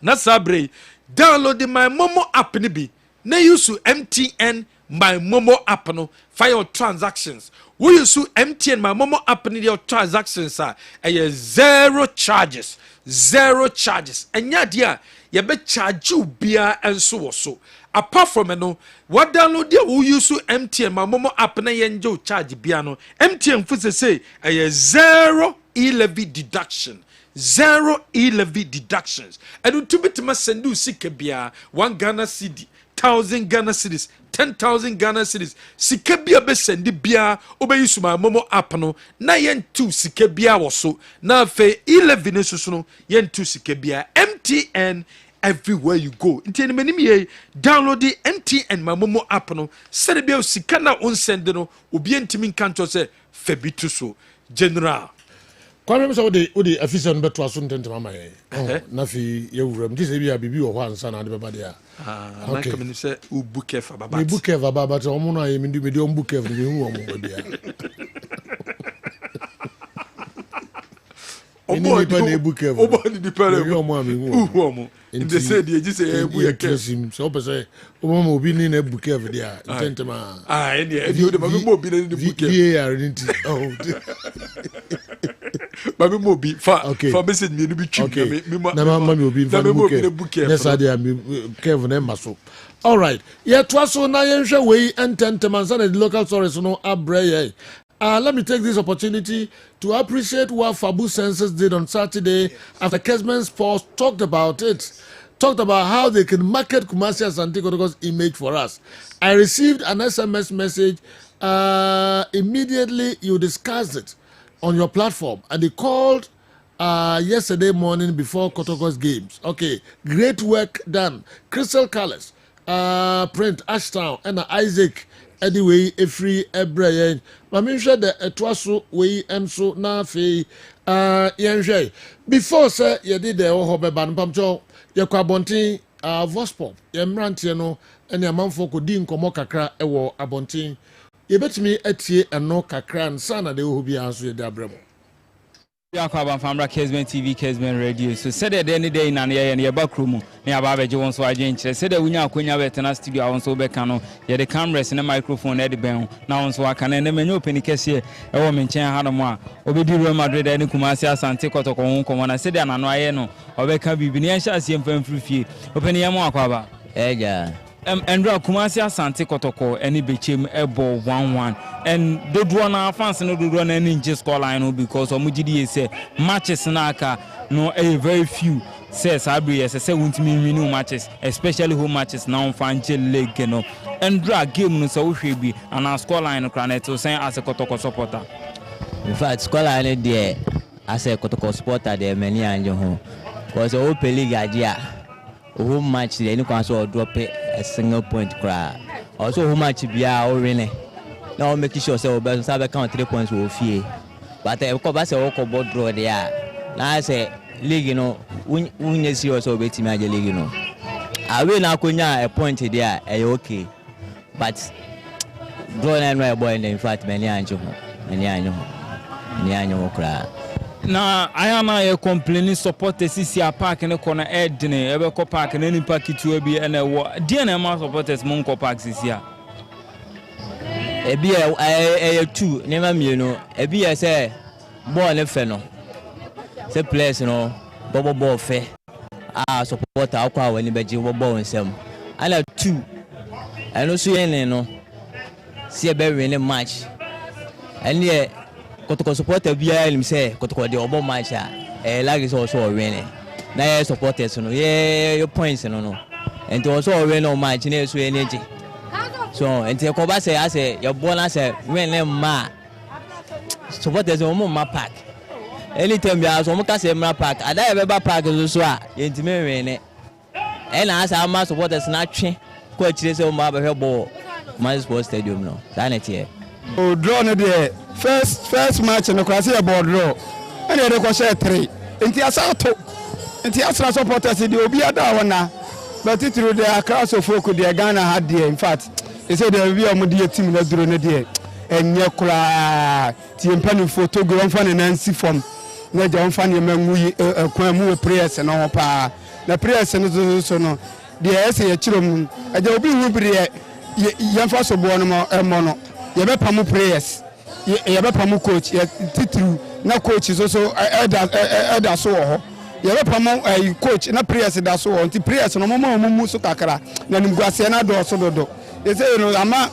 na sabre download my Momo app ni bi na use MTN my Momo app no for your transactions. We use MTN my Momo app in your transactions are zero charges. And yeah, dear, you be charge you beer and so. Apart from what download there we use MTN my Momo app na yenjo charge piano. MTN for say a zero e-levy deduction. Zero e-levy deductions. And to be to my sendu sikebia 1 Ghana cedi. 1,000 Ghana cedis, 10,000 Ghana cedis. Sikebia be sendi bia obe use my Momo app no na yen tu sikebia woso na fe 11 so no yen tu sikebia MTN everywhere you go. Nti many me download the MTN my Momo app no send bia sika na on send no obi ntimi nkanto se febitu so general. Kwame msa odi afisa nbeto aso ntente mama ye. Na fi ye wuram ti se bia bibi wo ho ansa na de beba dia. Na kamini se u bouquet fa baba. Mi bouquet fa baba to omo na ye mi di on bouquet fa mi hu omo bia. Omo ni pa ne bouquet. Omo ni di pa le. Omo ami hu. Omo. Inde se di ji se e bouquet. So pe se omo mo bi ni na bouquet fa dia. Ntente ma. Eni e di o de ma mo bi ni bouquet. VAR ni ti. Oh. Mami mobi fa message me no bi twim na mami obi fa bouquet yes I am Kevin Emaso. All right yeah twaso na yenhwe we ententemansa na the local stories no abreye. Let me take this opportunity to appreciate what Fabu Senses did on Saturday after Kessben Sports talked about it talked about how they can market Kumasi Asante Kotoko's image for us. I received an SMS message. Immediately you discussed it on your platform, and they called yesterday morning before Kotoko's games. Okay, great work done. Crystal Colors, Print, Ashtown, and Isaac. Anyway, a free Ebrayan. I'm sure that it was so way and so now fe before sir you did the Ohobe Banpamcho, your Quabontin, Vospop, Yamrantiano, and your man for Kodin Komokakra, Ewo Abontin. You bet me at ye and no Kakran, son of the Ubi answer the Abramo. Yakwaba Famra Kessben TV, Kessben Radio. So said that any day in an year and your back room near Babaji wants to agent. Said that we now Quenya Vetana studio on so becano, yet the cameras and the microphone at the bell. Now on so I can and the menu penny cashier, a woman chain Hadama, Obedi Real Madrid and Kumasi Asante Kotoko, and I said that I know, or Becca Biniasha Siam Free, open Yamakaba. Ega. Andra Kumasi Asante Kotoko, any became a ball 1-1. And the drone fans no do run any just score line because Omujidi say matches naka no a very few says Abri as I say won't mean new matches, especially home matches now fan leg no and drag game no so we be and our score line to say as a Kotoko supporter. In fact, score line there as a Kotoko supporter there many and your home because open league idea home match the any console drop a single point cry. Also home match be our winning. Now making sure say we sabe count 3 points we fear. But because say we ko board draw there. Now say league you know we serious we team age league you know. Awe na konya a point there okay. But draw na no boy in fact many anjo kra. Na I am a complaining supporter sisi a park in the corner edne ebe ko park na ni park itu bi na wo dia na ma supporters mon ko park sisi a ebi e two nema mienu ebi e say ball ne fe no say players no ball fe supporter akwa wani beji ball nsem ana two eno so yen no see e be win match ene Kotoko supporter bia elim say Kotoko de obo match like so win na supporters no your points no and also win no match na so energy so and the Koba say I say your bonus say win ma supporters o ma park anytime you ask o ka say ma park ada e be ba park so a yentime win e na asa ma supporters na twe ko chire say o ma ba hwe ball Man Sports Stadium no that net here o draw no there first match no class here ball draw and they go share 3 enti asato enti asra supporters dey obi ada wona but through the class of folk dey Ghana had there in fact they say there be am dey team na duro no there enye kura ti empani photo go on fan na nsi form na ja on fan ye manwu kwan mu prayers no ho pa na prayers no so no dey say ye chirom aja obi hu bire ye fa so bo no mo no ye be pamu prayers ye be pamu coach ye titru na coach so elder so ho ye be pamu coach na prayers da so ho nti prayers no mo so kakra na nimguase na do so do they say you know ama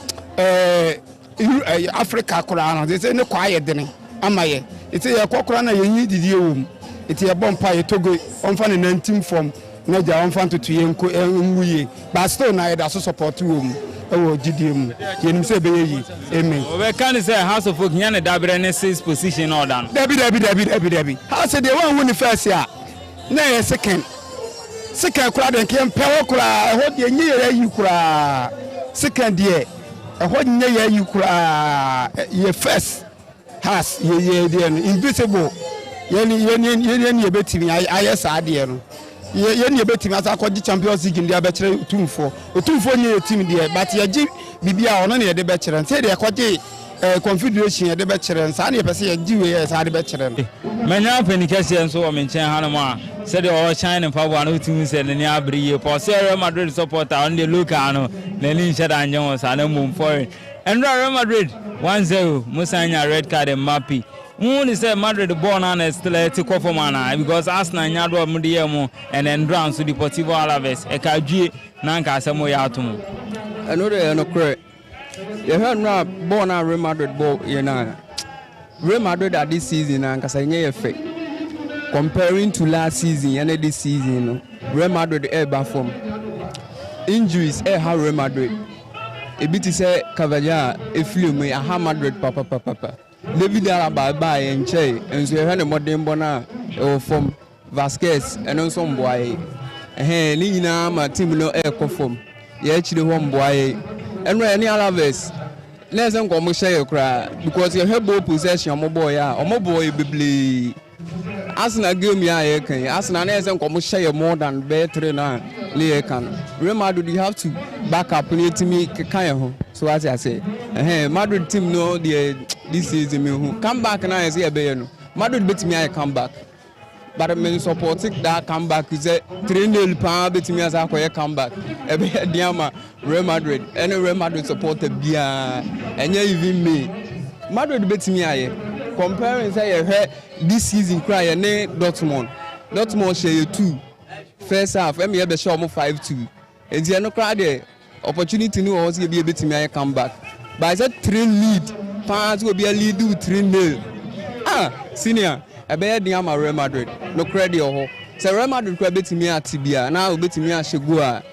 Africa kura no they say ne kwa ye dene amaye it say ye kokora na ye nyi didi ewum it ye bompa ye togo on fa ne 19 form na ja on fa to ye nko nwuye but still na ye da so support wum ewo GDM yenim say be yi amen we can say house of folk nyane dabre ne 6th position order dabi how say the one win first ya na ye second kura den kem pewo kura ho de nyi ye yi kura second ye ho nyi ye yi kura ye first has ye de invisible ye betimi ayesa de no ye ne betimi asa ko di Champions League ndi abekere otumfo nye team de but ye gi bibia ono ne de bekere say de ko gi confederation ye de bekere nsa na ye pese ye gi we ye sa de bekere manya penikase enso o menchen hanom a say de o shine fa bo na otum say ne abri ye for Real Madrid supporter on the Laka no na ni nshada anyen sa na mum foreign and Real Madrid 1-0 Musanya red card and Mapi Moon say Madrid born on a still for mana because Arsenal nyado mudiemo and then drown to Deportivo Alaves ekaji nanka asemo ya atumu eno de no kre ye na born on Real Madrid ball you know Real Madrid at this season and kasa nye ye fe comparing to last season and this season, Real Madrid back from injuries. How Real Madrid? A bit is a Cavalier, a film, a Madrid, papa. David Alaba by and Che, and so you had a modern bona or from Vasquez and also boy. Hey, Lina, my team no air conform. You actually one boy. And any Alaves. Let's go and share your cry because you have both possession, my boy, or my boy, Bibli. Arsenal give me a can. Arsenal doesn't come share more than better now. Real Madrid, you have to back up to me, Kakayaho. So as I say, Madrid team know this season come back and I say a Bayano. Madrid beat me, I come back. But I mean, supporting that comeback is a 3-0 pound beat me as I come back. Every Diama, Real Madrid, any Real Madrid supporter, Bia, and even me. Madrid beat me, I comparing say this season cry and Dortmund share 2 first half and me have show 5-2 and you no cry there opportunity no also be able to me come back but I said 3 lead fans will be a lead 3-0 senior I bet the Real Madrid no credit or say Real Madrid cry bet me at Tibia now bet me at Shegua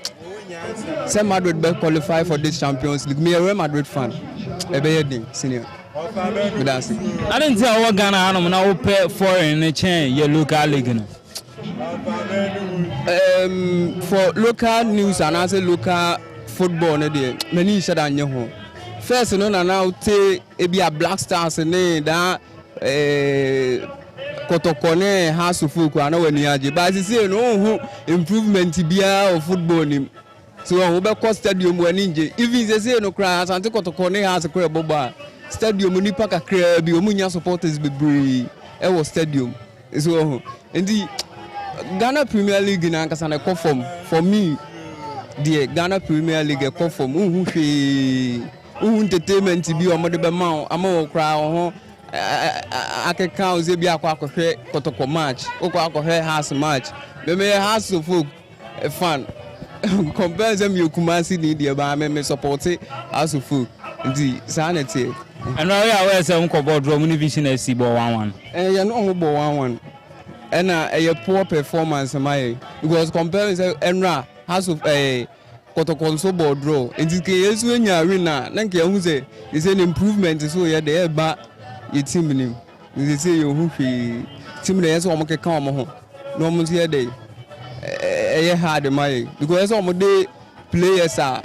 say Madrid be qualify for this Champions League me a Real Madrid fan I bet the senior I didn't tell what Ghana I'm now pay foreign in chain your local league. For local news and as a local football, many said I know. First, no, now take a Black Stars and that Kotokone has to fuku. I know when you are, but I say no improvement to be of football. So I will cost stadium when injured. If they say no crash, and Kotokone has a crab bar. Stadium Munipa kakra bi omunya supporters bebree e wo stadium so and the Ghana Premier League na nkasa na conform for me the Ghana Premier League conform hwe entertainment bi omode be ma ama okra ho akeka oze bi akwa kotoko match okwa akwa house match me house folk fan compare them Yokumasi ni the ba me support house folk the sanity. And now we are saying about Roman Vision FC ball 1-1. You know ball 1-1. And a poor performance because comparing Enra has of a Kotokonso ball draw. In this case when you arena, thank you who say it's an improvement so you there but your team name. They say you who team there so make come home. No more here day. Hard my because some of the players are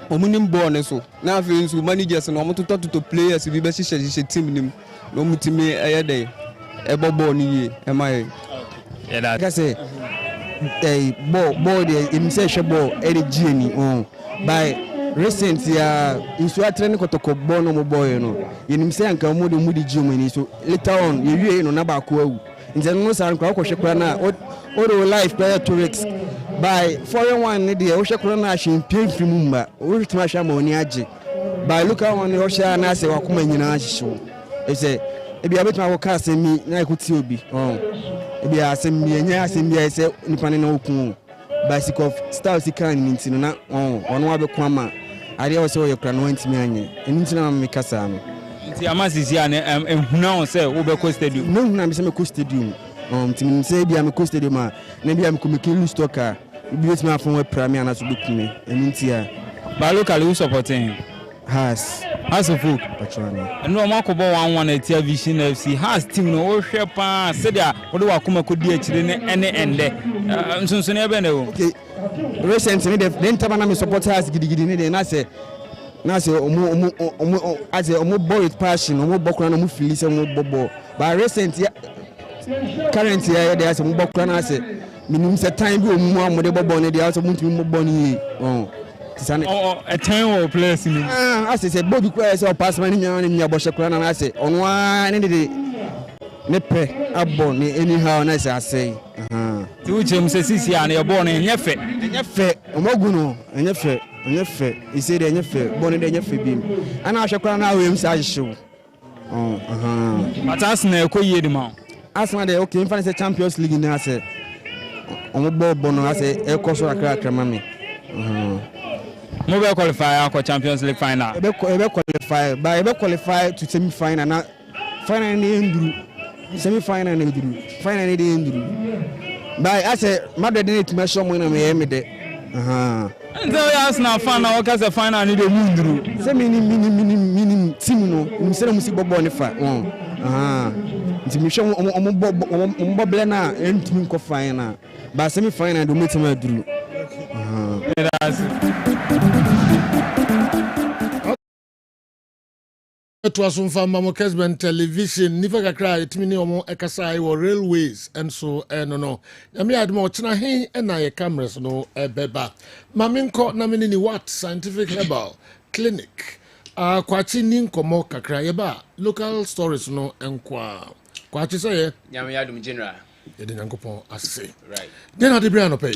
omunim born so na afei so managers no omoto to players bi be hye team nim no mutimi dey ebobo ni ye emai yeah that ka say ball dey im say hwe ball e dey gieni by recent ya insu atrene kotoko ball no mo boy no yenim say anka mo de mudi gieni so later on ye wie no na ba ko awu nje no san kwa hwe kura na o life player to risk by foreign one ne dey o hwe kura na hwe pin mumba o rituma hwa ma oni age by look at one o hwe na say wakoma nyina ahyew e say e bia betuma wo ka asemi na ikuti obi e bia asemi enya asemi e say nipa ne na okun bicycle style sikan ni ntino na ono abekwa ma ade o say o yekra no ntimi anye eni ntino na me kasa no nti amasisi ane ehuna on say wo be ko stadium no huna me say me ko stadium ntimi say bia me ko stadium a na bia me ko me kilu stocker bi betuma afon we premier na so bekumi eni ntia ba local who supporting has of food and no makobo 1-1 etia Vision FC has team no wo hwe pa se dia wo de wakoma kodi akire ne ene ende nsonson ebe na wo okay recently the ntaba na me supporters gidigidi ne na say omo boy with passion omo bokura na omo feel say omo bobo but recently currently they say omo bokura na say minimum say time bi omo amode bobo ne dia so omo ntimi bobo ni a time or place in I say Bobby Quest or pass money in your bush crown and I say on one nepe abon anyhow nice I say to Jim says and you're born in your fit omoguno and your fit he said and your fit born in your fit beam and I shall crown now him say show but as na ko ye dem as na dey okay in fancy Champions League na say omobo bono I say e ko so akra mami mo be qualify for Champions League final be qualify but be qualify to semi final na final ni nduru semi final na nduru final na dey nduru but I say Madrid need to measure mo na me de Nzo ya Arsenal fan na waka se final ni dey nduru say mini team no nim say musi bobo ne fa nti me hwe omo ble na entimi nko final but semi final do metima nduru It was on Mamo Kessben television, never cry, it meaning omo ekasai or railways, and so, no. I mean, I'd more china hey, and I cameras, no, beba. Mamin caught namini what scientific herbal clinic. Kwachi ninko mo kakrayeba, local stories, no, and kwachi say, Yamayadum General. You didn't go as say. Right. Then I did Brian pay.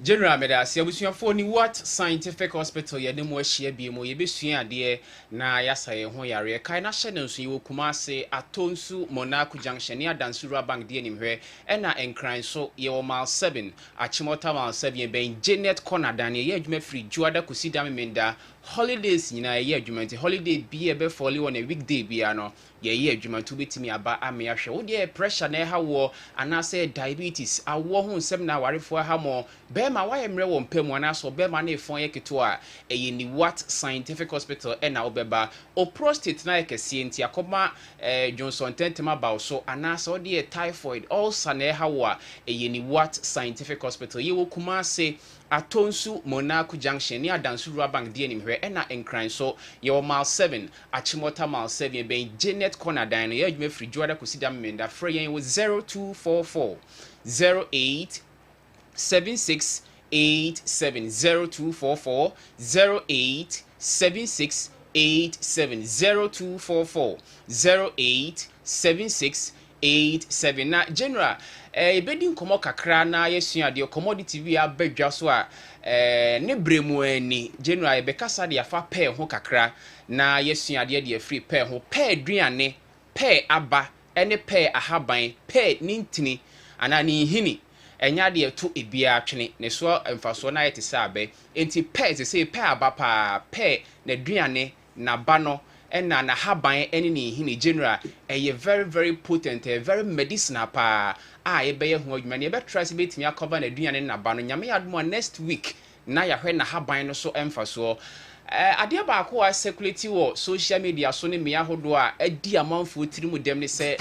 General Meda, see, we see for what scientific hospital ye demo share be mo ye be sua de na yasa ye ho yare kai na hye nso ye Kumase Atonsu Monaco Junction near Dansura Bank de anim hwe e na enkran so ye o mile 7 Achimota mile 7 ben Janet Corner dan ye adwuma free Juada Kusida Menda holidays nyina ye adwuma nti holiday bi e be folly on a weekday bia no ye adwuma to betimi aba ame ahwe wo de pressure na ha wo anase diabetes awo ho nsem na warefo ha mo be ma wa emre wo mpam anaso be ma na efon ye keto a eye ni what scientific hospital e na obeba o prostate na ekese nti akoma Johnson Tentema ba so anase o de typhoid ulcer na ha wo a eye ni what scientific hospital ye wo Kumase Atonsu Monaco Junction near Dansura Bank de anim hwe e na enkran so ye wo mile 7 Achimota mile 7 ben Janet Corner dan ye adwuma free Juada Kusida Menda free yen wo 0244 08 76 870244 08 76 870244 08 76 87 na general ebedi nkomo kakra na yesua de commodity bi abadwa so a ne bremu ani general ebekasa de afa pay ho kakra na yesua de free pay ho pay aduane pay aba ene pay ahaban pay nintini ana ni hini enya de to ebia atwene ne so emfaso na yete sabe enti pay se pay aba pa pay na aduane na ba no ena na haban ene ni hini general very very potent very medicinal pa ye be ye ho adwuma ne be try se betimi akoba na aduane na ba no nyame admo next week na ya hwe na haban no so emfaso ade ba ko a circulate wo social media so ne mia hodo a adi amanfo tirimu dem ne se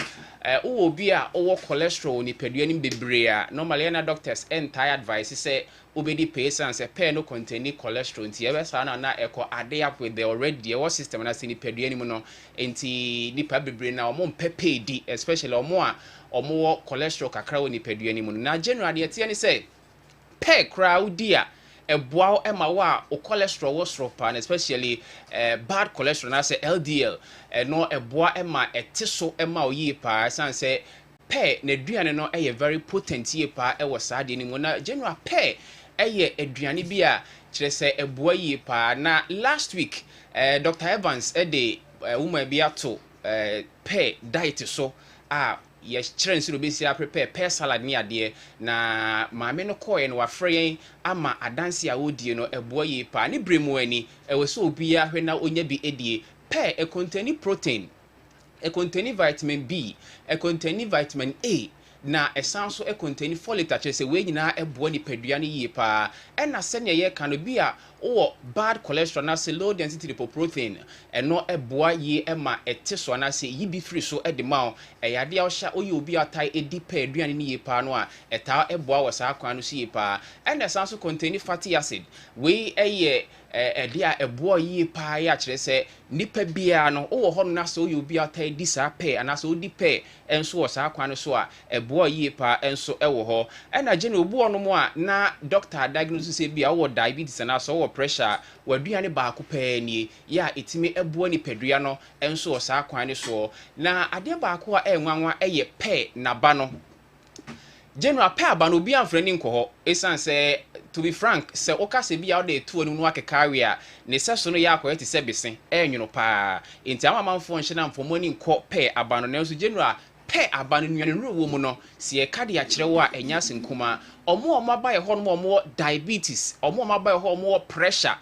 wo obi a wo cholesterol ni pedua ni bebre a normally na doctors entire advice say obedi patients say pay no contain cholesterol nti e sa na eko ade up with the already your system na se ni pedua ni mu no nti ni pa bebre na omo pepe di especially omo a omo wo cholesterol kakra wo ni pedua ni mu na generally e tie ni say pay crowd dia eboa ema wa o cholesterol wo stropa and especially bad cholesterol na say LDL no eboa ema etiso ema oyi pa san say pe na aduane no very potent ye pa wo saade ni mu na general pe aduane bi a kire say eboa yi pa na last week Dr. Evans de woman bi ato pe diet so yes children so be prepare pear salad ni ade na maame no koye no wafre ama adanse a wodie no eboa yi pa ne bremu ani we so obia hwe na onya bi edie pear contain protein contain vitamin B contain vitamin A na esan so contain folate a chese we nyina eboa ni padua ne yi pa na se ne ye kan bi a o bad cholesterol na se low density lipoprotein no eboa yi ma etiso na se yi bi free so de ma yade a o sha oyi obi atai edi padua ne yi pa no a eta eboa wo sa akwan no si yi pa na esan so contain fatty acid we dia eboa yi pa ya kire se nipa bia no wo ho no na so oyi obi atai di sa pe ana so di pe enso wo sa akwan no so a eboa yi pa enso wo ho na je no obu ono mo a na doctor diagnose say bia wo diabetes na so wo pressure waduane ba ko pa nie ya etimi eboa ni padua no enso wo sa akwan ne so na ade ba ko a enwanwa pe na ba no general pe aba no obi amfrani nko ho esan say to be frank se okase bia o de to anu no akekawe a ne se so no ya akoye ti se besen enwuno pa enti amamanfo nhye na mfomoni nko pe aba no nso general pe aba no nwane nru wo mu no se e kade a kire wo a enya senkuma omo aba ye ho no omo diabetes omo aba ye ho omo pressure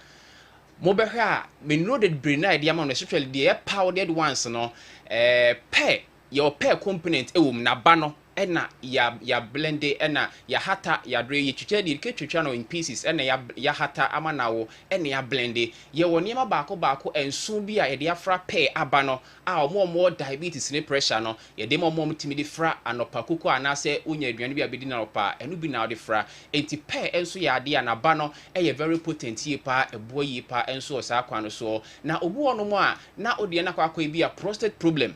mo behwe a me no de brain na dia ma no especially the powdered ones no pe your pair component na bano ena ya blende ena ya hata ya dre ye twitwa di ketwitwa no in pieces ena ya hata amana wo ena ya blende ye woni ma baako enso bi a ye de afra pair abano a omo diabetes ne pressure no ye de omo timi de fra anopa kuku anase unya aduane bi abedi na opa enu bi na de fra enti pair enso ya de na bano e very potent ye pa ebo ye pa enso sa kwa no so na obu ono mo a na ode na kwa bi a prostate problem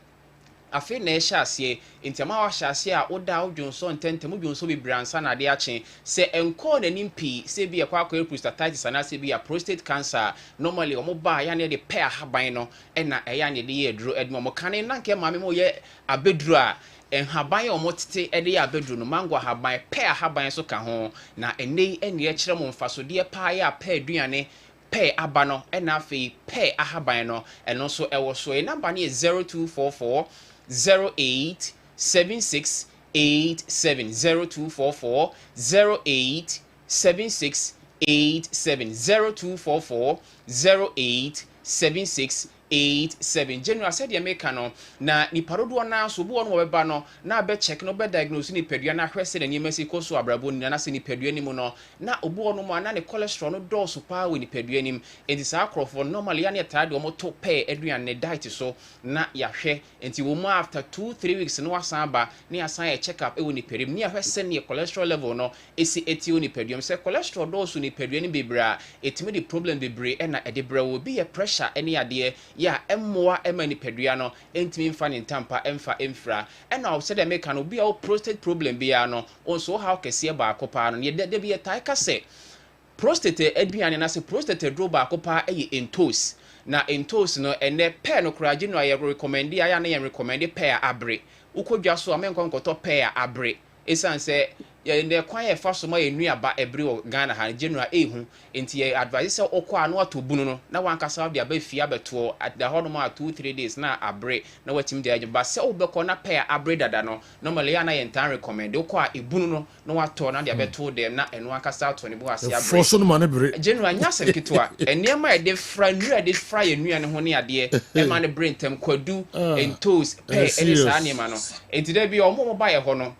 afi na ehya ase ntema wa hya ase a oda odwonso ntentemu dwonso bibransa na de ache se enko na nimpi se bi ekwa prostatitis na se bi a prostate cancer normally omo ba ya na de pair haban no na eya na de ye duro edmo mo kane na nke maame mo ye abeduru a enhaban omo tete ede ya abeduru no mango haban pair haban so ka ho na ene e kire mo mfaso de pa ya pair duane pay abano and afi pay ahabano and also ewo so a number is 0244 08 76 87 0244 08 76 87 0244 08 76 87 General said ya make no na ni parodo na so bo no weba no na be check no be diagnose ni padua na hwese na ni mesi koso abrabo ni na se ni padua ni mu no na obo no mo na ne cholesterol no do so pa we ni padua ni enti sa akrofo normally ya ne tade o mo to pay aduan ne diet so na ya hwe enti wo mo after 2-3 weeks no wasan ba ni asan ya check up e we ni padua ni ya hwese ni cholesterol level no esi eti we ni padua se cholesterol do so ni padua ni bebra etimi di problem bebre e na e de bra wo bi ya pressure ene ade ya emmoa emani pedua no entimi mfa ne ntampa emfa emfra ena o sede make no bia o prostate problem bia no onso how kese ba akopa no ye de bia tai kase prostate aduane na se prostate dro ba akopa eye entos na entos no ene pair no kura gino ya recommend ya na ya recommend pair abre ukodwa so amenko nkoto pair abre esanse ya ne kwan ye fa so ma ye nuaba ebre o Ghana ha general ehu enti ye advise se okwa no atobunu no na wankasa de abafia beto at the hono ma 2-3 days na abre na watim de agba se obekọ na pair abre dada no normally ya na ye ntan recommend okwa ebunu no na wato na de abeto dem na eno wankasa to ne bo ase abre for so no man ebre general nya se kitwa enema e de fra nura de fra ye nua ne ho ne ade e ma ne brain tem kwadu entos pair ene sa ne ma no enti de bi omo ba ye ho no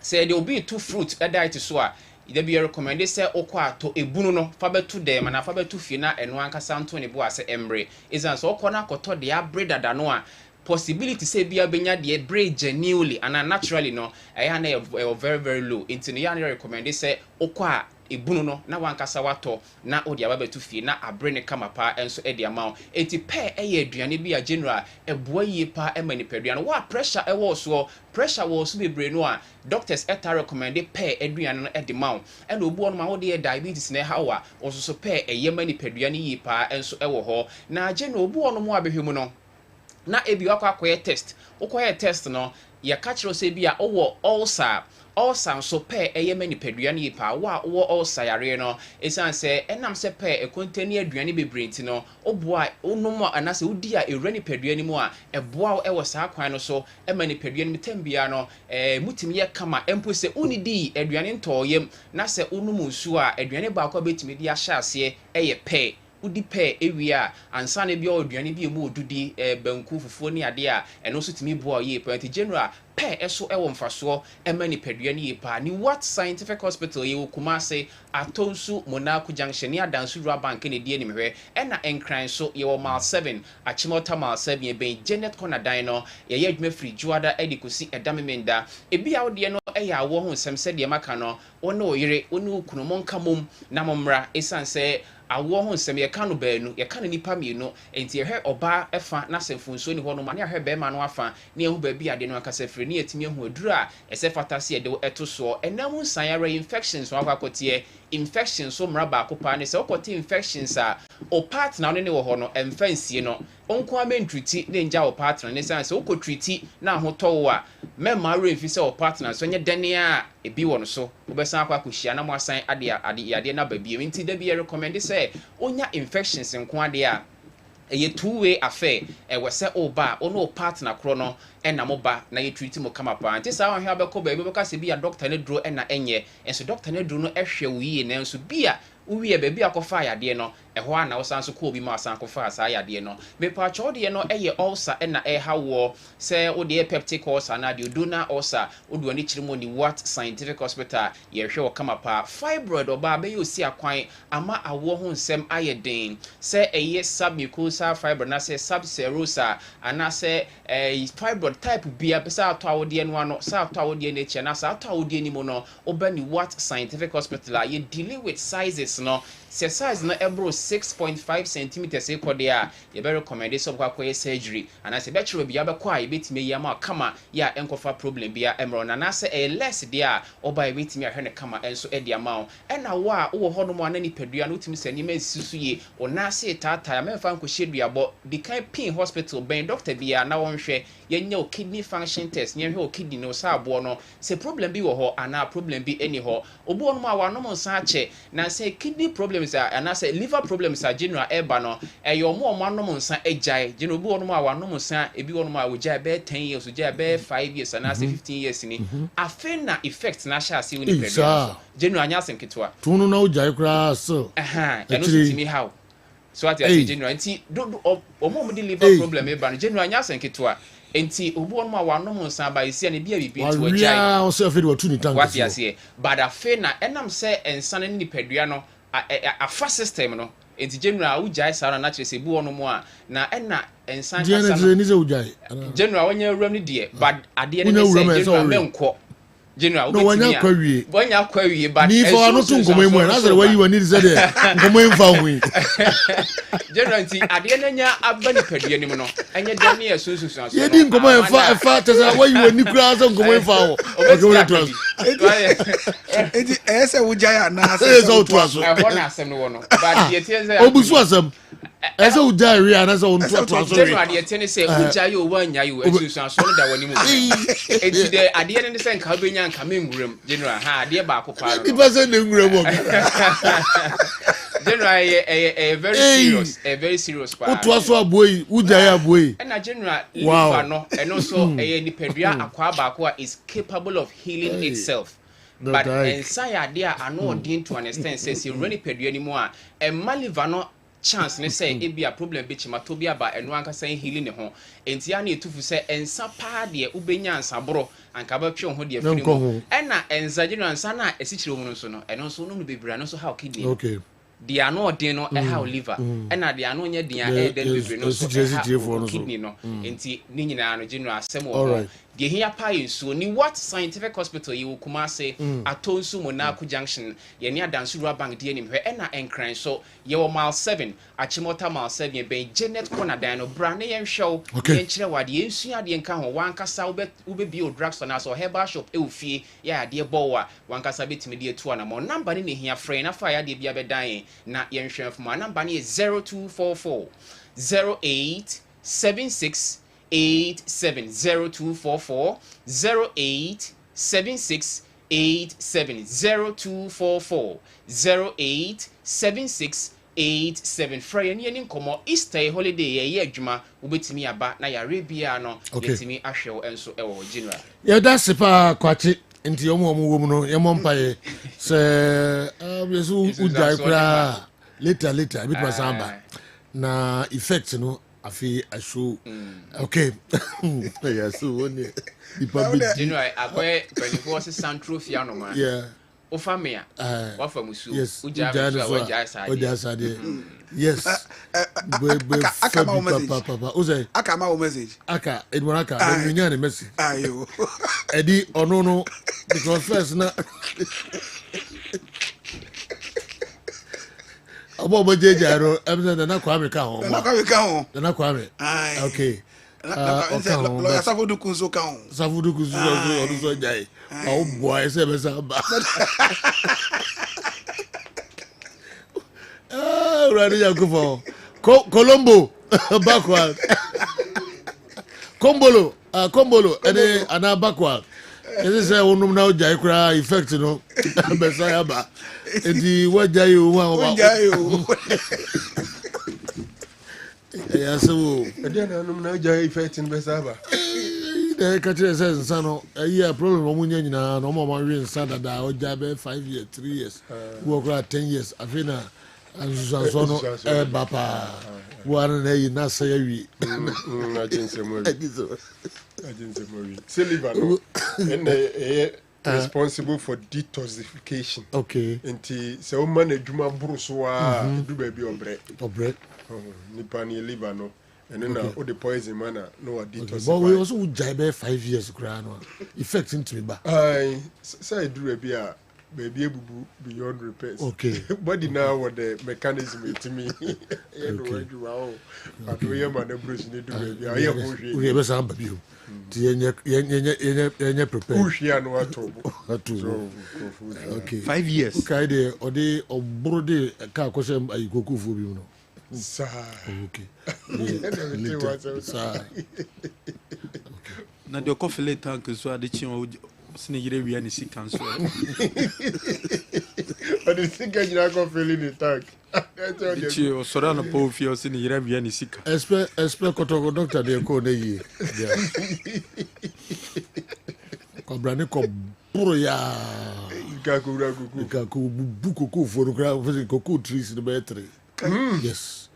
say there will be two fruit that diet so a there be recommended say okwa to ebunu no fa betu dem na fa betu fi na eno ankasa nto ne bo ase embre izan so okwa na koto de abre dada no a possibility say bia benya de abre genuinely and naturally no eya na very very low into ya na recommended say okwa ebunu no na wankasa wato na odi ababetu fie na abre ne kama pa enso edi amount enti pe eye aduane bi a general eboa yie pa emani pedua no wa pressure ewo so pressure wo so bebre no a doctors eta recommend pe aduane no edi mount and obu on ma wo de diabetes na hawa oso pe eye mani pedua ne yie pa enso ewo ho na general obu on mo abehwemu no na ebi akwa test ukwa test no ya catch say bia owo ulcer so pe eye mani pedua ne yipa wa ulcer yare no esan se enam se pe e kontani aduane bebrenti no oboa onum anase udi a ewrani pedua ne mu a eboa e wo saa kwan no so e mani pedua ne tambia no mutimi ye kama empo se unidi aduane ntoyem na se onum nsu a aduane ba akwa betimi di ahya ase eye pe udi pe ewia ansa na bia oduane bi emu odudi banku fufuo ni ade a eno so timi boa ye point general pe eso ewo mfaso emani pedua ni yepa ni what scientific hospital ye Kumase atonsu Monaco junction ni adansu rua bank ne die ni mehwe ena enkran so ye wo mile 7 achimota mile 7 ye ben Janet Corner dino ye adwuma free juada edikosi edamemenda ebi a wode no eya awo ho nsem se de maka no wona oyire wona okunu monka mom na momra esanse awo ho nsem ye kanu baanu ye kanu nipa mienu enti ye hwe oba efa na semfunso ni ho no ma ne hwe be ma no afa ne ehu ba bi ade no akasa firi ne yetimi ehu aduru a ese fatase ye de eto so enam nsan ya infections wa kwakotie infections so mra ba akopa ne se okote infections a o partner ne wo ho no emfansie no onko amentruti ne nja o partner ne san se okotruti na ho towo a mema remfi se o partner so nye dane a ebi wo no so obesan akwa kohyia na mo asan ade na ba bi enti da bi recommend say onya infections nko ade a eye two-way affair wese oba ono partner kro no na moba na ye treat mo kama pa anti sa ahwe abekọ ba ebe beka se bia doctor ne dro na enye enso doctor ne dro no ehwe wiye na enso bia uwie ba bia kofa yade no ɛhɔ a na wosan so kɔ bi ma asan kɔfa saa yadeɛ no mepatwɔ deɛ no ɛyɛ ulcer ɛna ɛha wɔ sɛ wode peptic ulcer na deɛ odona ulcer wode wani kyerɛ mu ni what scientific hospital yɛhwɛ wɔ kama pa fibroid ɔbaa bɛyɛ osi akwan ama awoɔ ho nsɛm ayɛ den sɛ ɛyɛ submucosal fibroid na sɛ subserosa ana sɛ fibroid type bia pɛ sɛ atɔ awodeɛ no ano sɛ atɔ awodeɛ no akyi na sɛ atɔ awodeɛ no mu no wobɛ ni what scientific hospital a yɛ dealing with sizes no sɛ size no ɛboro 6.5 centimeters ekɔde a yɛbɛ recommend sɛ ɔbɛkɔ akɔyɛ surgery ana sɛ bɛkyerɛ bia bɛkɔ a yɛbɛtumi ayi ama kama yɛ a ɛnkɔfa problem bia ɛmrɛ no anaasɛ ɛyɛ less deɛ a ɔba yɛbɛtumi ahwɛ ne kama ɛnso ɛde ama wo ɛna wo a wowɔ hɔ nom a na nipadua no wotumi sɛ nneɛma nsi so yie ɔnaase taataa mɛmfa nkɔhyɛ duabɔ de kan pin hospital bɛn doctor bia na wɔnhwɛ yɛnyɛ o kidney function test yɛnhwɛ o kidney no sɛ aboɔ no sɛ problem bi wɔ hɔ anaa problem bi ɛni hɔ obuɔ no mu a wanom nsa akyɛ na sɛ kidney problems a anaa liver problems a general eba no ɛyɛ ɔmo anom nsa agyae general obuɔ no mu a wanom nsa ebi wɔ no mu a wogyae bɛɛ 10 years wogyae bɛɛ 5 years anaa sɛ 15 years ni afei na effect na hyɛ ase wo ni pɛdua general anya asɛm ketewa tunu na wogyae koraa so ɛno so timi how so ati ase general nti ɔmo de liver problem eba no general anya asɛm ketewa enti obuɔ no mu a wanom nsa ba esi na bia bibi nti wogyae wa ɔsɛ afei de watu ni tank wati ase but afei na ɛnam sɛ nsa no ni pɛdua no afa system no enti general ugyae saa na kyerɛ sɛ buɔ no mu a na ɛna nsan kasa no general wanya awuram no deɛ but adeɛ no sɛ general menkɔ general wanya kwawie wanya kwawie but ni fa no to nkomo mu na sɛ wayi wani sɛ de nkomo mfa ho general nti adeɛ no nya aba nipadua nim no ɛnyɛ dɛ ne yɛsunsusu so yɛdi nkomo ɛfa tɛ sɛ wayi wani kura sɛ nkomo mfa ho enti ɛsɛ wogyae anaa sɛ woto aso ɛhɔ na asɛm no wɔ no but yɛtie sɛ obusu asɛm ɛsɛ wogyae wi anaa sɛ wonto aso wi general deɛ tie sɛ wogyae o wanya yo asusu aso no da wani mu enti dɛ adeɛ no ne sɛ nka wobɛnya nka menguram general ha adeɛ baako paa no nipa sɛ ne nguram wɔ general a very serious part woto aso aboyi wogyae aboyi ɛna general liver no ɛno so ɛyɛ nipadua akwa baako a is capable of healing itself but ɛnsa yɛ adeɛ a ano ɔden to understand sɛ sɛ wura nipadua ni mu a ɛma liver no chance ne say ebi a problem bi chimato bi aba eno ankasa healing ne ho enti ya na etufu say ensa pa de ubenya ansaboro anka ba twe ho de afiri mu ena enzaje no ansa na esikyire mu no so no eno so no bebira no so how kidney okay dia no odin no how liver ena dia no nya dia den bebira no so kidney no enti ni nyina no general asem wo de hia pa yesu ni what scientific hospital you kuma say atonsu Monaco junction ye ni adansuru bank de anim hwe ena enkran so ye wo mile 7 achimota mile 7 ben Janet corner dan no bra ne yen hwew yen kire wade yen sua de nka ho wankasa ube bi o drugstore na so herbal shop e ofie ya de bowa wankasa betimi de etu na mo number ne hia frɛ na fa ya de bia bedan na yen hwe fo number ne 0244 0876 8702440 0876870244 087687 Friday ni nkomo Easter holiday ye adwuma ubetimi aba na ya rebia no yetimi ahwew enso ewo general ya dase pa kwachi nti omo wo mu no ye mompa ye se yesu ujai kra later bit masamba na effect no afi asho okay yeah so one the public general akwe 24 central fia no man yeah o famia wa famusu uja sade yes aka ma message papa ozai aka ma message aka edmonaka the nya ne message ayo edi ono no because first na Abo mo jejaro emse na kwa me ka ho na kwa me okay lawyer safudu kunso ka ho safudu kunso odu so jai o boy se be sa ba rani ya kufo Colombo backward kombolo ene ana backward ese se onum na o jai kra effect no be sa ya ba enti wajai o wa ya so edi na num na jai effect in be sa ba ka tire se nsa no ayi problem o munya nyina no mo ma wi nsa dada o ja be 5 years 3 years wo kra 10 years afina nsusuaso no ɛba paa buhari na ɛyi na sɛ awie Silver no ɛnna responsible for detoxification. Okay. Nti sɛ o ma na adwuma boro so a edu baabi ɔbrɛ nipa ne liver no ɛno na o de poison ma na no wa detoxify. But we also would jibe 5 years koraa no effect into me ba. Sɛ edu baabi a baby ebubu beyond repairs. Okay. Body now what the mechanism to me. Okay. Adoye man na brush ni do baby. Aye ko hwe. We be san baby o. Ti yenye prepare. Hwe anu ato. Okay. 5 years. Okay de ode obro de ka kwose ayikoku fu bi no. Sa. Okay. Sa. Na de coffee le tank so ade chi o sine yire wi ani si kan so. But the thing is not going to fill in the tank. Chi o sora na po fi o sine yire wi ani si kan. Expect kotoko doctor de ko ne yi. Ko brani ko buro ya. Ikaku buku for koko trees the battery. Yes.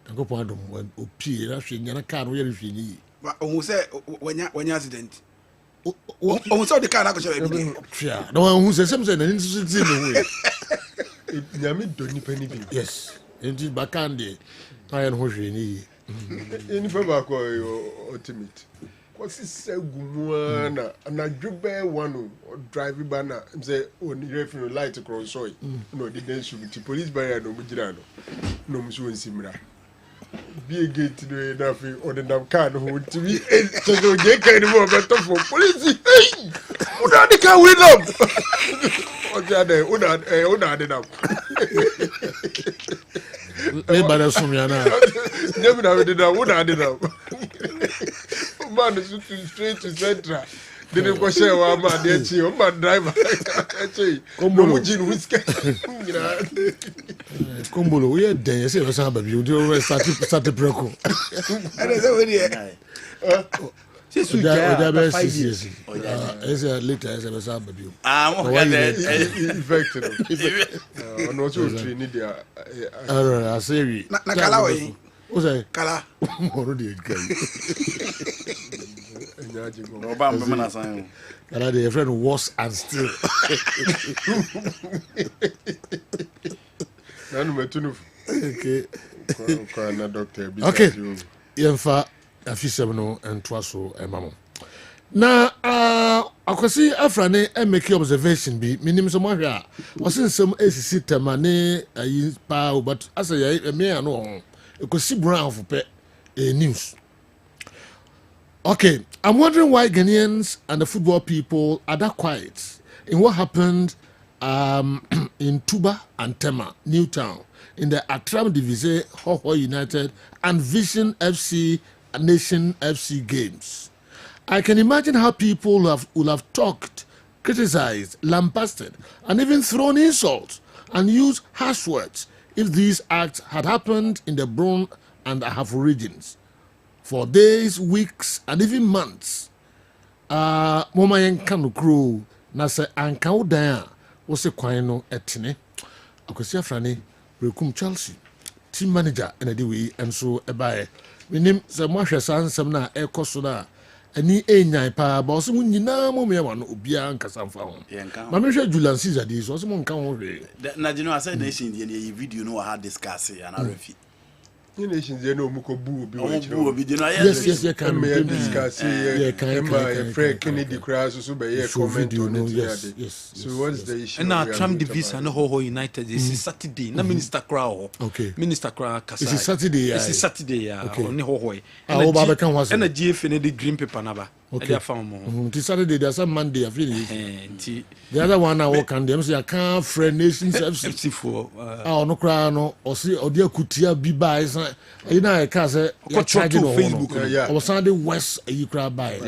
Tango pando o pie na hwe nyana ka no yere hwe ni. O say when accident. O so the car na go show me. Yeah. No who say something na nso ti no we. Nyame do nipa ni bi. Yes. Enti bakande ayen ho hwe ni. Eni fa ba ko ultimate. Kwasi segumu na dwube wanu drive ba na say on referee light cross soy. No the den shoot the police barrier no mujira no. No mso nsimra. Be a gate no na fi on the car no to be so je kan mo beto for police. Hey! Una the car win up. Oja de una de na. Me bada sumya na. Never na we did na una de na. Man is straight to central. Didn't go share one man there chi o man driver. No mujin whiskey. Kombolo we den say we san ba bi o dey start preko. And say we dey. Si su ja 5 years. Ese later ese we san ba bi. Mo ga dey effect no. No so train dia. I say we. Na kala we. O say kala. Mo dey guy. No ba mbe na san. Kala dey friend was and still. Nanu metunu. Okay. Ko na doctor bi. Okay. Yemfa afisem no entwa so emamo. Na akwasi afrane make observation bi minim so mohwe a osensem esisi temane ayi pa but asaya me ano ho ekosi brown for pe news. Okay, I'm wondering why Ghanaians and the football people are that quiet in what happened in Tuba and Tema, Newtown, in the Atram Divise, Hoho United, and Vision FC, Nation FC games. I can imagine how people will have talked, criticized, lambasted, and even thrown insults and used harsh words if these acts had happened in the Brown and Ahafo regions. For days, weeks, and even months. Moma yenkano crew na se anka udan wo se kwan no etene. Akwasi afrane Rekum Chelsea team manager na de we enso ebae. Minim se mo hwɛ sansem na ekoso na ani enyan pa ba so nyina mo me wa no obia nkasa mfa ho. Ma me hwɛ Julian Caesar dey so mo nka ho hwɛ. Na you know I said nation dey video no ha discuss and I refi. Nations they know muko bu obi wa yes you can discuss Fred Kennedy crash so be comment on it yes so what's the issue na Tram Division no Hoho United this Saturday na Minister Crow okay Minister Crow Kasa it's Saturday on Hoho and a GF ne the green paper na ba they found mo this Saturday there's some Monday I feel the other one I work and them say I can't friend nations FC for no cry no or see or dear kutia bi buy you know I can say charging on Facebook or Sunday West you cry by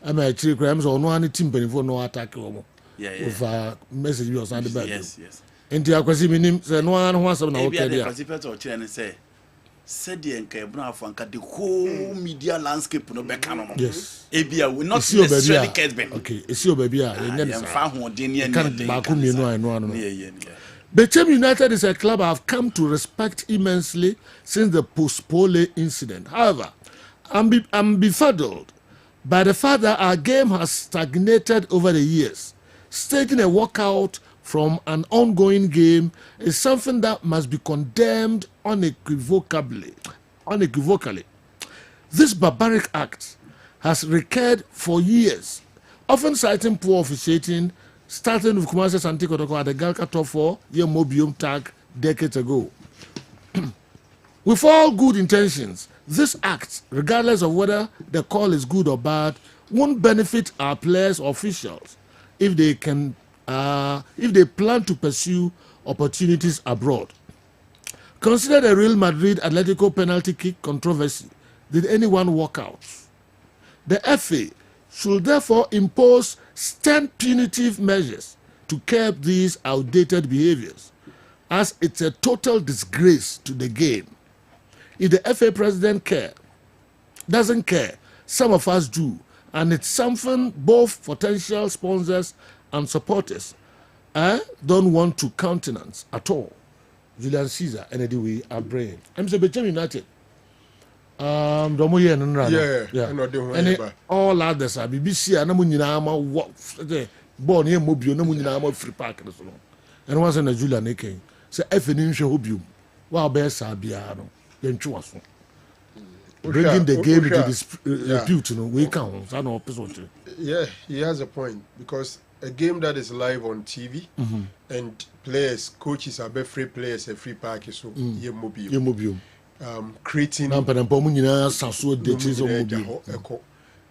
I'm actually crams or no any team for no attack with a message you Sunday back yes into akwasi minim say no one wants some na okay there say said the Enka the whole media landscape no back no yes ebia we not necessarily Kessben okay it's your baby can back no Bechem United is a club I've come to respect immensely since the post-Pole incident. However, I'm befuddled by the fact that our game has stagnated over the years. Staging a walkout from an ongoing game is something that must be condemned unequivocally. This barbaric act has recurred for years, often citing poor officiating, starting with Kumasi Santi Kotoko at the Galka Top 4 year Mobium tag decades ago. With all good intentions, this act, regardless of whether the call is good or bad, won't benefit our players or officials if they plan to pursue opportunities abroad. Consider the Real Madrid Atletico penalty kick controversy. Did anyone walk out? The FA should therefore impose stern punitive measures to curb these outdated behaviors, as it's a total disgrace to the game. If the FA president doesn't care, some of us do, and it's something both potential sponsors and supporters don't want to countenance at all. Julian Caesar, and anyway, our brain. I'm saying Bechem United. Domo ye nra. Yeah. All others are BBC and Namunina what born here mobile Namunina free park and so on. And once in a Julian Eke. Say FNM Shobium. Wow, best Sabiano. Then Chuaso. Bringing the game to this repute, we count. I know. Yeah, he has a point because a game that is live on TV and players, coaches are free players, a free package, so mobile. Creating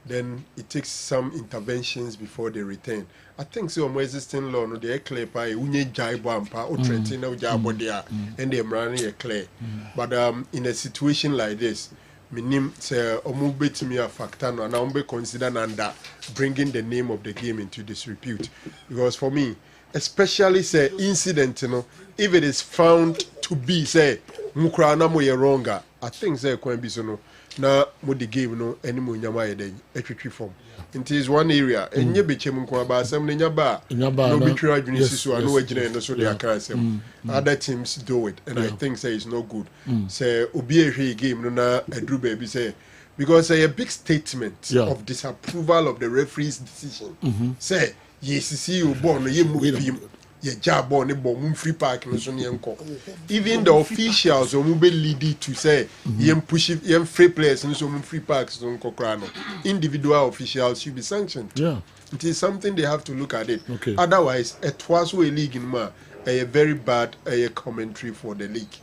then it takes some interventions before they return. I think so. My existing law, no, they clear by unye jaibo ampa or threatening no jaibo there, and they running a clear. But in a situation like this, minim say omube to me a factor no, and I consider nanda bringing the name of the game into disrepute, because for me, especially say incident, you know, if it is found to be say mukra na mo ye wronga, I think say can be so no. Na mo the game no any mo nyama ye den etwetwe form. It is one area enye bechem nko aba asem ne nyaba no betwe adwene siso ano wagina no so they aka asem. Other teams do it and I think say it's no good. Say obi ehwe game no na adru ba bi say because a big statement of disapproval of the referee's decision. Say yes see you born no ye move ye job on the free park even the officials will be lead to say yem push yem free players and so free parks individual officials should be sanctioned. It is something they have to look at it. Otherwise it was a league in a very bad commentary for the league.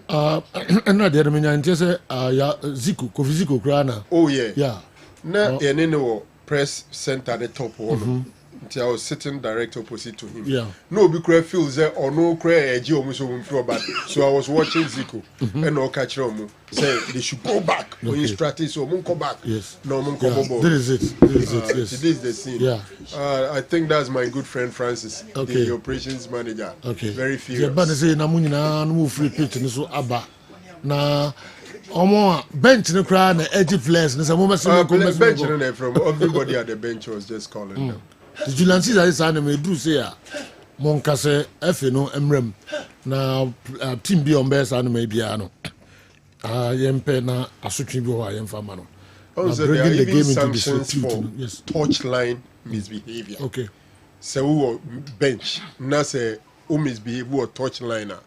And not the mean say Zico Kovizico Grana. Oh yeah. Na yenene press center at the top one. I was sitting direct opposite to him. No, because feels there or no cray so I was watching Zico and no catch room say they should go back. When you strategy so go back. No This is it. This is the scene. I think that's my good friend Francis, the operations manager. Very furious. But say na munyina no free pitch ni so aba. Na bench no cry na edge players. Bench no from everybody at the bench was just calling them. The Julian Caesar is an do say Moncase Fno Emrem na team be on best anime biano. Yempe na Asutribo Yemfamano. Also, there are even sanctions for touchline misbehavior. So bench na say misbehave or touchliner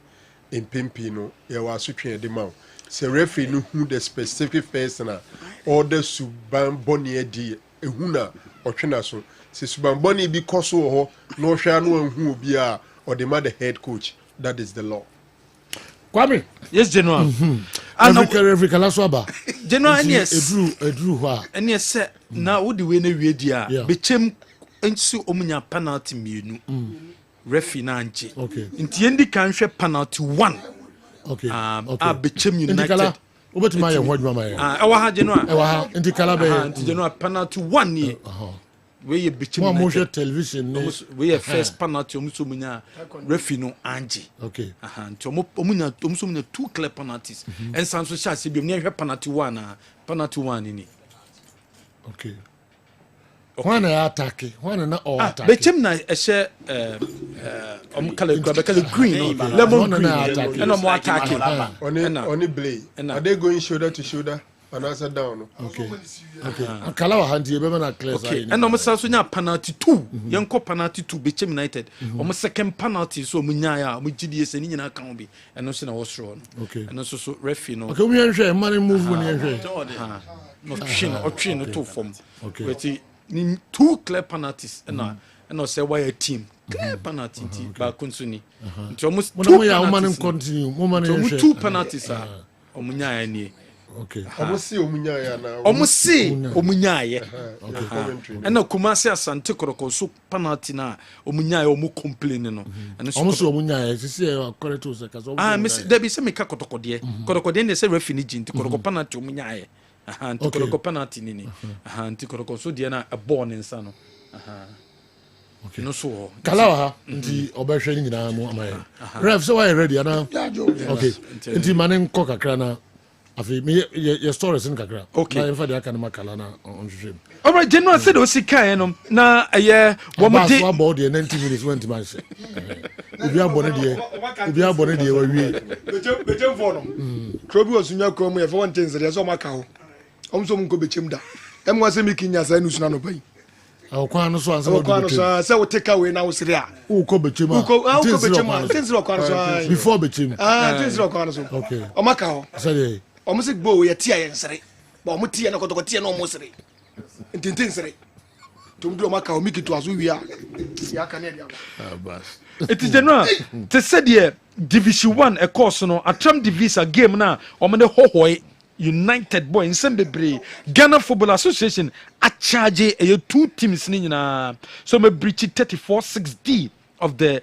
in Pimpino, you are switching the mouth. Say referee no who the specific person order Suban Bonnier D Ehuna or Chinaso. Se Subamboni be koso no shanu who be or the mother head coach. That is the law. Kwame. Yes, General. Every kalaswaba. General, yes. Edru. And yes, sir. Now would the winner redia? Bechem ensu omunya penalty mienu. Refi nanji. Inti endi kanhwe penalty 1. Bechem United. Over to my word, Mama. Our General. Our Inti Calabe. General penalty 1 year. We are between motion television. We are first penalty. Omusumunya referee no Angie. Omunya omusumunya 2 clear penalties. And Sanso Shasi be near penalty 1 ini. One attack, one not all attack. Bechem na ehye kala green, lemon green, and I'm attacking. Only blade. Are they going shoulder to shoulder and answer down? Okay. Kalawa hanti ebe na clear. Okay. And I'm so nya penalty 2. Yanko penalty 2 Bechem United. Second penalty so munyaya, mu GDS ni nyina kan bi. And no se na was wrong. Okay. And so referee no. Okay, we enhwe man move when enhwe. No train no to form. Okay. But two clear penalties and say why a team clear penalty ba kunsuni. Almost two penalties. Continue. Two penalties are omunyaya ni. Okay. Almost see omunyaya na. Almost see omunyaya. Okay. And no Kumasi Asante Koroko so penalty na omunyaya omu complain no. And almost omunyaya see correct to say miss there be say me ka kotoko de. Kotoko de say referee nti koroko penalty omunyaya. Anti koroko penalty nini. Anti koroko so de na a born inside no. Okay. No so. Kalawa nti obehwe nyina mu amaye. Ref so why ready ana? Okay. Nti manen ko kakra na afi me your stories in kakra. Okay. Na infa de aka na makala na on hwehwem. All right, general said o sika no na wo mo de about the 90 minutes went man say. Obi abone de wa wie. Bechem for no. Krobi osunya kromu e for one thing say so maka ho. Omso mu ko bechem da. Em wa se mi kinya sa nu suna no pai. Okwan no so ansa okwan so say we take away na we sire a. Wo ko bechem a. Wo ko bechem. Things okwan so. Before bechem. Things okwan so. Okay. O maka ho. Say omo se gbo ye tia ye nsere. Ba omo tia na kotoko tia na omo sire. Ntintin nsere. Tumdu o maka o miki to azu wi a. Ya ka na dia. Bas. It is general. Te said here Division 1 a course no atram divisa game na omo ne hohoi United boy in Sembebre Ghana Football Association a charge two teams ni nyina so me breach 34-6D of the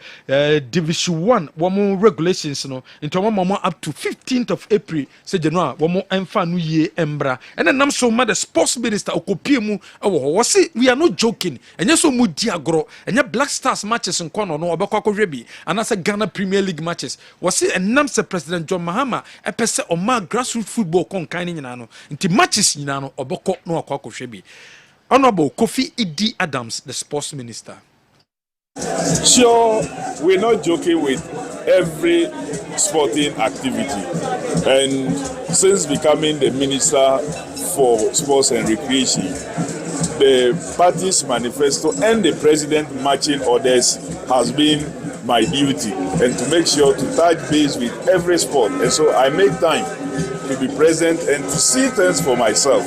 Division 1 one regulations no into one up to 15th of April say January one emfa no ye embra and then nam so ma the sports minister okopie mu say we are not joking enye so mu di agro enye Black Stars matches nkono no obekwa kohwebi and as Ghana Premier League matches say enam se President John Mahama epese o ma grassroots football kon kan nyina no nti matches nyina no obekọ no akwa kohwebi Honorable Kofi Idi Adams the sports minister. Sure, we're not joking with every sporting activity. And since becoming the Minister for Sports and Recreation, the party's manifesto and the president marching orders has been my duty, and to make sure to touch base with every sport. And so I make time to be present and to see things for myself.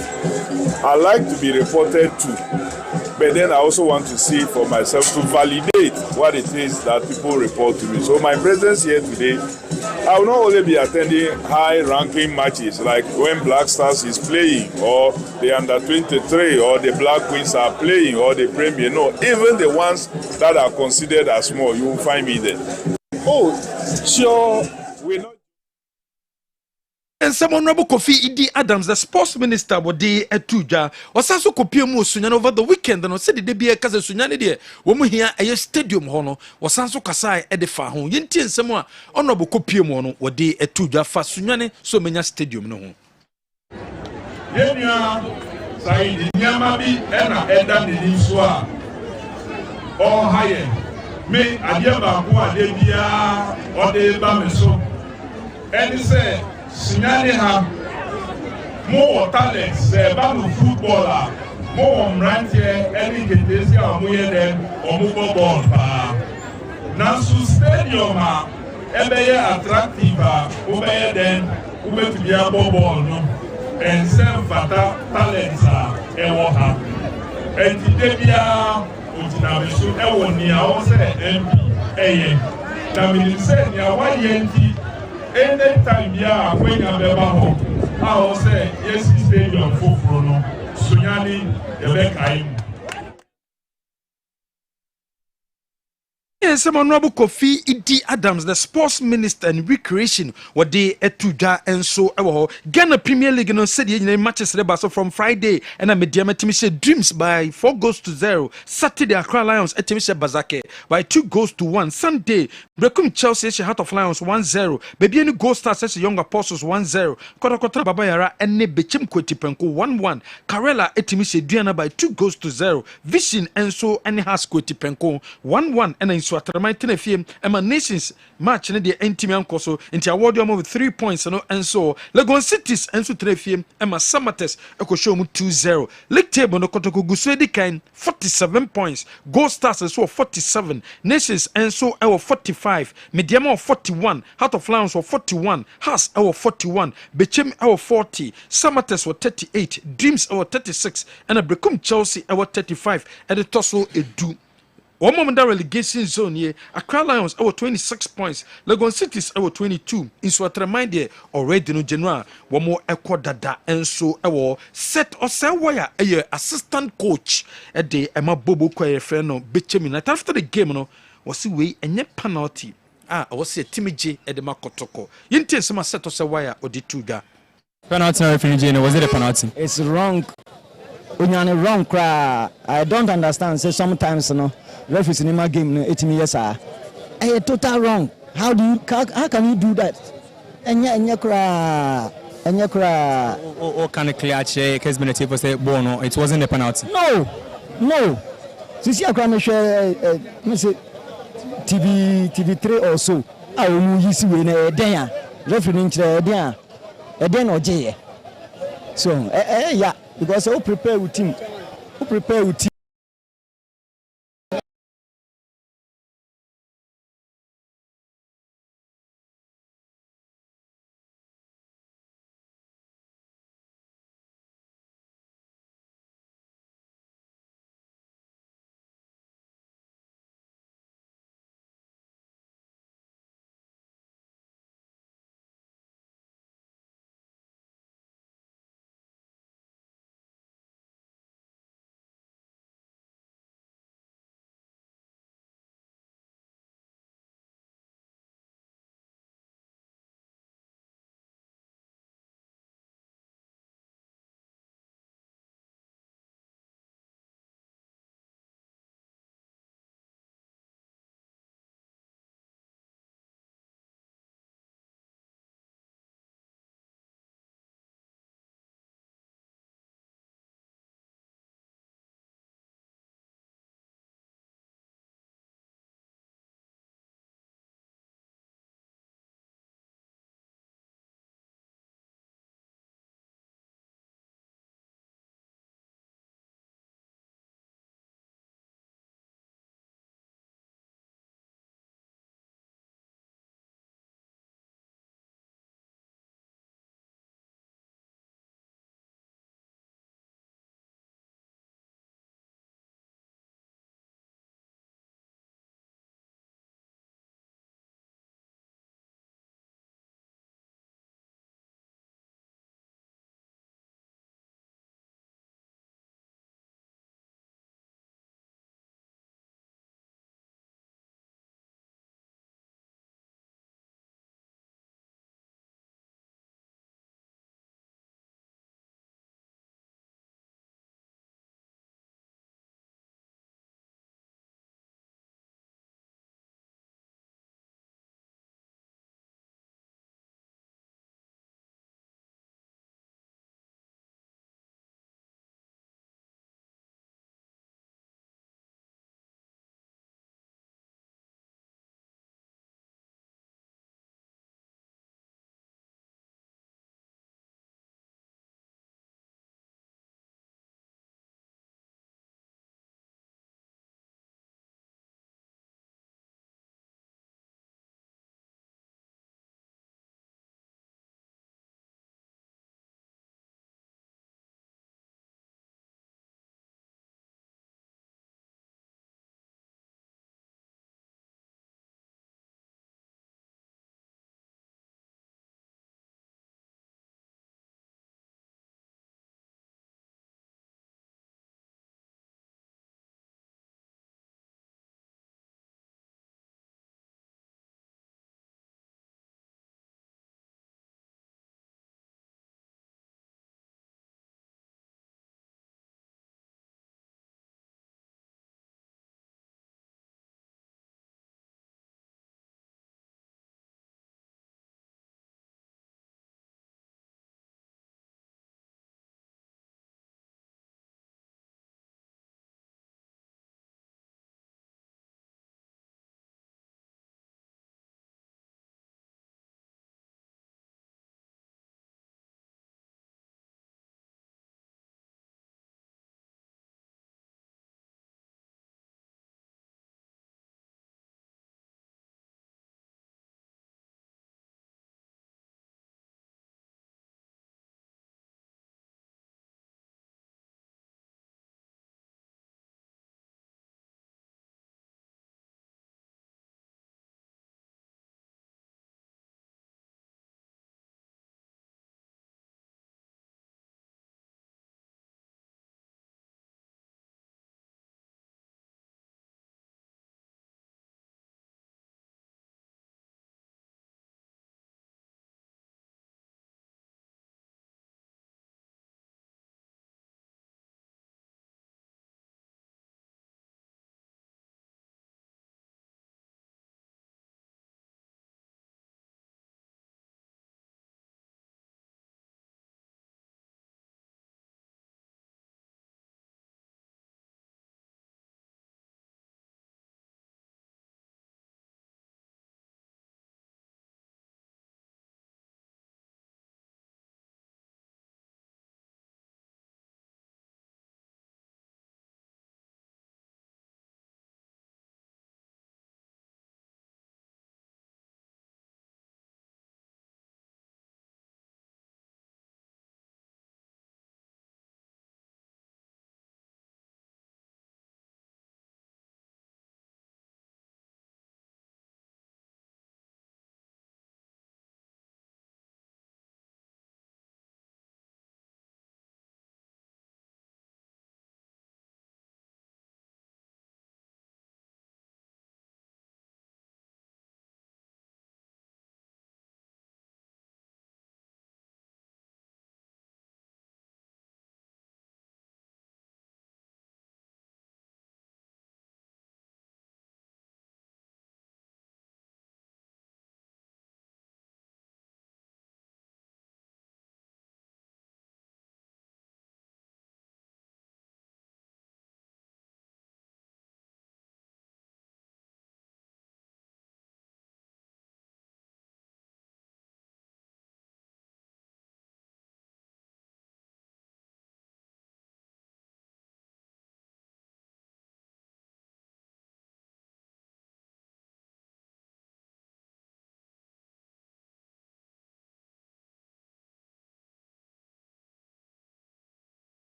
I like to be reported to. But then I also want to see for myself to validate what it is that people report to me. So my presence here today, I will not only be attending high-ranking matches like when Black Stars is playing, or the Under-23, or the Black Queens are playing, or the Premier. No, even the ones that are considered as small, you will find me there. Oh, sure, we're not. And some Honorable Kofi Idi Adams, the sports minister, was there at Tuja. Was also Kopie Mu Sunyan over the weekend, and said the be a Kaza Sunyani there. When we hear a stadium hono, was also Kasai at the Fahon. Yinti and someone Honorable Kopie Mono, were there at Tuja for Sunyani, so many stadium no. Yenya, Saidi Yamabi, and Edam the Niswa. All higher. Me, Adiaba, who are Debia, or the Bameso. And he said, Sinyani have more talents, about footballer, more right here, any Gedesi or Muyen or Mubo ball. Nansu Stadium, Ebeye attractive, Ubeye then, Ube to be a ball, no, and some fata talents are Ewoha. And Tibia, Utinavisu, Ewonia, also MP, AM. Namini said, Yawayanti. Anytime ya when you ever home, I will say yes, stadium for Frono, Sunyani, Ebekaim. yɛn sɛ honorable Kofi Idi Adams, the sports minister and recreation, what they etuda and so Ghana Premier League no said yɛn matches so from Friday and I'm media team Dreams by 4-0. Saturday Accra Lions etimishe Bazake by 2-1. Sunday Brekum Chelsea Heart of Lions 1-0. Baby any Gold Stars says Young Apostles 1-0. Kota Baba Yara ene Bechim Kwetipenko 1-1. Karela etimishe Diana by 2-0. Vision and so any has Kwetipenko 1-1 and in Swatramai Tenefiem Emanations match in the Entimian Koso into award with 3 points and so Legon Cities and so Tenefiem Emma Samates Eko show 2-0. League table no Kotoko Guswedi kind 47 points. Gold Stars and so 47. Nations and so 45. Mediama 41. Heart of Lions 41. Has 41. Bechem 40. Samates 38. Dreams 36. And a Brekum Chelsea 35. At the Tosso Edu. One moment that relegation zone here, Accra Lions 26 points, Legon Cities 22. In Swatramai there already no general. One more echo dada and so set or sell wire a assistant coach at the Emma Bobo Kwaye Feno Bichemin. After the game no was way and yet penalty. I was a Timmy J at the Makotoko. You intend some set or sell wire or the tuga. Penalty referee, was it a penalty? It's wrong. Unyane wrong cry. I don't understand. Say sometimes referees in my game 18 years are. Total wrong. How can you do that? Enya cry. Or can a clear check has been a table say Bono, it wasn't a penalty. No. Since you can share TV3 or so. I will use you in a day. Referee in there. A den or J. So yeah. Because who prepare with team,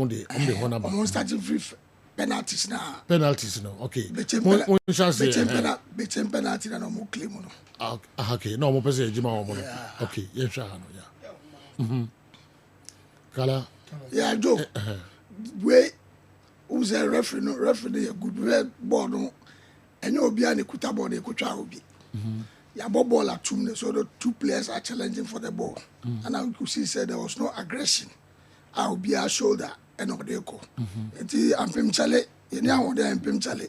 ɔmo de hɔ naba ɔmo starting free penalties na okay between penalty na ɔmo claim no okay no ɔmo pɛ sɛ ɛgyima ɔmo no okay yɛhwɛ ha no kala Joe we who's a referee a good red ball no and you'll be an equita ball they could try to be ball at 2 so the two players are challenging for the ball and I could see said there was no aggression. I'll be a shoulder and of the echo I'm pim chale now there pim chale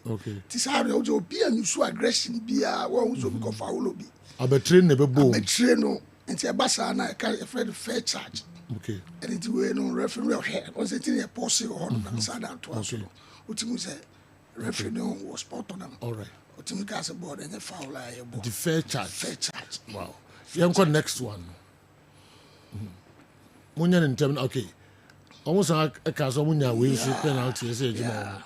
this how also be and you show aggression be a one who's become foul be I betray never ball betray no and say basa and I carry a fair charge. Okay. And it will no referee here. Was it in a possible on side out to us? Utimu say referee no was spot on them. All right. Utimu cast a board and a foul like the fair charge. Fair charge. Wow. You got next one. Munya in term okay. Almost a cast of Munya we should penalty say Jima.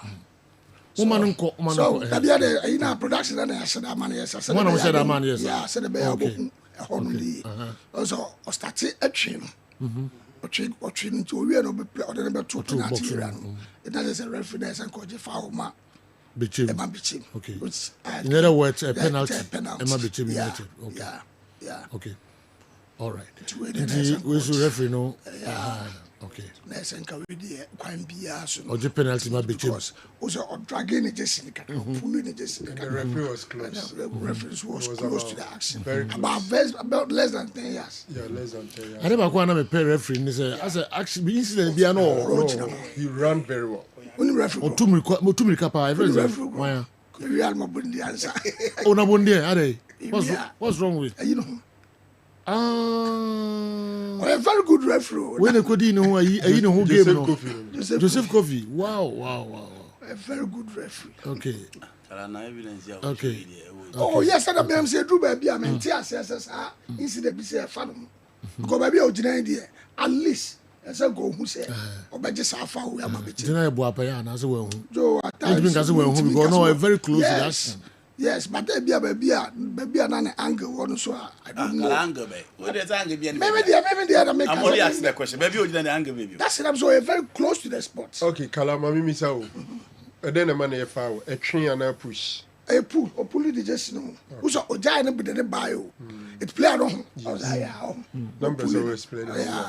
Woman so that in our production and I said that man yes. I said that man yes. Yeah, I said the bear also started a train. Or training to we are no play or the two penalty run. It doesn't a referee and coach foul ma. Bichim. Okay. In other words, a penalty. Bichim. Yeah. Okay. All right. We should referee no. Okay. Let's encourage the crime be so. Or the penalty ma bichim. Also or dragging it just in pulling it just in the referee was close. The referee was close to the action. Very about less than 10 years. Yeah, less than 10 years. I never go and pay referee. As a actually incident be no. He ran very well. Only referee. Or two mil kappa. Every why? Real Mabundi answer. Oh, Nabundi, are they? What's wrong with? You know. A very good referee. When they could know who gave Joseph Kofi. Wow. A very good referee. Okay. Okay. Oh yes, I am say do baby. I mean, TSS incident be say fan. Because baby o jina there. At least I say go who say obeje safa we am be. Jina e bo apaya na say we hu. Jo at times. Because no very close to that. Yes, but there be a baby an angle one so I don't know. Angle be. What is angle be? Maybe there make. I'm only asking the question. Maybe you didn't angle baby. That's it. I'm so very close to the spot. Okay, Kalama mi sao. And then a man a foul, a train and a push. A pull or pull it just no. Who's a giant bit of the bio? It play on. Numbers always play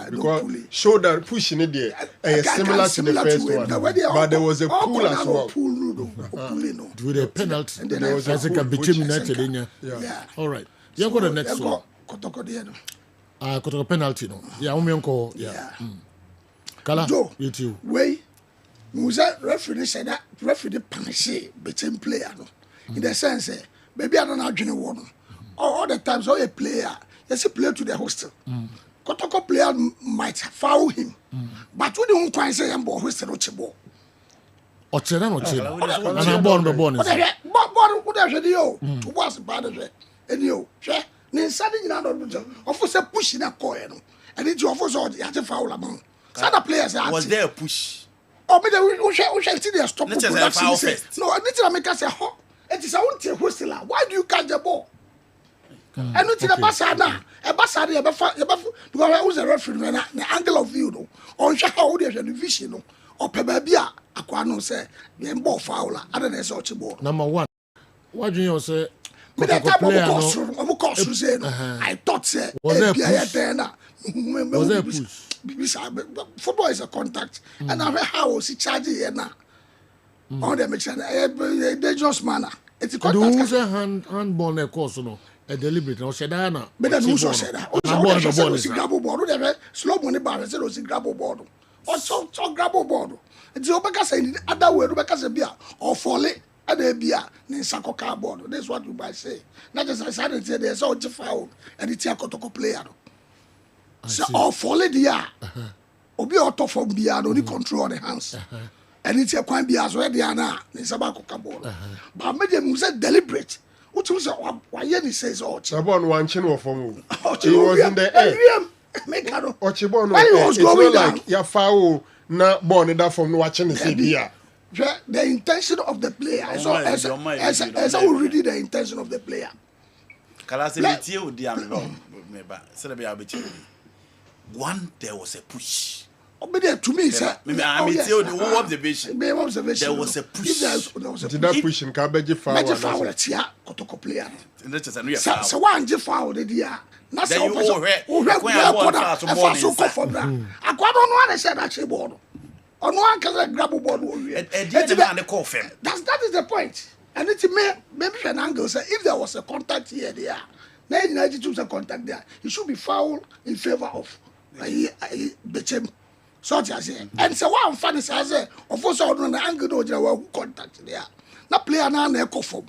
because show that pushing it there similar to the first one. But there was a pull as well. With a penalty. There was a Bichim United in here. Yeah. All right. You got the next one. Kotoko penalty no. Yeah, Umionko. Yeah. Kala, you too. Wait. Musa referee said that referee punish between player no. In the sense maybe I don't know how one. All the times all a player, yes, a player to the hostel. Kotoko player might foul him. But we don't quite say I'm hostel or chibo. Ochena. And I'm born. What I said yo, to was bad as and you, share. Then suddenly you officer pushing a coin. And it's your officer you to foul among. Some players was there a push? Oh, but we shall see the stop. No, I need to make us say, it is a one hostel. Why do you catch the ball? And not in a basada, because I was a referee, the angle of view, on how there's a division, or Pebabia, Aquano say, the ball fouler, other than such a ball. Number one, what do you say? I thought, say, was there a push? Football is a contact, and I how was he charging here now? On the machine, a dangerous manner. It's a contact. Who's a handball, a course, no, a deliberate, or Shadana. But then who said that? Also, grab board, slow money bar, said was grab board. Or so grab board. It's Obaka saying other way, Rebecca beer or folly. And they be a Sako cardboard. That's what you might say. Not just I said there's all foul and it's a Kotoko player. So all folly the Obi auto from Bia only control the hands. And it's a quite be as well the Anna in Sabako cardboard. But made them say deliberate. What was why he says oh Sabon one channel from he was in the air. Ochibon was going like your foul not born that from watching the CBA. The intention of the player. As already the intention of the player. One, there was a push. But to me, sir, one observation. There was a push. Did that push in Cabbage foul? Major foul at here, Kotoko player. So one Jeff foul the dear. That's all. So from that. I quite don't want to say that she born. On one can grab a board. That is the point. And it's maybe an angle say if there was a contact here, there, 92% contact there, it should be foul in favor of Bechem. So I say, and so one funny says, of course, on the angle who contact there. Now player now echo form.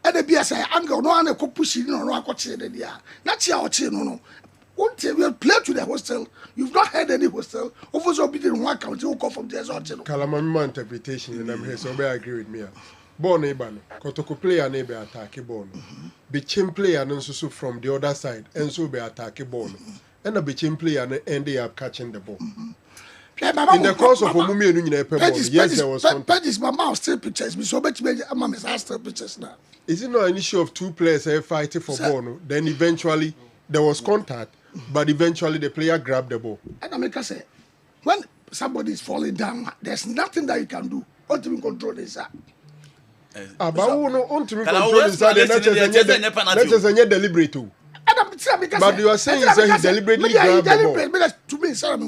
And the BS angle no one could push it no one could say there. Not your chin, no. Won't you play to the hostel? You've not heard any hostel. Of course, I'll be in one country who come from the Azorchino. Kalamama interpretation, and I'm here, so I agree with me. Born neighbor, Kotoko player neighbor attack a ball. Bichim player and so from the other side, and so be attack a ball. And a bichim player and end up catching the ball. In the course of a movie, yes, there was Pages, my mouth still pictures. Me so much, I'm still pictures now. Is it not an issue of two players fighting for ball? Then eventually there was contact, but eventually the player grabbed the ball. And I make us say, when somebody is falling down, there's nothing that you can do. What you control this? But who know on to control inside the just a deliberate. But you are saying he deliberately grabbed the ball. To me, Sarah,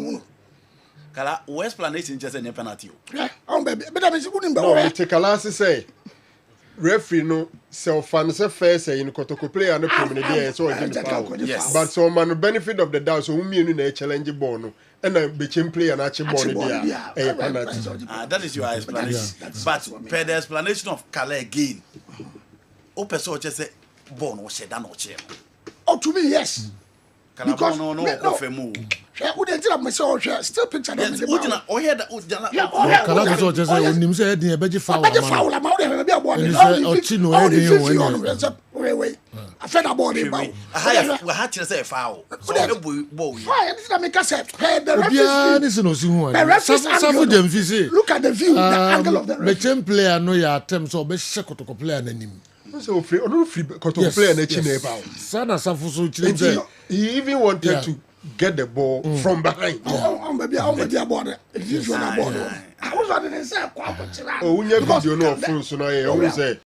Kala, explanation just a penalty. Yeah, but I mean, no, take a last say. Referee no self fan say fair say in Kotoko play and the permanent there so again foul. Yes. But so man benefit of the doubt so whom you na challenge ball no and a bitchin play and actually ball there. Penalty. That is your explanation. But per the explanation of Kala again. O person just say ball no shed down no chair. Oh, to me, yes. Because no still picture them. Kala just say onim say edin e beji foul. Beji foul am out there be a ball. Ochino edin o wait. I fed a ball in bow. We had to say foul. So ball. Why did I make us say the Obia ni se no si hu an. Safu dem fi say. Look at the view, the angle of the Bechem player no ya attempt so be Kotoko player nanim. So free Kotoko player na chine bow. Sana safu so chine. He even wanted to get the ball from behind. Maybe a ball. If you want a ball. I was on the side. Oh, we never video no phone so now you always say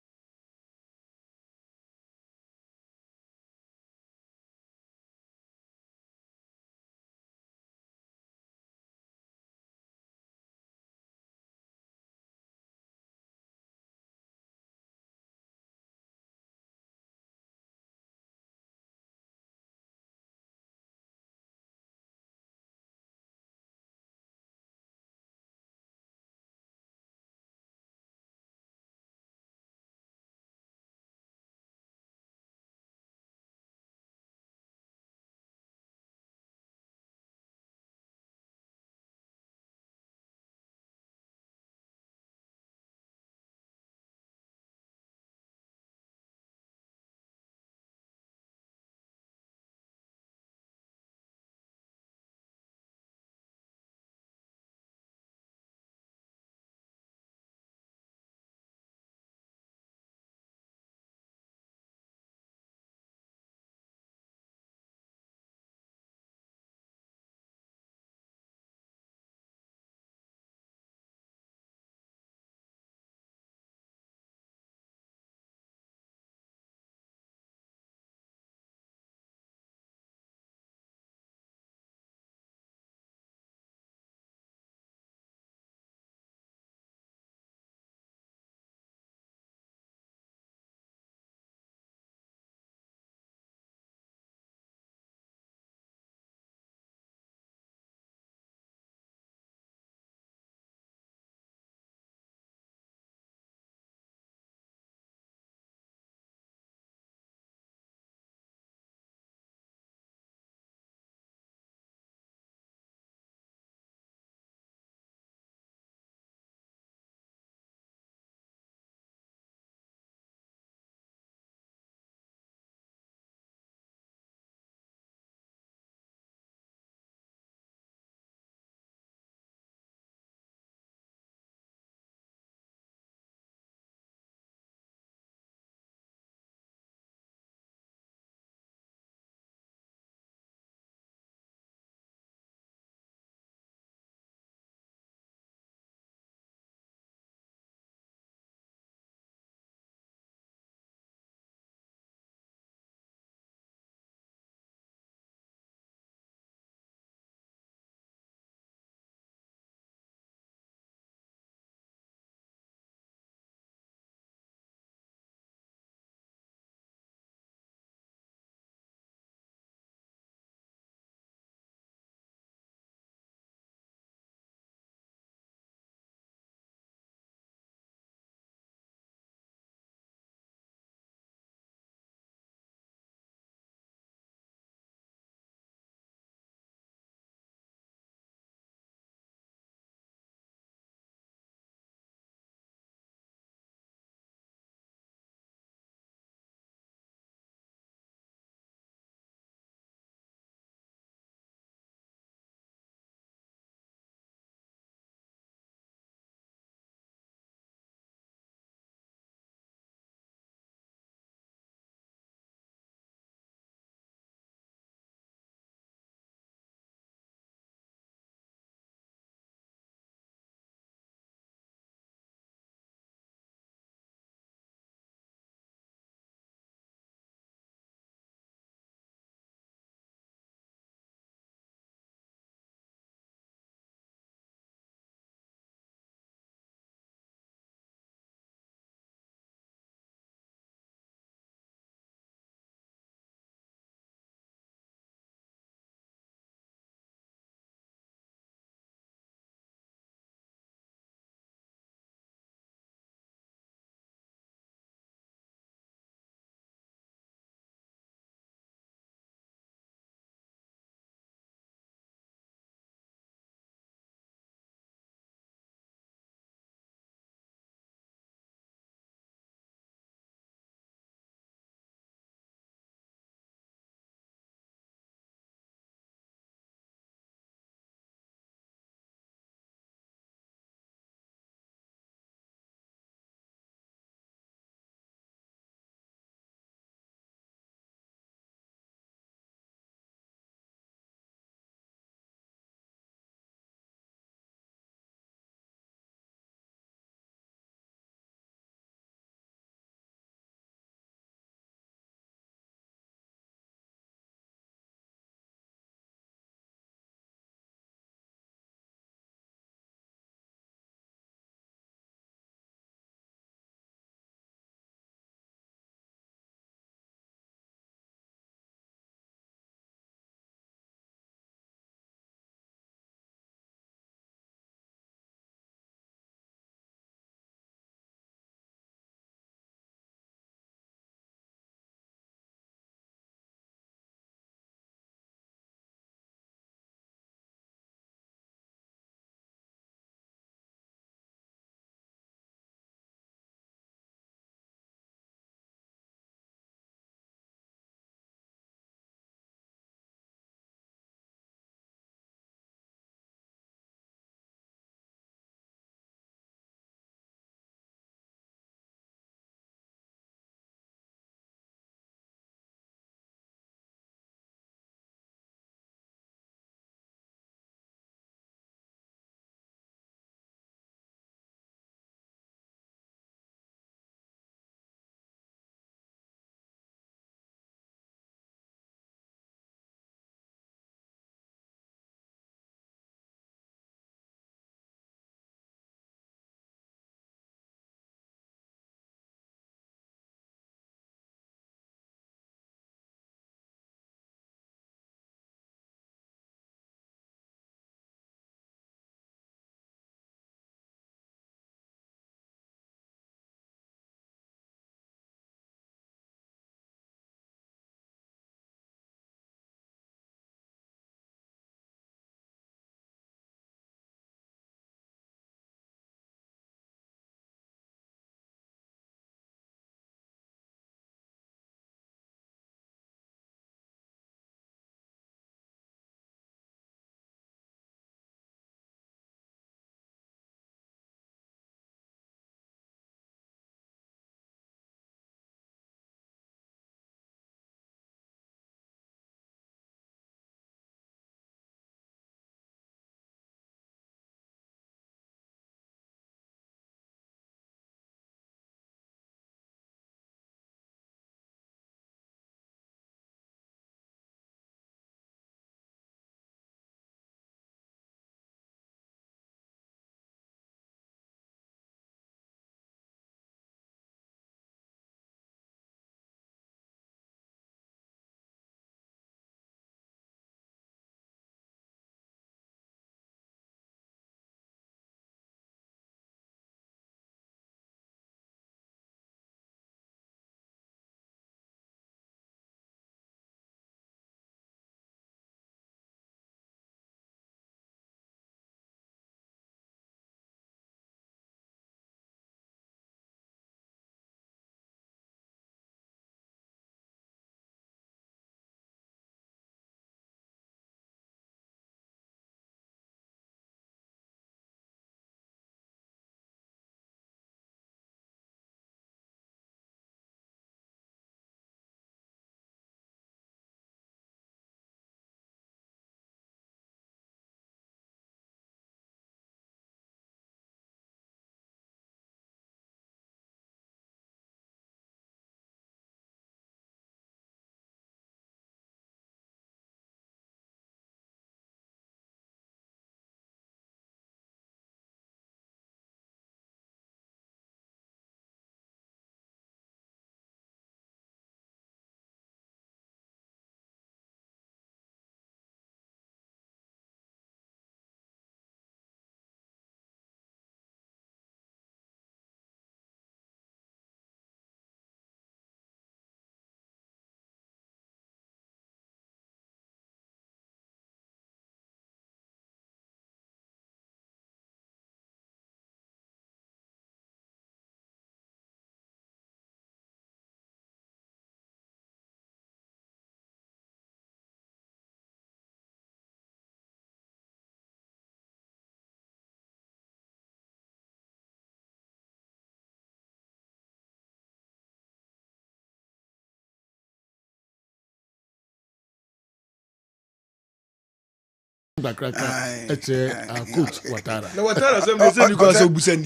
Coach Watara. No, Watara say because of Busani.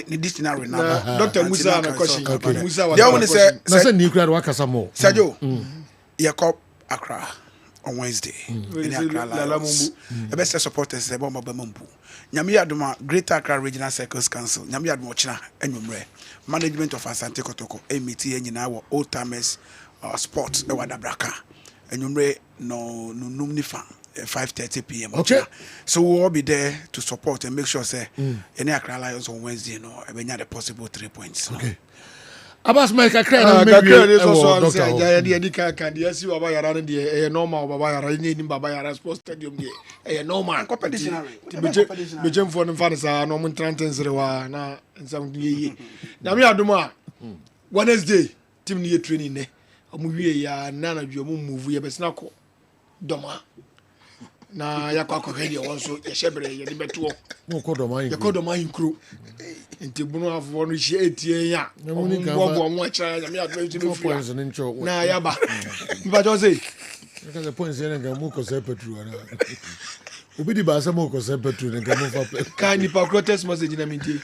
Ni disciplinary na. Dr. Musa na question. Musa They want to say say new crowd wakasa mo. Sergio. Yakop Accra on Wednesday. In Accra Lions. The best supporters the bomba bambu. Nyame adoma Greater Accra Regional Circles Council. Nyame adoma china enwumre. Management of Asante Kotoko emiti enyina wo Old Timers Sport e wada braka. Enwumre no nifa 5:30 p.m. Okay. So we'll all be there to support and make sure say any Accra Lions on Wednesday ebenya the possible 3 points. Okay. Abbas Mike Accra maybe also say ya kan dia si baba yara ne de normal baba yara ni baba yara sports stadium de normal competition. Bejem for no fan sa no mun trantensere wa na nsam ye na me adoma Wednesday team ni training ne omu wie ya na dwo mu move ye besina ko doma na yakwa ko hedi wonso ye shebre ye ni beto mo ko doma yin ye ko doma yin kro nti bunu afo no hie etie ya bo mo acha ya me adwa nti no points ni ncho na ya ba mba jo say because the points here nga mo ko se petru na obi di ba se mo ko se petru nga mo fa ka ni pa protest message na minti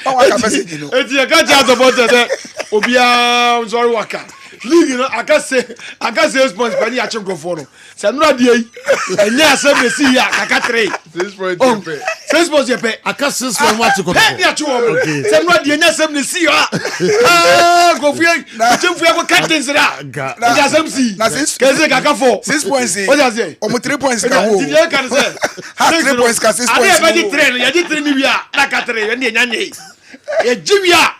wa message no eti ya ka cha support say obi a sorry waka league no akase response pani a chenkrofo no se no ade yi enya asem si ya kaka 3 6 points ye pe akase 6 points what ko he ya chuo se no ade enya asem si ya go fi chenfu ya ko captain sira enya asem si na 6 keze kaka 4 6 points o ja say o mo 3 points ka wo ti ye kan say 3 points ka 6 points ade ba di 3 ya di 3 ni bia na ka 3 ye enya nye ye jibia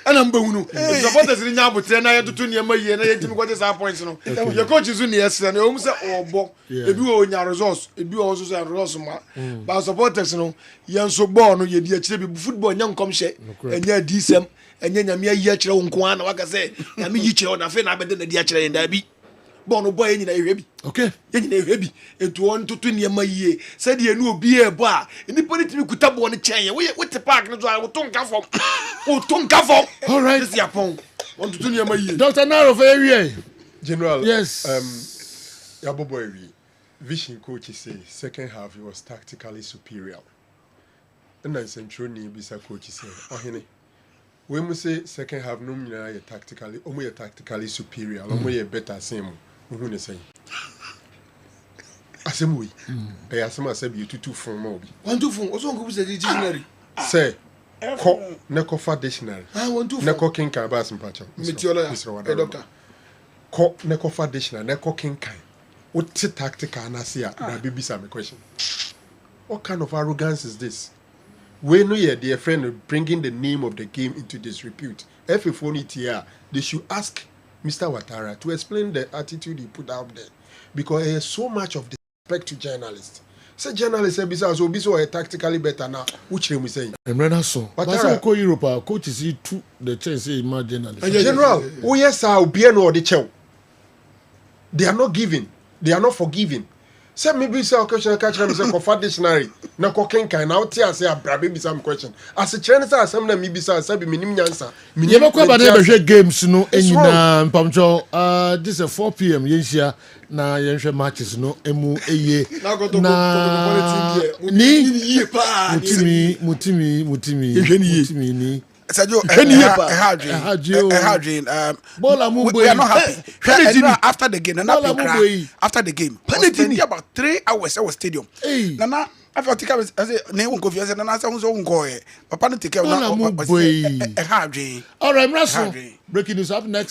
ana mbehunu supporters ni nyabo tre na yetutu ne maye na yetimi kwaje 3 points no ye coach zu ne yesre na o mu se obo ebi o nya results ebi o so so results ma ba supporters no ye nso ball no ye di akire bi football nya nkom hye enya disem enya nyame ayi akire wo nko ana waka se nyame yi kire na fe na abede na di akire ye da bi ball no boy nyina ehwe bi okay ye nyina ehwe bi etu on tutu ne maye se de enu obi e bo a ni politimi kuta ball ne chen ye wo te park no zo a wo tonka fom all right this yapon on tutu ne maye Dr. Naro for area General yes Yabobo area vision coach say second half he was tactically superior and then central ni bisa coach say ohene we mu say second half no nyina ye tactically superior no ye better same who ne say asem we e asem asabi tutu from obi 1 phone oso nko bisa dictionary say ko neko fa dictionary 1 2 neko kinkan ba simpacho Midfield doctor ko neko fa dictionary neko kinkan what tactical na say na bibisa me question what kind of arrogance is this? We know your dear friend bringing the name of the game into disrepute. If they should ask Mr. Watara to explain the attitude he put out there, because there's so much of disrespect to journalists. Say journalists say besides so tactically better now. Which we say? And when so, Watara ko Europe coach is to the chance say journalists. General, oh yes, sir, be no the chow. They are not giving. They are not forgiving. Say maybe say question catch them say for dictionary na ko kenkan na oti ase abrabe bi some question as train say asem na mi bi say be minim nyansa ye be kwa ba na be hwe games no enyina mpamcho this is 4 p.m. yenhia na yenhwe matches no emu eye na ni mutimi ni Sergio, we are not happy. After the game, after the game, about 3 hours at the stadium. Nana, I felt I say, "Never go." I said, "Nana, I was go." Papa, take care of all right, Russell. Breaking news up next.